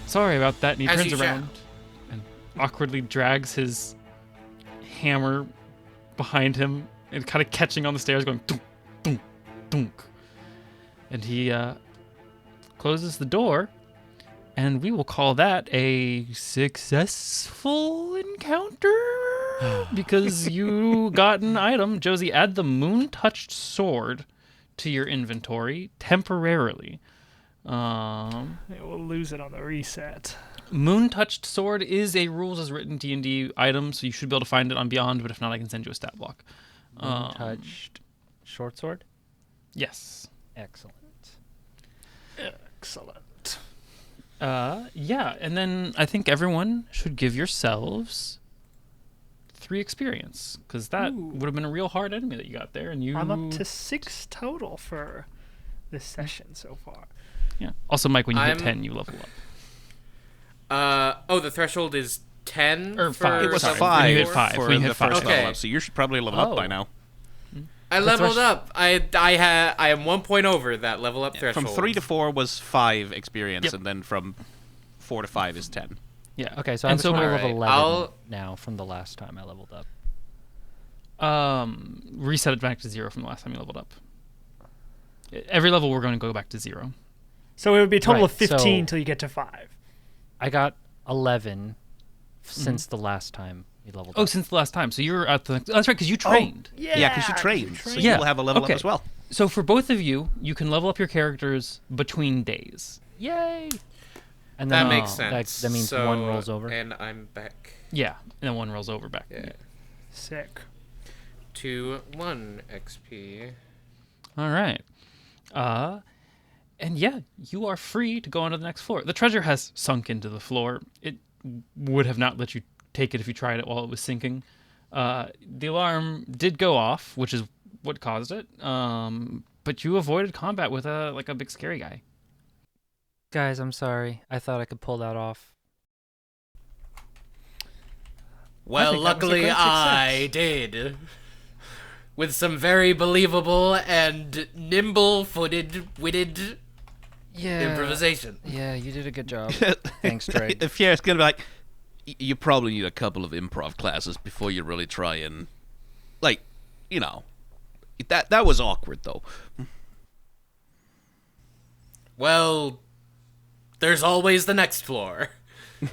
sorry about that. And he As turns you around and awkwardly drags his hammer behind him and kind of catching on the stairs going dunk, dunk, dunk. And he closes the door, and we will call that a successful encounter because you got an item. Josie, add the moon-touched sword to your inventory temporarily. We'll lose it on the reset. Moon-touched sword is a rules as written D&D item, so you should be able to find it on Beyond, but if not, I can send you a stat block. Touched short sword. Yes. Excellent. Excellent. Yeah, and then I think everyone should give yourselves 3 experience, because that would have been a real hard enemy that you got there, and you... I'm up to 6 total for this session so far. Yeah. Also, Mike, when you hit 10, you level up. The threshold is 10? Or 5. It was Sorry, 5 when you hit 5. for When you the hit 5. first Okay. level up, so you should probably level up by now. I leveled up. I am 1 point over that level up threshold. From 3 to 4 was 5 experience, Yep. and then from 4 to 5 is 10. Yeah. Okay, so I have And a total of Alright, 11 now from the last time I leveled up. Reset it back to 0 from the last time you leveled up. Every level, we're going to go back to 0. So it would be a total of Right, 15 so- till you get to 5. I got 11 since the last time we leveled Oh, up. since the last time. So you're at the... That's right, because you trained. Yeah, because you trained, so Yeah, you will have a level okay. up as well. So for both of you, you can level up your characters between days. Yay! And That then makes sense. That means So- one rolls over. And I'm back. Yeah, and then one rolls over back. Yeah. Sick. To 1 XP. All right. And yeah, you are free to go on to the next floor. The treasure has sunk into the floor. It would have not let you take it if you tried it while it was sinking. The alarm did go off, which is what caused it. But you avoided combat with a big scary guy. Guys, I'm sorry. I thought I could pull that off. Well, think that was a luckily great I success. did. With some very believable and nimble-footed, witted improvisation. Yeah, you did a good job. Thanks, Drake. If Fierre's going to be like, you probably need a couple of improv classes before you really try and, like, you know, that was awkward, though. Well, there's always the next floor.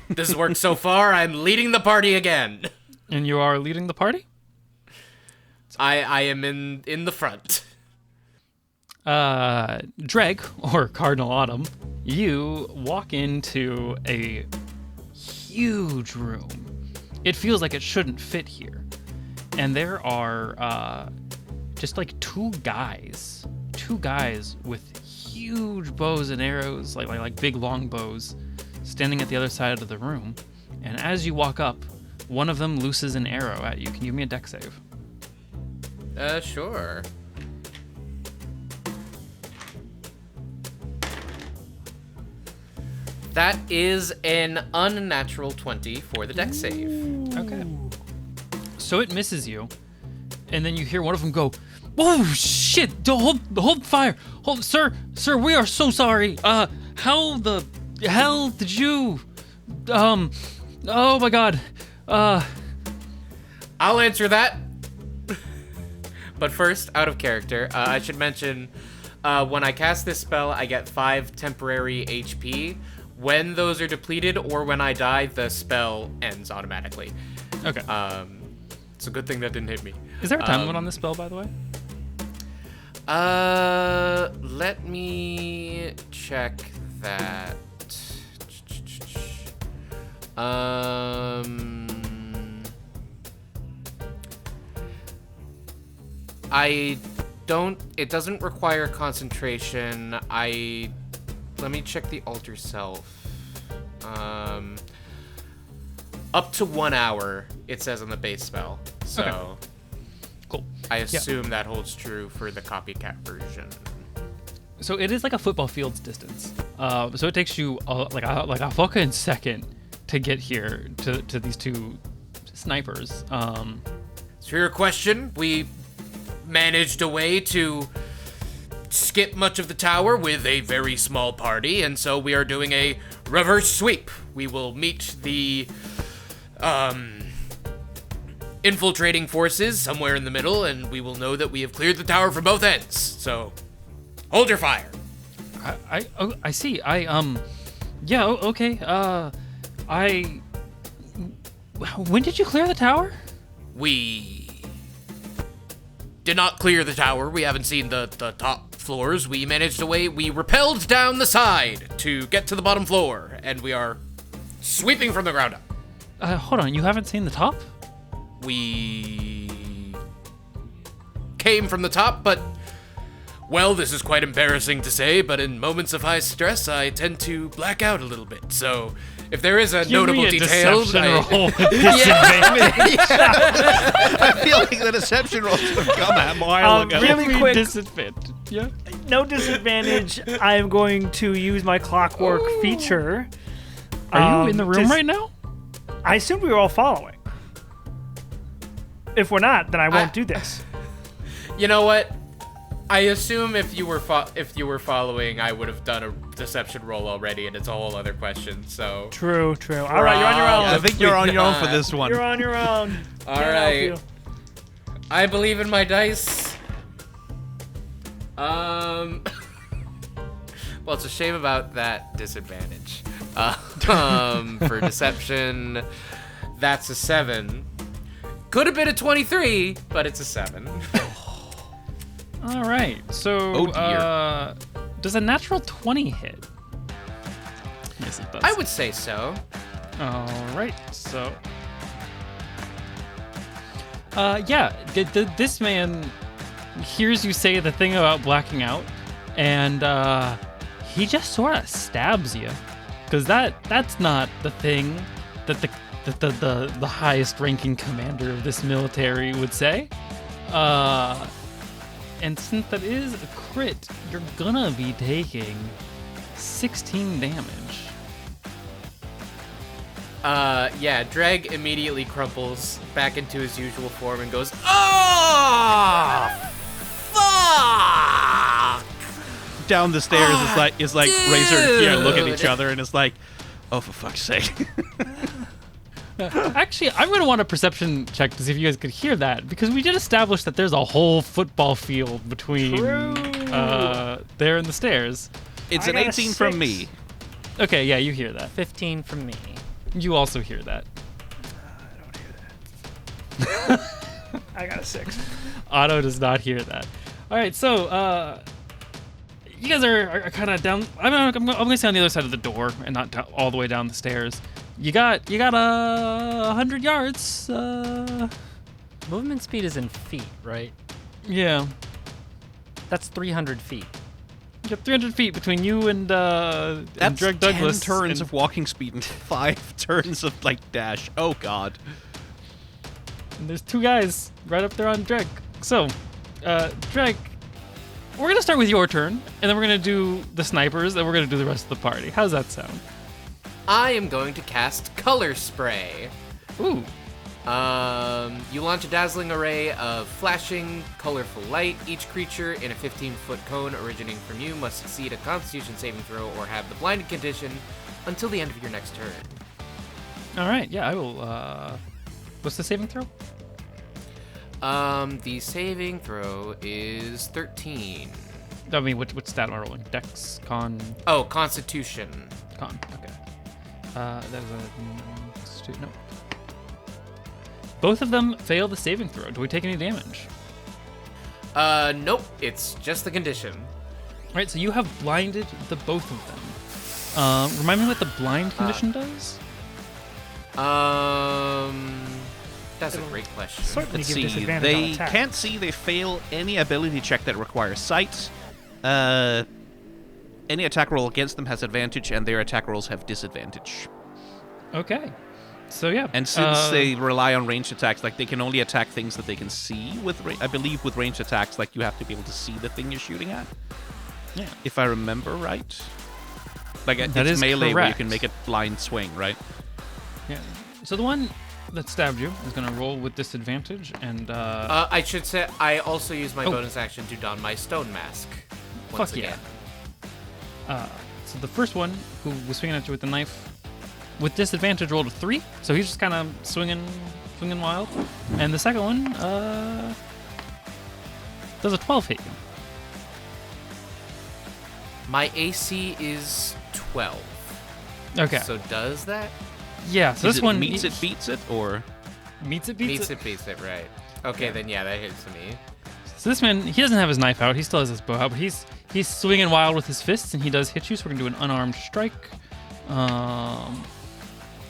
This has worked so far, I'm leading the party again. And you are leading the party? I am in the front. Dreg, or Cardinal Autumn, you walk into a huge room. It feels like it shouldn't fit here. And there are just like two guys with huge bows and arrows, like big long bows, standing at the other side of the room. And as you walk up, one of them looses an arrow at you. Can you give me a dex save? Sure. That is an unnatural 20 for the dex save. Okay. So it misses you, and then you hear one of them go, "Oh shit!" shit! Hold fire! Hold, sir, we are so sorry. How the hell did you? Oh my God. I'll answer that. But first, out of character, I should mention, when I cast this spell, I get 5 temporary HP. When those are depleted or when I die, the spell ends automatically. Okay. It's a good thing that didn't hit me. Is there a time limit on this spell, by the way? Let me check that. It doesn't require concentration. Let me check the alter self. Up to 1 hour, it says on the base spell. So, okay. Cool. I assume that holds true for the copycat version. So it is like a football field's distance. So it takes you like a fucking second to get here to these two snipers. So for your question, we managed a way to skip much of the tower with a very small party, and so we are doing a reverse sweep. We will meet the infiltrating forces somewhere in the middle, and we will know that we have cleared the tower from both ends. So hold your fire. I see. Yeah. Okay. When did you clear the tower? We did not clear the tower. We haven't seen the top floors. We rappelled down the side to get to the bottom floor, and we are sweeping from the ground up. Hold on, you haven't seen the top? We came from the top, but, well, this is quite embarrassing to say, but in moments of high stress, I tend to black out a little bit. So if there is a notable detail, roll with disadvantage. I feel like the deception roll should have come a while ago. Really quick. Disadvantage. Yeah. No disadvantage. I am going to use my clockwork feature. Are you in the room right now? I assumed we were all following. If we're not, then I won't do this. You know what? I assume if you were following, I would have done a deception roll already, and it's a whole other question. So True. All right, you're on your own. I think you're on your own for this one. You're on your own. All Can't right. help I believe in my dice. Well, it's a shame about that disadvantage. For deception, that's a 7. Could have been a 23, but it's a 7. All right. So, oh dear. Does a natural 20 hit? Yes, it does. I would say so. All right. So, yeah, this man hears you say the thing about blacking out, and he just sort of stabs you, because that's not the thing that the highest ranking commander of this military would say. And since that is a crit, you're gonna be taking 16 damage. Yeah, Dreg immediately crumples back into his usual form and goes, "Oh, fuck!" Down the stairs is like Razor and Kier look at each other and it's like, oh, for fuck's sake. Actually, I'm going to want a perception check to see if you guys could hear that, because we did establish that there's a whole football field between there and the stairs. It's I an got a 18 from 6. me. Okay, yeah, you hear that. 15 from me. You also hear that. I got a 6. Otto does not hear that. All right, so you guys are kind of down. I'm gonna stay on the other side of the door and not all the way down the stairs. You got 100 yards. Movement speed is in feet, right? Yeah, That's 300 feet. you got 300 feet between you and That's Dreg 10 Douglas. turns and- of walking speed and 5 turns of like dash. Oh god. And there's 2 guys right up there on Dreg. So, Dreg, we're gonna start with your turn, and then we're gonna do the snipers, and we're gonna do the rest of the party. How's that sound? I am going to cast Color Spray. Ooh. You launch a dazzling array of flashing, colorful light. Each creature in a 15-foot cone originating from you must succeed a Constitution saving throw or have the blinded condition until the end of your next turn. All right. Yeah, I will. What's the saving throw? The saving throw is 13. I mean, what stat am I rolling? Dex, Con, Oh, Constitution. Con. Okay. That is a no. Both of them fail the saving throw. Do we take any damage? Nope. It's just the condition. All right. So you have blinded the both of them. Remind me what the blind condition does. That's a great question. Certainly Let's give see. disadvantage on They attack. can't see. They fail any ability check that requires sight. Any attack roll against them has advantage, and their attack rolls have disadvantage. Okay. So yeah. And since they rely on ranged attacks, like they can only attack things that they can see with, I believe, with ranged attacks, like you have to be able to see the thing you're shooting at. Yeah. If I remember right. Like That it's is melee where you correct. can make it blind swing, right? Yeah. So the one that stabbed you is gonna roll with disadvantage, and I should say I also use my Oh. bonus action to don my stone mask. Once fuck again. yeah. So the first one, who was swinging at you with the knife, with disadvantage rolled a 3, so he's just kind of swinging wild. And the second one does a 12 hit you. My AC is 12. Okay. So does that? Yeah. So Is this it one meets it, beats it, or beats it. Beats it, right. Okay, then yeah, that hits me. So this man, he doesn't have his knife out. He still has his bow out, but he's swinging wild with his fists, and he does hit you. So we're gonna do an unarmed strike.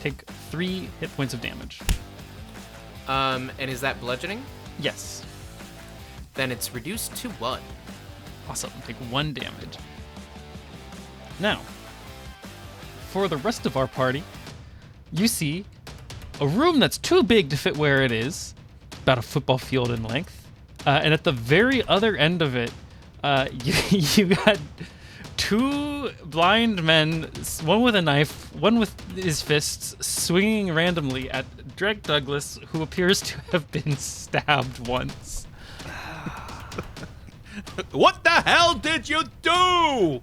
Take 3 hit points of damage. And is that bludgeoning? Yes. Then it's reduced to 1. Awesome. Take 1 damage. Now, for the rest of our party, you see a room that's too big to fit where it is, about a football field in length, and at the very other end of it, you got 2 blind men, one with a knife, one with his fists, swinging randomly at Dreg Douglas, who appears to have been stabbed once. what the hell did you do?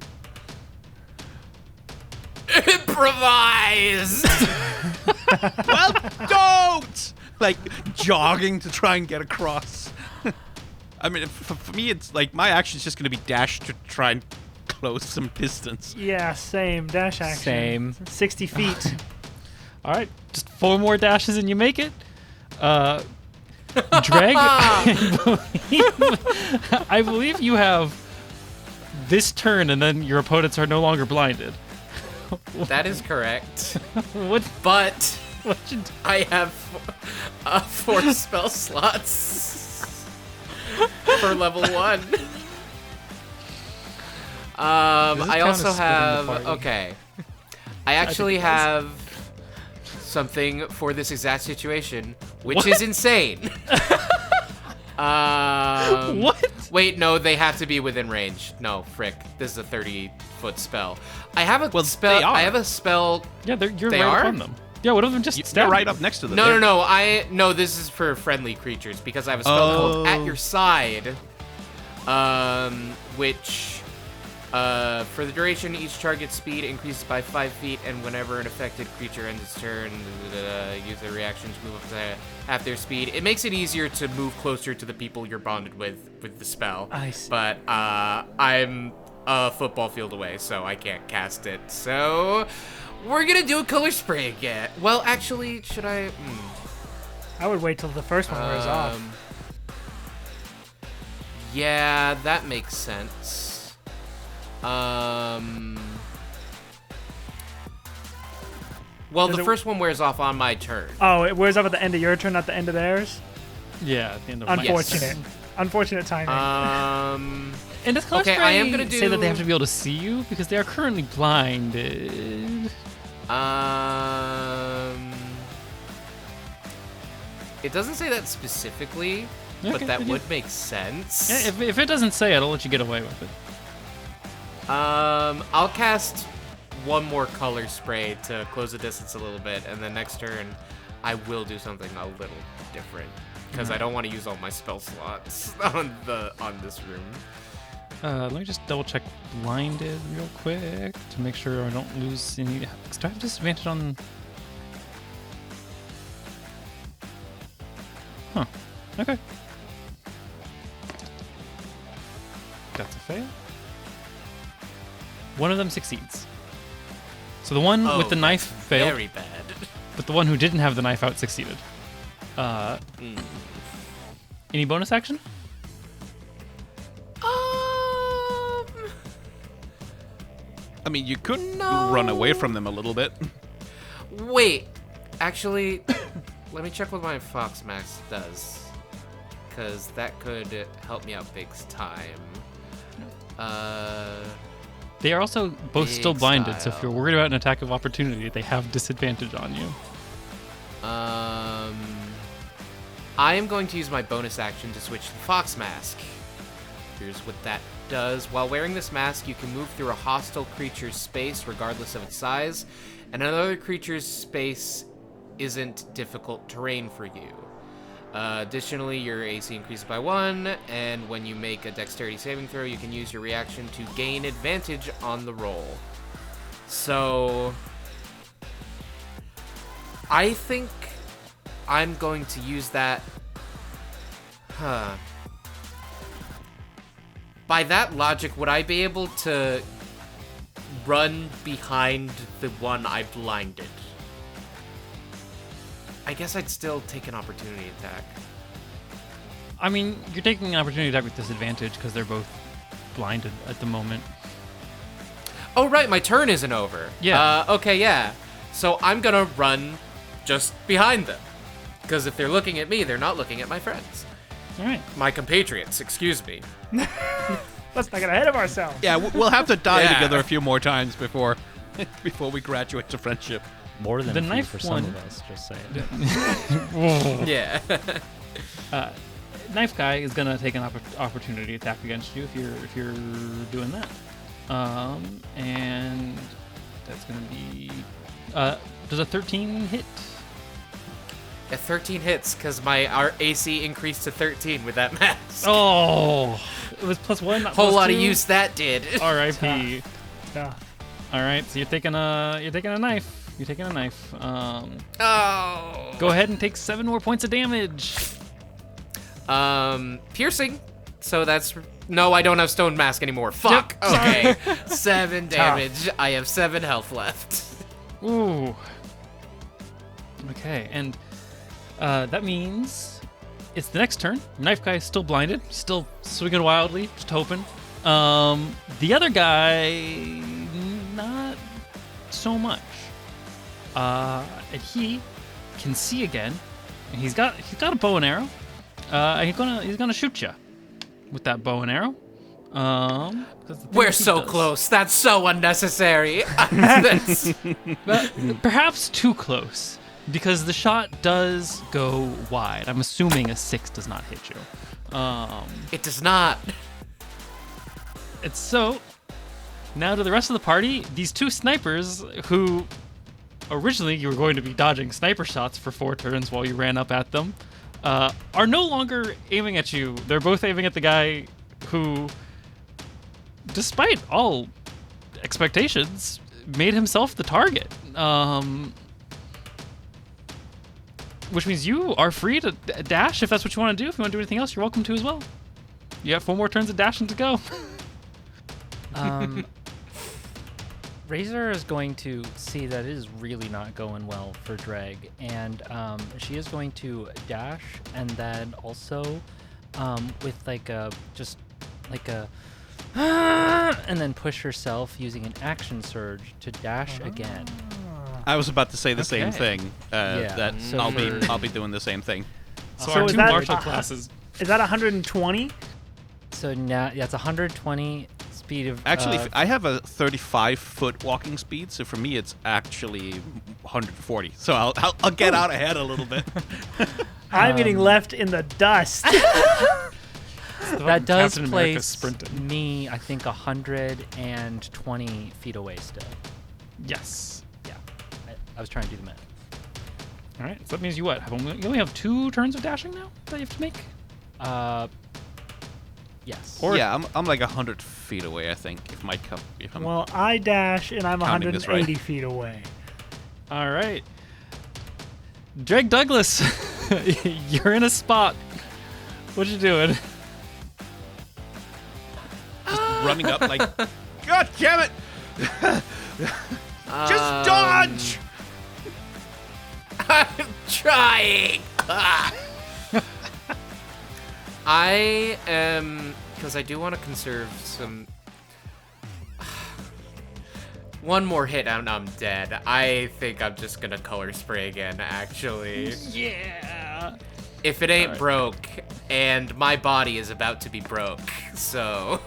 Improvise! Well, don't! Like, jogging to try and get across. I mean, for me, it's like my action's just going to be dash to try and close some distance. Yeah, same. Dash action. Same. 60 feet. All right, just 4 more dashes and you make it. Dreg, I believe you have this turn, and then your opponents are no longer blinded. That is correct. What? But What should? I have 4 spell slots for level 1. I count also as splitting the have party? okay. I actually have something for this exact situation, which What? is insane. What? Wait, no, they have to be within range. No, frick. This is a 30-foot spell. I have a spell. they are. I have a spell. Yeah, you're They right are? upon them. Yeah, one of them just You're stabbed right you. up next to them. No. This is for friendly creatures because I have a spell called At Your Side, which, for the duration, each target's speed increases by 5 feet, and whenever an affected creature ends its turn, use their reaction to move up to half their speed. It makes it easier to move closer to the people you're bonded with the spell. I see. But I'm a football field away, so I can't cast it. So we're gonna do a color spray again. Well, actually, should I? I would wait till the first one wears off. Yeah, that makes sense. Well, Does the it- first one wears off on my turn. Oh, it wears off at the end of your turn, not the end of theirs? Yeah, at the end of my Unfortunate. Unfortunate timing. And does color Okay, spray I am gonna say that they do- have to be able to see you because they are currently blinded? It doesn't say that specifically, but Okay, that then yeah. would make sense. Yeah, if it doesn't say it, I'll let you get away with it. I'll cast one more color spray to close the distance a little bit, and then next turn, I will do something a little different because I don't want to use all my spell slots on this room. Let me just double check blinded real quick to make sure I don't lose any. Do I have disadvantage on? Huh. Okay. That's a fail. One of them succeeds. So the one with the knife failed, Very bad. but the one who didn't have the knife out succeeded. Any bonus action? I mean, you could run away from them a little bit. Wait, actually, let me check what my Fox Max does, because that could help me out big time. They are also both still Big blinded, so if style. you're worried about an attack of opportunity, they have disadvantage on you. I am going to use my bonus action to switch to the Fox Mask. Here's what that does. While wearing this mask, you can move through a hostile creature's space regardless of its size, and another creature's space isn't difficult terrain for you. Additionally, your AC increases by 1, and when you make a dexterity saving throw, you can use your reaction to gain advantage on the roll. So, I think I'm going to use that. By that logic, would I be able to run behind the one I blinded? I guess I'd still take an opportunity attack. I mean, you're taking an opportunity attack with disadvantage because they're both blinded at the moment. Oh, right, my turn isn't over. Yeah. Okay, yeah. So I'm gonna run just behind them. Because if they're looking at me, they're not looking at my friends. All right. My compatriots, excuse me. Let's not get ahead of ourselves. Yeah, we'll have to die Yeah. together a few more times before we graduate to friendship. More than The a few knife for some of one- us, just saying. Yeah. Knife guy is gonna take an opportunity attack against you if you're doing that. And that's gonna be. Does a 13 hit? Yeah, 13 hits, because our AC increased to 13 with that mask. Oh, it was +1. Not Whole lot of +2? use that did. R.I.P. Yeah. All right, so you're taking a knife. You're taking a knife. Oh. Go ahead and take 7 more points of damage. Piercing. So that's... No, I don't have Stone Mask anymore. Fuck. Yep, Okay. 7 damage. I have 7 health left. Ooh. Okay, and that means it's the next turn. Knife guy is still blinded, still swinging wildly, just hoping. The other guy, not so much. And he can see again. And he's got a bow and arrow. And he's gonna shoot you with that bow and arrow. 'Cause the thing We're he so does- close. That's so unnecessary. That's- Perhaps too close, because the shot does go wide. I'm assuming a 6 does not hit you. it does not. It's so. Now to the rest of the party, these 2 snipers who originally you were going to be dodging sniper shots for 4 turns while you ran up at them, are no longer aiming at you. They're both aiming at the guy who, despite all expectations, made himself the target. Which means you are free to dash if that's what you want to do. If you want to do anything else, you're welcome to as well. You have 4 more turns of dashing to go. Razor is going to see that it is really not going well for Dreg, and she is going to dash, and then also with and then push herself using an action surge to dash again. I was about to say the same Okay. thing. Yeah, That so I'll be doing the same thing. So, So our is 2 that- martial classes. Is that 120? So now, yeah, it's 120 speed of. Actually, I have a 35-foot walking speed, so for me it's actually 140. So I'll get out ahead a little bit. I'm getting left in the dust. that does Captain America place sprinting. me, I think, 120 feet away still. Yes. Yeah, I was trying to do the math. All right, so that means you what? You only have 2 turns of dashing now that you have to make? Yes. Or- yeah, I'm like 100 feet away, I think. If I'm Well, I dash and I'm Counting this 180 right. feet away. All right. Drake Douglas, you're in a spot. What you doing? running up like, God damn it! Just dodge! I'm trying. I am, because I do want to conserve some. One more hit and I'm dead. I think I'm just gonna color spray again, actually. Yeah. If it ain't broke, and my body is about to be broke, so.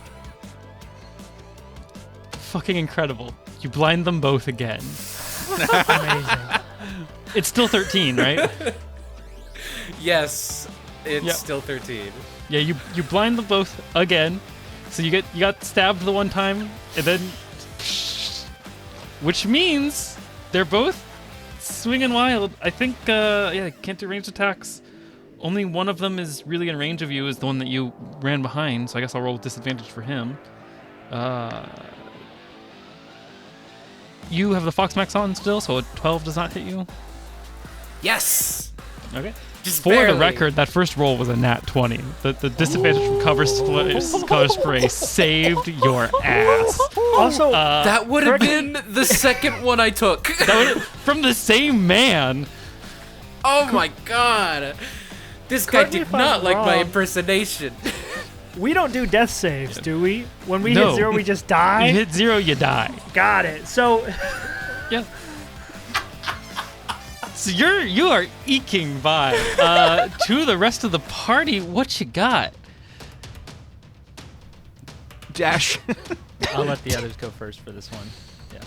Fucking incredible. You blind them both again. Amazing. It's still 13, right? Yes, it's Yep. still 13. Yeah, you blind them both again. So you got stabbed the one time, and then, which means they're both swinging wild. I think can't do ranged attacks. Only one of them is really in range of you, is the one that you ran behind. So I guess I'll roll with disadvantage for him. You have the Fox Max on still, so a 12 does not hit you. Yes! Okay. Just For barely. the record, that first roll was a nat 20. The disadvantage from color spray saved your ass. Also, That would have been the second one I took. From the same man. Oh my god. This guy Correct me did if I'm not like my wrong. impersonation. we don't do death saves, do we? When we No. hit 0, we just die? You hit 0, you die. Got it. So, Yeah. So you are eking by. To the rest of the party, what you got? Dash. I'll let the others go first for this one. Yeah.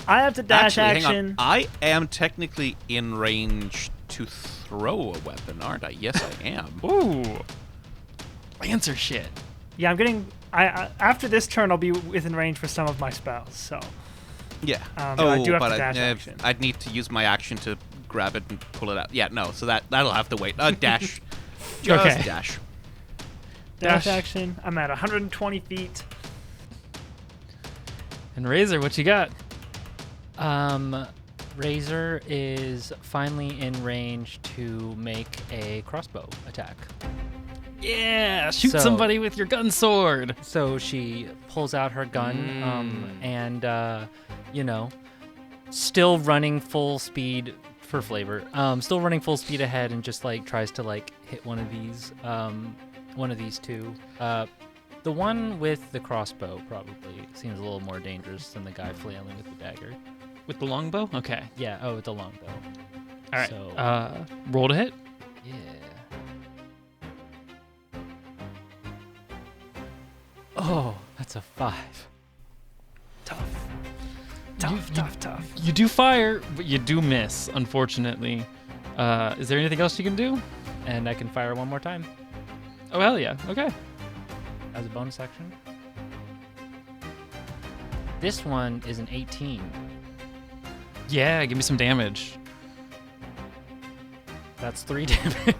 I have to dash Actually, hang action. on. I am technically in range to throw a weapon, aren't I? Yes, I am. Ooh. Answer shit. Yeah, I'm getting. I after this turn, I'll be within range for some of my spells. So, Yeah. I do have but to dash action. I'd need to use my action to grab it and pull it out. Yeah, no. So that'll have to wait. Dash. Just Okay. dash. dash Dash. action. I'm at 120 feet. And Razor, what you got? Razor is finally in range to make a crossbow attack. Yeah, shoot So- somebody with your gun sword. So she pulls out her gun, and still running full speed for flavor. Still running full speed ahead, and just like tries to like hit one of these two. The one with the crossbow probably seems a little more dangerous than the guy flailing with the dagger. With the longbow? Okay. Yeah. Oh, with the longbow. All right. So Roll to hit. yeah. Oh, that's a 5. Tough. You do fire, but you do miss, unfortunately. Is there anything else you can do? And I can fire one more time Oh, hell yeah. Okay. as a bonus action. This one is an 18. Yeah, give me some damage. That's 3 damage.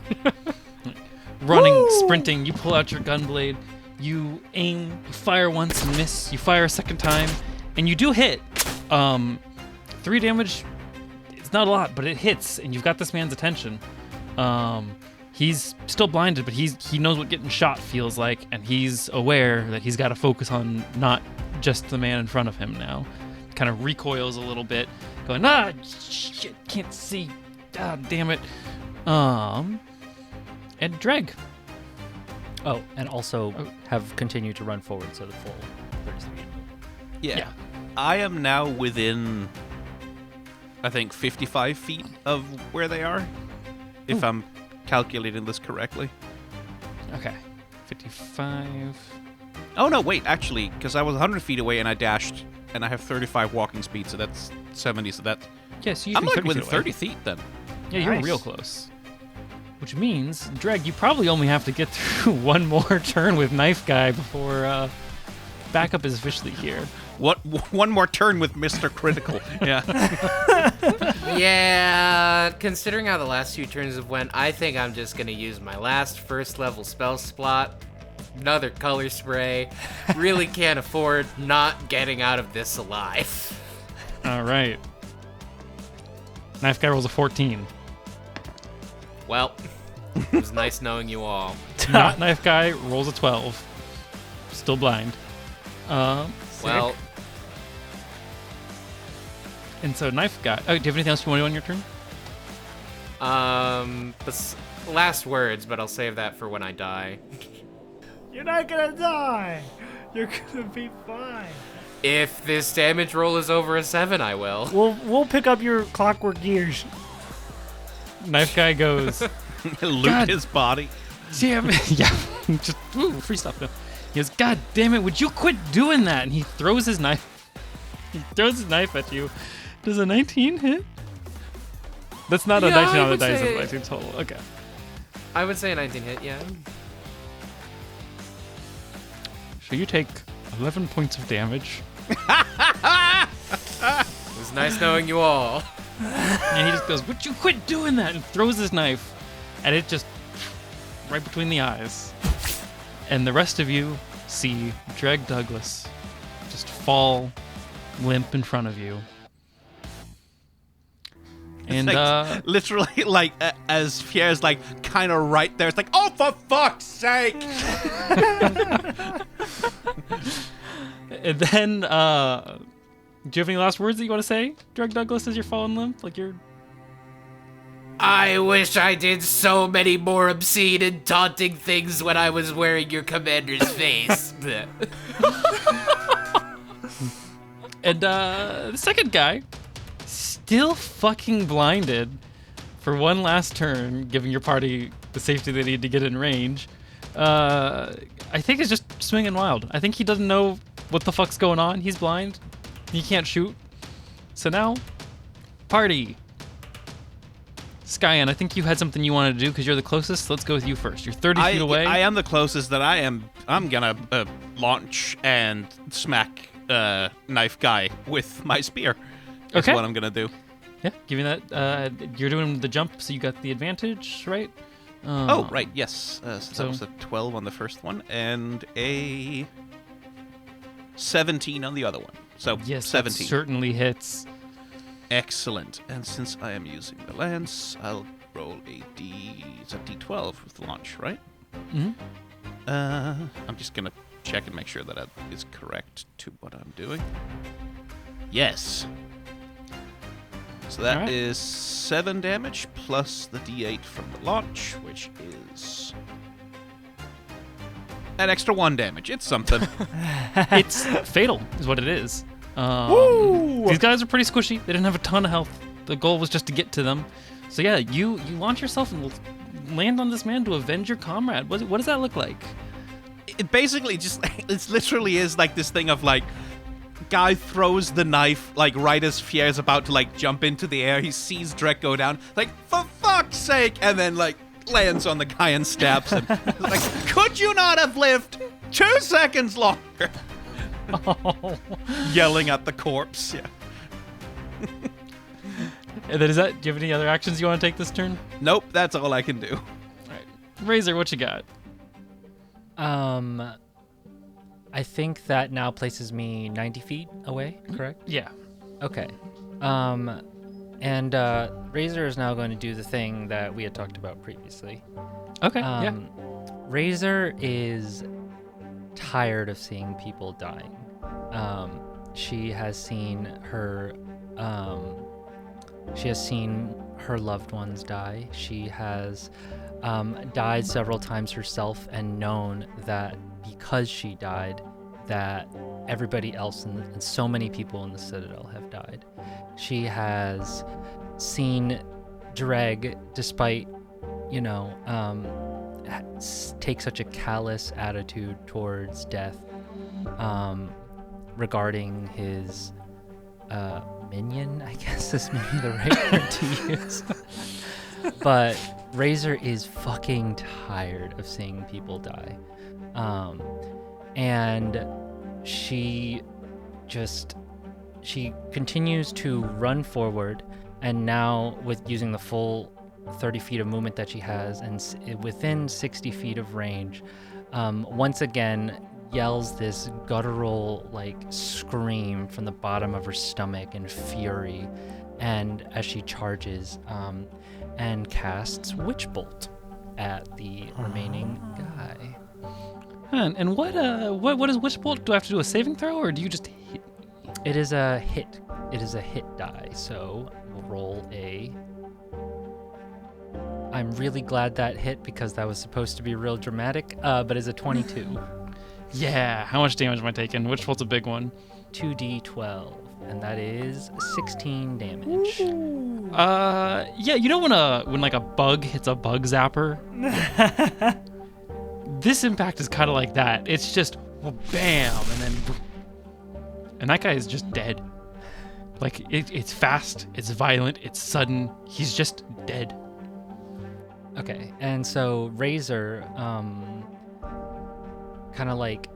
Running, sprinting, you pull out your gun blade, you aim, you fire once and miss, you fire a second time, and you do hit. 3 damage, it's not a lot, but it hits, and you've got this man's attention. He's still blinded, but he knows what getting shot feels like, and he's aware that he's got to focus on not just the man in front of him now. Kind of recoils a little bit, going, shit, can't see, damn it. And Dreg. Oh, and also have continued to run forward, so the full 33. Yeah. I am now within, I think, 55 feet of where they are, if I'm calculating this correctly. Okay. 55. Oh, no, wait, actually, because I was 100 feet away and I dashed, and I have 35 walking speed, so that's 70, so that's... Yes, you I'm like 30 within feet away. 30 feet then. Yeah, you're Nice. real close. Which means, Dreg, you probably only have to get through one more turn with Knife Guy before backup is officially here. What? One more turn with Mr. Critical. Yeah. Yeah, considering how the last few turns have went, I think I'm just gonna use my last first level spell slot. Another color spray. Really can't afford not getting out of this alive. All right. Knife guy rolls a 14. Well, it was nice knowing you all. Not knife guy rolls a 12. Still blind. Well, And so knife guy. Oh, do you have anything else you want to do on your turn? last words, but I'll save that for when I die. You're not gonna die. You're gonna be fine. If this damage roll is over a 7, I will. We'll pick up your clockwork gears. Knife guy goes. Loot God. his body. Damn it. Yeah. Just free stuff. No. He goes, God damn it, would you quit doing that? And he throws his knife. He throws his knife at you. Does a 19 hit? That's not a Yeah, 19 I on the would dice, say- that's 19 total. Okay. I would say a 19 hit, yeah. So you take 11 points of damage. It was nice knowing you all. And he just goes, would you quit doing that? And throws his knife. And it just right between the eyes. And the rest of you see Dreg Douglas just fall limp in front of you. And Like, literally, like, as Pierre's, like, kind of right there. It's like, oh, for fuck's sake! and then do you have any last words that you want to say, Dreg Douglas, as you're falling limp? Like you're I wish I did so many more obscene and taunting things when I was wearing your commander's face. And the second guy, still fucking blinded for one last turn, giving your party the safety they need to get in range, I think is just swinging wild. I think he doesn't know what the fuck's going on. He's blind. He can't shoot. So now, party. Skyan, I think you had something you wanted to do because you're the closest. Let's go with you first. You're 30 feet away. I am the closest that I am. I'm gonna launch and smack knife guy with my spear. That's Okay. what I'm gonna do. Yeah, giving that. You're doing the jump, so you got the advantage, right? Oh, right, yes. So so- that was a 12 on the first one and a 17 on the other one. So Yes, that 17. certainly hits. Excellent. And since I am using the lance, I'll roll it's a D12 with launch, right? Mm-hmm. I'm just gonna check and make sure that is correct to what I'm doing. Yes. So that is Alright. 7 damage plus the D8 from the launch, which is an extra 1 damage. It's something. It's fatal, is what it is. These guys are pretty squishy. They didn't have a ton of health. The goal was just to get to them. So yeah, you launch yourself and land on this man to avenge your comrade. What does that look like? It basically just, it literally is like this thing of like, guy throws the knife like right as Fierre's about to like jump into the air. He sees Drek go down, like, for fuck's sake, and then like lands on the guy and stabs him. Like, could you not have lived 2 seconds longer? Oh. Yelling at the corpse. Yeah. And then do you have any other actions you want to take this turn? Nope, that's all I can do. All right. Razor, what you got? I think that now places me 90 feet away, correct? Yeah. Okay. And Razor is now going to do the thing that we had talked about previously. Okay. Yeah. Razor is tired of seeing people dying. She has seen her loved ones die. She has died several times herself and known that because she died, that everybody else and so many people in the Citadel have died. She has seen Dreg, despite, take such a callous attitude towards death, regarding his minion, I guess is maybe the right word to use. But Razor is fucking tired of seeing people die. And she continues to run forward And now with using the full 30 feet of movement that she has and within 60 feet of range, once again yells this guttural like scream from the bottom of her stomach in fury, and as she charges and casts Witch Bolt at the remaining guy. And what is Witch Bolt? Do I have to do a saving throw, or do you just hit? It is a hit. It is a hit die, so we'll roll a... I'm really glad that hit because that was supposed to be real dramatic, but it's a 22. Yeah, how much damage am I taking? Witch Bolt's a big one. 2d12, and that is 16 damage. Yeah, you know when like a bug hits a bug zapper? This impact is kind of like that. It's just bam, and then... And that guy is just dead. Like, it's fast, it's violent, it's sudden. He's just dead. Okay, and so Razor kind of like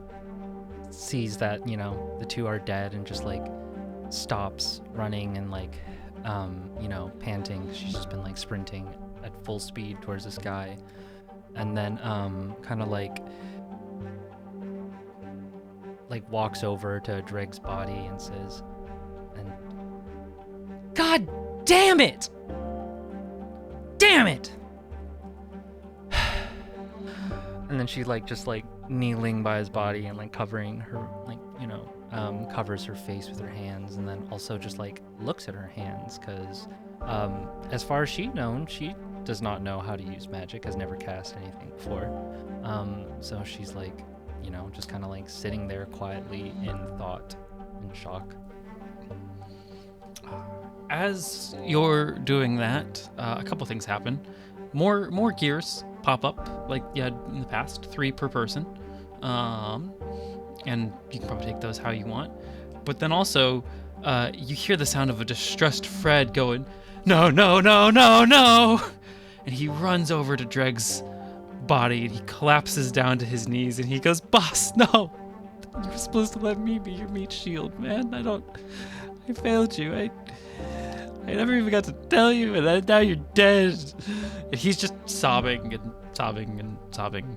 sees that, you know, the two are dead and just like stops running and like, you know, panting. She's just been like sprinting at full speed towards this guy. And then kind of like walks over to Dreg's body and says, and God damn it! Damn it! And then she like just like kneeling by his body and like covering her, like, you know, covers her face with her hands, and then also just like looks at her hands because as far as she's known, she does not know how to use magic, has never cast anything before. So she's like, you know, just kind of like sitting there quietly in thought and shock. As you're doing that, a couple things happen. More gears pop up like you had in the past, 3 per person. And you can probably take those how you want. But then also, you hear the sound of a distressed Fred going, "No, no, no, no, no!" And he runs over to Dreg's body and he collapses down to his knees and he goes, "Boss, no! You were supposed to let me be your meat shield, man. I failed you. I never even got to tell you, and now you're dead." And he's just sobbing and sobbing and sobbing.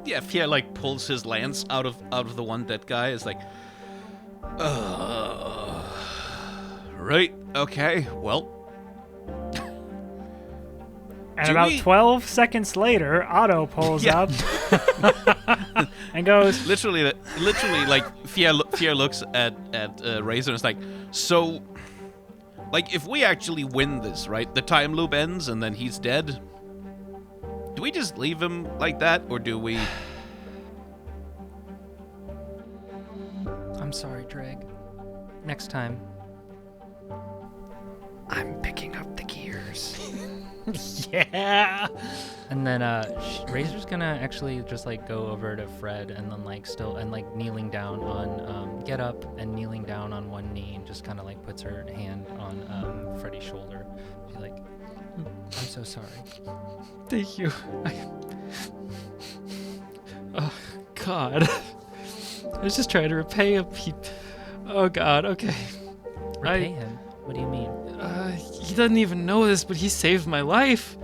Yeah, Fia like pulls his lance out of the one dead guy. Is like, right, okay, well. And about 12 seconds later, Otto pulls up and goes, Literally, like Fia looks at Razor and is like, so, like, if we actually win this, right? The time loop ends and then he's dead. Do we just leave him like that, or do we? I'm sorry, Dreg. Next time. I'm picking up the gears. Yeah. And then Razor's gonna actually just like go over to Fred and then like still and like kneeling down on get up and kneeling down on one knee and just kind of like puts her hand on Freddy's shoulder. She's like, "I'm so sorry." Thank you. Oh, God. I was just trying to repay him. Oh, God, okay. Repay him? What do you mean? He doesn't even know this, but he saved my life.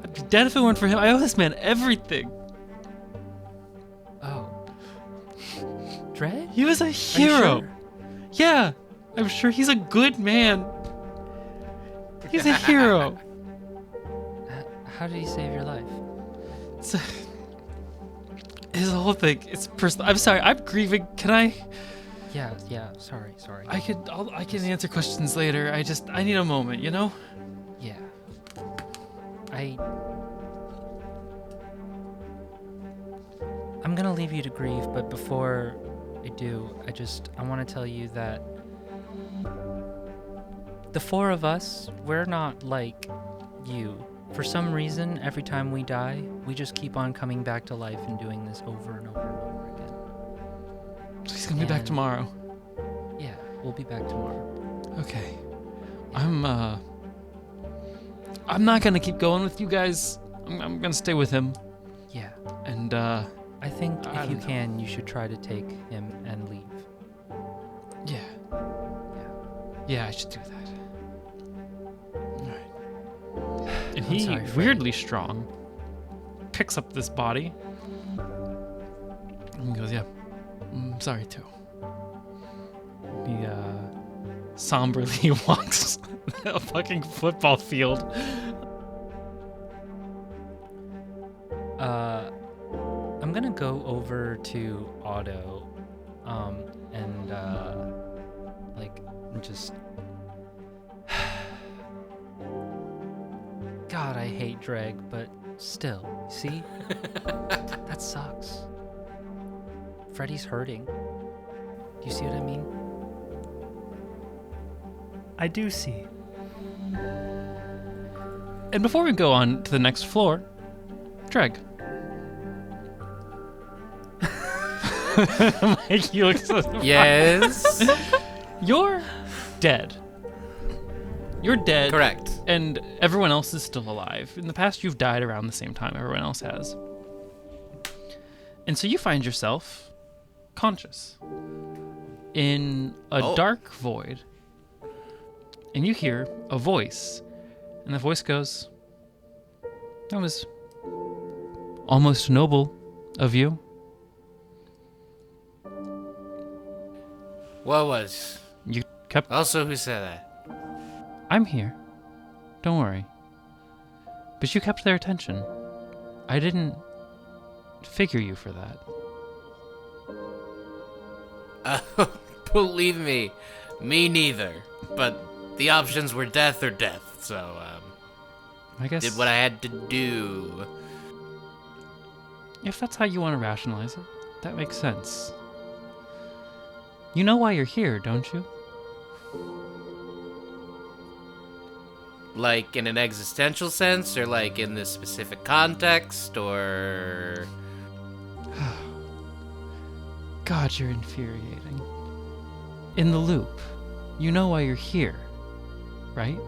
I'd be dead if it weren't for him. I owe this man everything. Oh. Dreg? He was a hero. Are you sure? Yeah, I'm sure he's a good man. He's a hero. How did he save your life? His whole thing, it's personal. I'm sorry, I'm grieving. Can I? Yeah, sorry. I can answer questions later. I need a moment, you know? Yeah. I'm gonna leave you to grieve, but before I do, I want to tell you that the 4 of us, we're not like you. For some reason, every time we die, we just keep on coming back to life and doing this over and over and over again. He's gonna be back tomorrow. Yeah, we'll be back tomorrow. Okay. I'm not gonna keep going with you guys. I'm gonna stay with him. Yeah. And I think I if you don't know. can, you should try to take him and leave. Yeah. Yeah. Yeah, I should do that. All right. And he, sorry, Freddy. weirdly strong, picks up this body and he goes, yeah, I'm sorry too. He somberly walks a fucking football field. I'm gonna go over to Otto, and just. God, I hate Dreg, but still, see, that sucks. Freddy's hurting. Do you see what I mean? I do see. And before we go on to the next floor, Dreg. Mike, you look so Yes. You're dead. You're dead. Correct. And everyone else is still alive. In the past, you've died around the same time everyone else has. And so you find yourself conscious in a dark void. And you hear a voice. And the voice goes, that was almost noble of you. What was? You kept... Also, who said that? I'm here. Don't worry. But you kept their attention. I didn't figure you for that. Believe me neither. But the options were death or death, so I guess did what I had to do. if that's how you want to rationalize it, that makes sense. You know why you're here, don't you? Like in an existential sense, or like in this specific context, or... God, you're infuriating. In the loop, you know why you're here, right?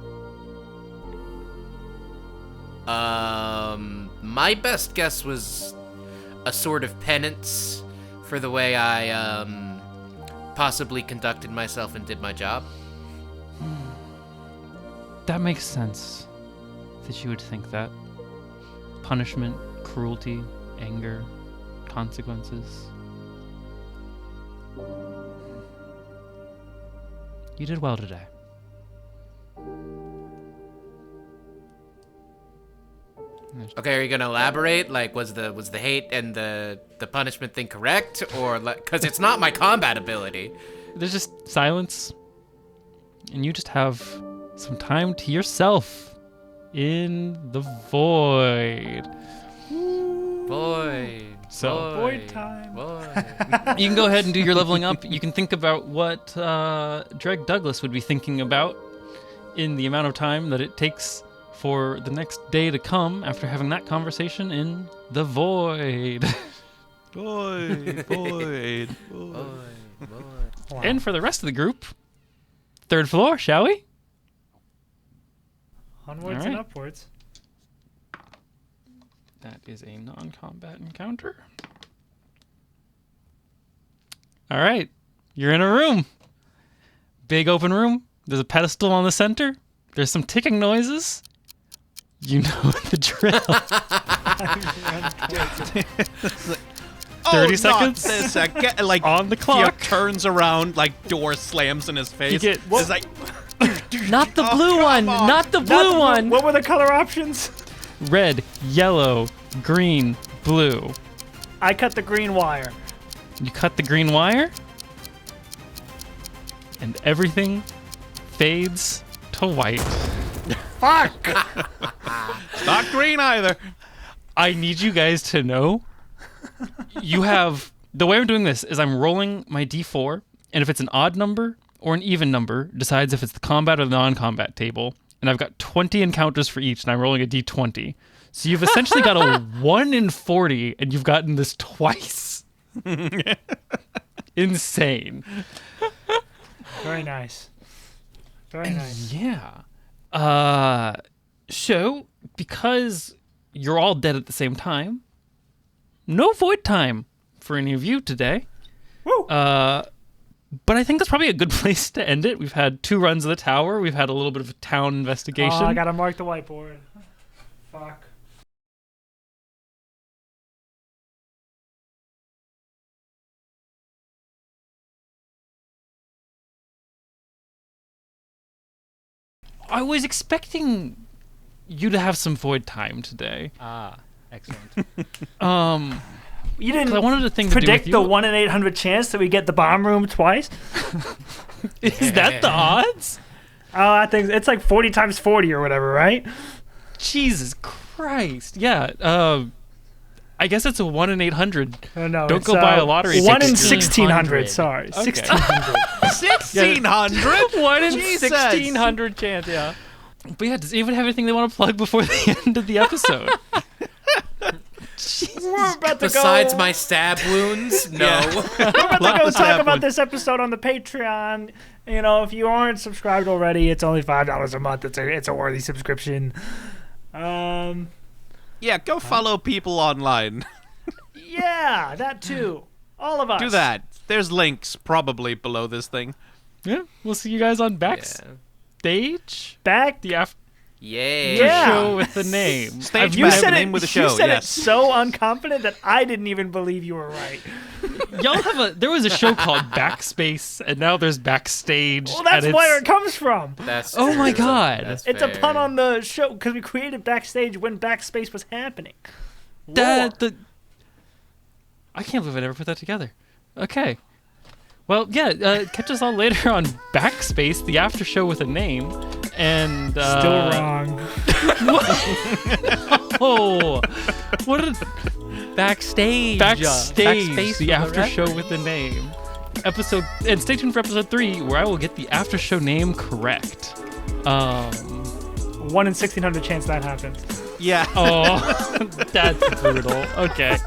My best guess was a sort of penance for the way I, possibly conducted myself and did my job. That makes sense that you would think that. Punishment, cruelty, anger, consequences. You did well today. Okay, are you gonna elaborate? Like, was the hate and the punishment thing correct, or because it's not my combat ability? There's just silence, and you just have some time to yourself in the void. Boy. So- Void time. Boy. You can go ahead and do your leveling up. You can think about what Dreg Douglas would be thinking about in the amount of time that it takes for the next day to come after having that conversation in the void. Void, void, void. Boy. And for the rest of the group, third floor, shall we? Onwards All and right. upwards. That is a non-combat encounter. All right, you're in a room. Big open room. There's a pedestal on the center. There's some ticking noises. You know the drill. 30 seconds? Not this again. Like On the clock. He turns around, like door slams in his face. get- It's like Not the blue one! on. Not the blue one! What were the color options? Red, yellow, green, blue. I cut the green wire. You cut the green wire, and everything fades to white. Fuck! not green either. I need you guys to know you have the way I'm doing this is I'm rolling my d4, and if it's an odd number or an even number, decides if it's the combat or the non-combat table. And I've got 20 encounters for each, and I'm rolling a d20. So you've essentially got a 1 in 40, and you've gotten this twice. Insane. Very nice. Very nice. Yeah. So, because you're all dead at the same time, no void time for any of you today. Woo! But I think that's probably a good place to end it. We've had 2 runs of the tower. We've had a little bit of a town investigation. Oh, I gotta mark the whiteboard. Fuck. I was expecting you to have some void time today. Ah, excellent. You 'Cause didn't I wanted a thing to do predict with the you. 1 in 800 chance that we get the bomb room twice? Is that the odds? Oh, I think it's like 40 times 40 or whatever, right? Jesus Christ. Yeah. I guess it's a 1 in 800. Oh, no, Don't it's, go buy a lottery 1 in ticket. 1600, sorry. Okay. 1600. 1,600. 1 in Jesus. 1600 chance, yeah. But yeah, does anyone have anything they want to plug before the end of the episode? We're about to Besides go, my stab wounds, no. we're about to go Lots talk happened. about this episode on the Patreon. You know, if you aren't subscribed already, it's only $5 a month. It's a worthy subscription. Yeah, go follow people online. Yeah, that too. All of us. Do that. There's links probably below this thing. Yeah, we'll see you guys on Backstage. Back. The after Yeah. show with the name. Stage You back, said the it. name with the You show, said yes. it so unconfident that I didn't even believe you were right. Y'all have there was a show called Backspace, and now there's Backstage. Well, that's and where it's- it comes from. That's Oh my true. God. That's It's a fair. pun on the show because we created Backstage when Backspace was happening. I can't believe I never put that together. Okay. Well, yeah, catch us all later on Backspace, the after show with a name. And Still wrong. Oh, what a Backstage. Backspace, the after right? show with a name. Episode, and stay tuned for episode 3, where I will get the after show name correct. 1 in 1600 chance that happens. Yeah. Oh, that's brutal. Okay.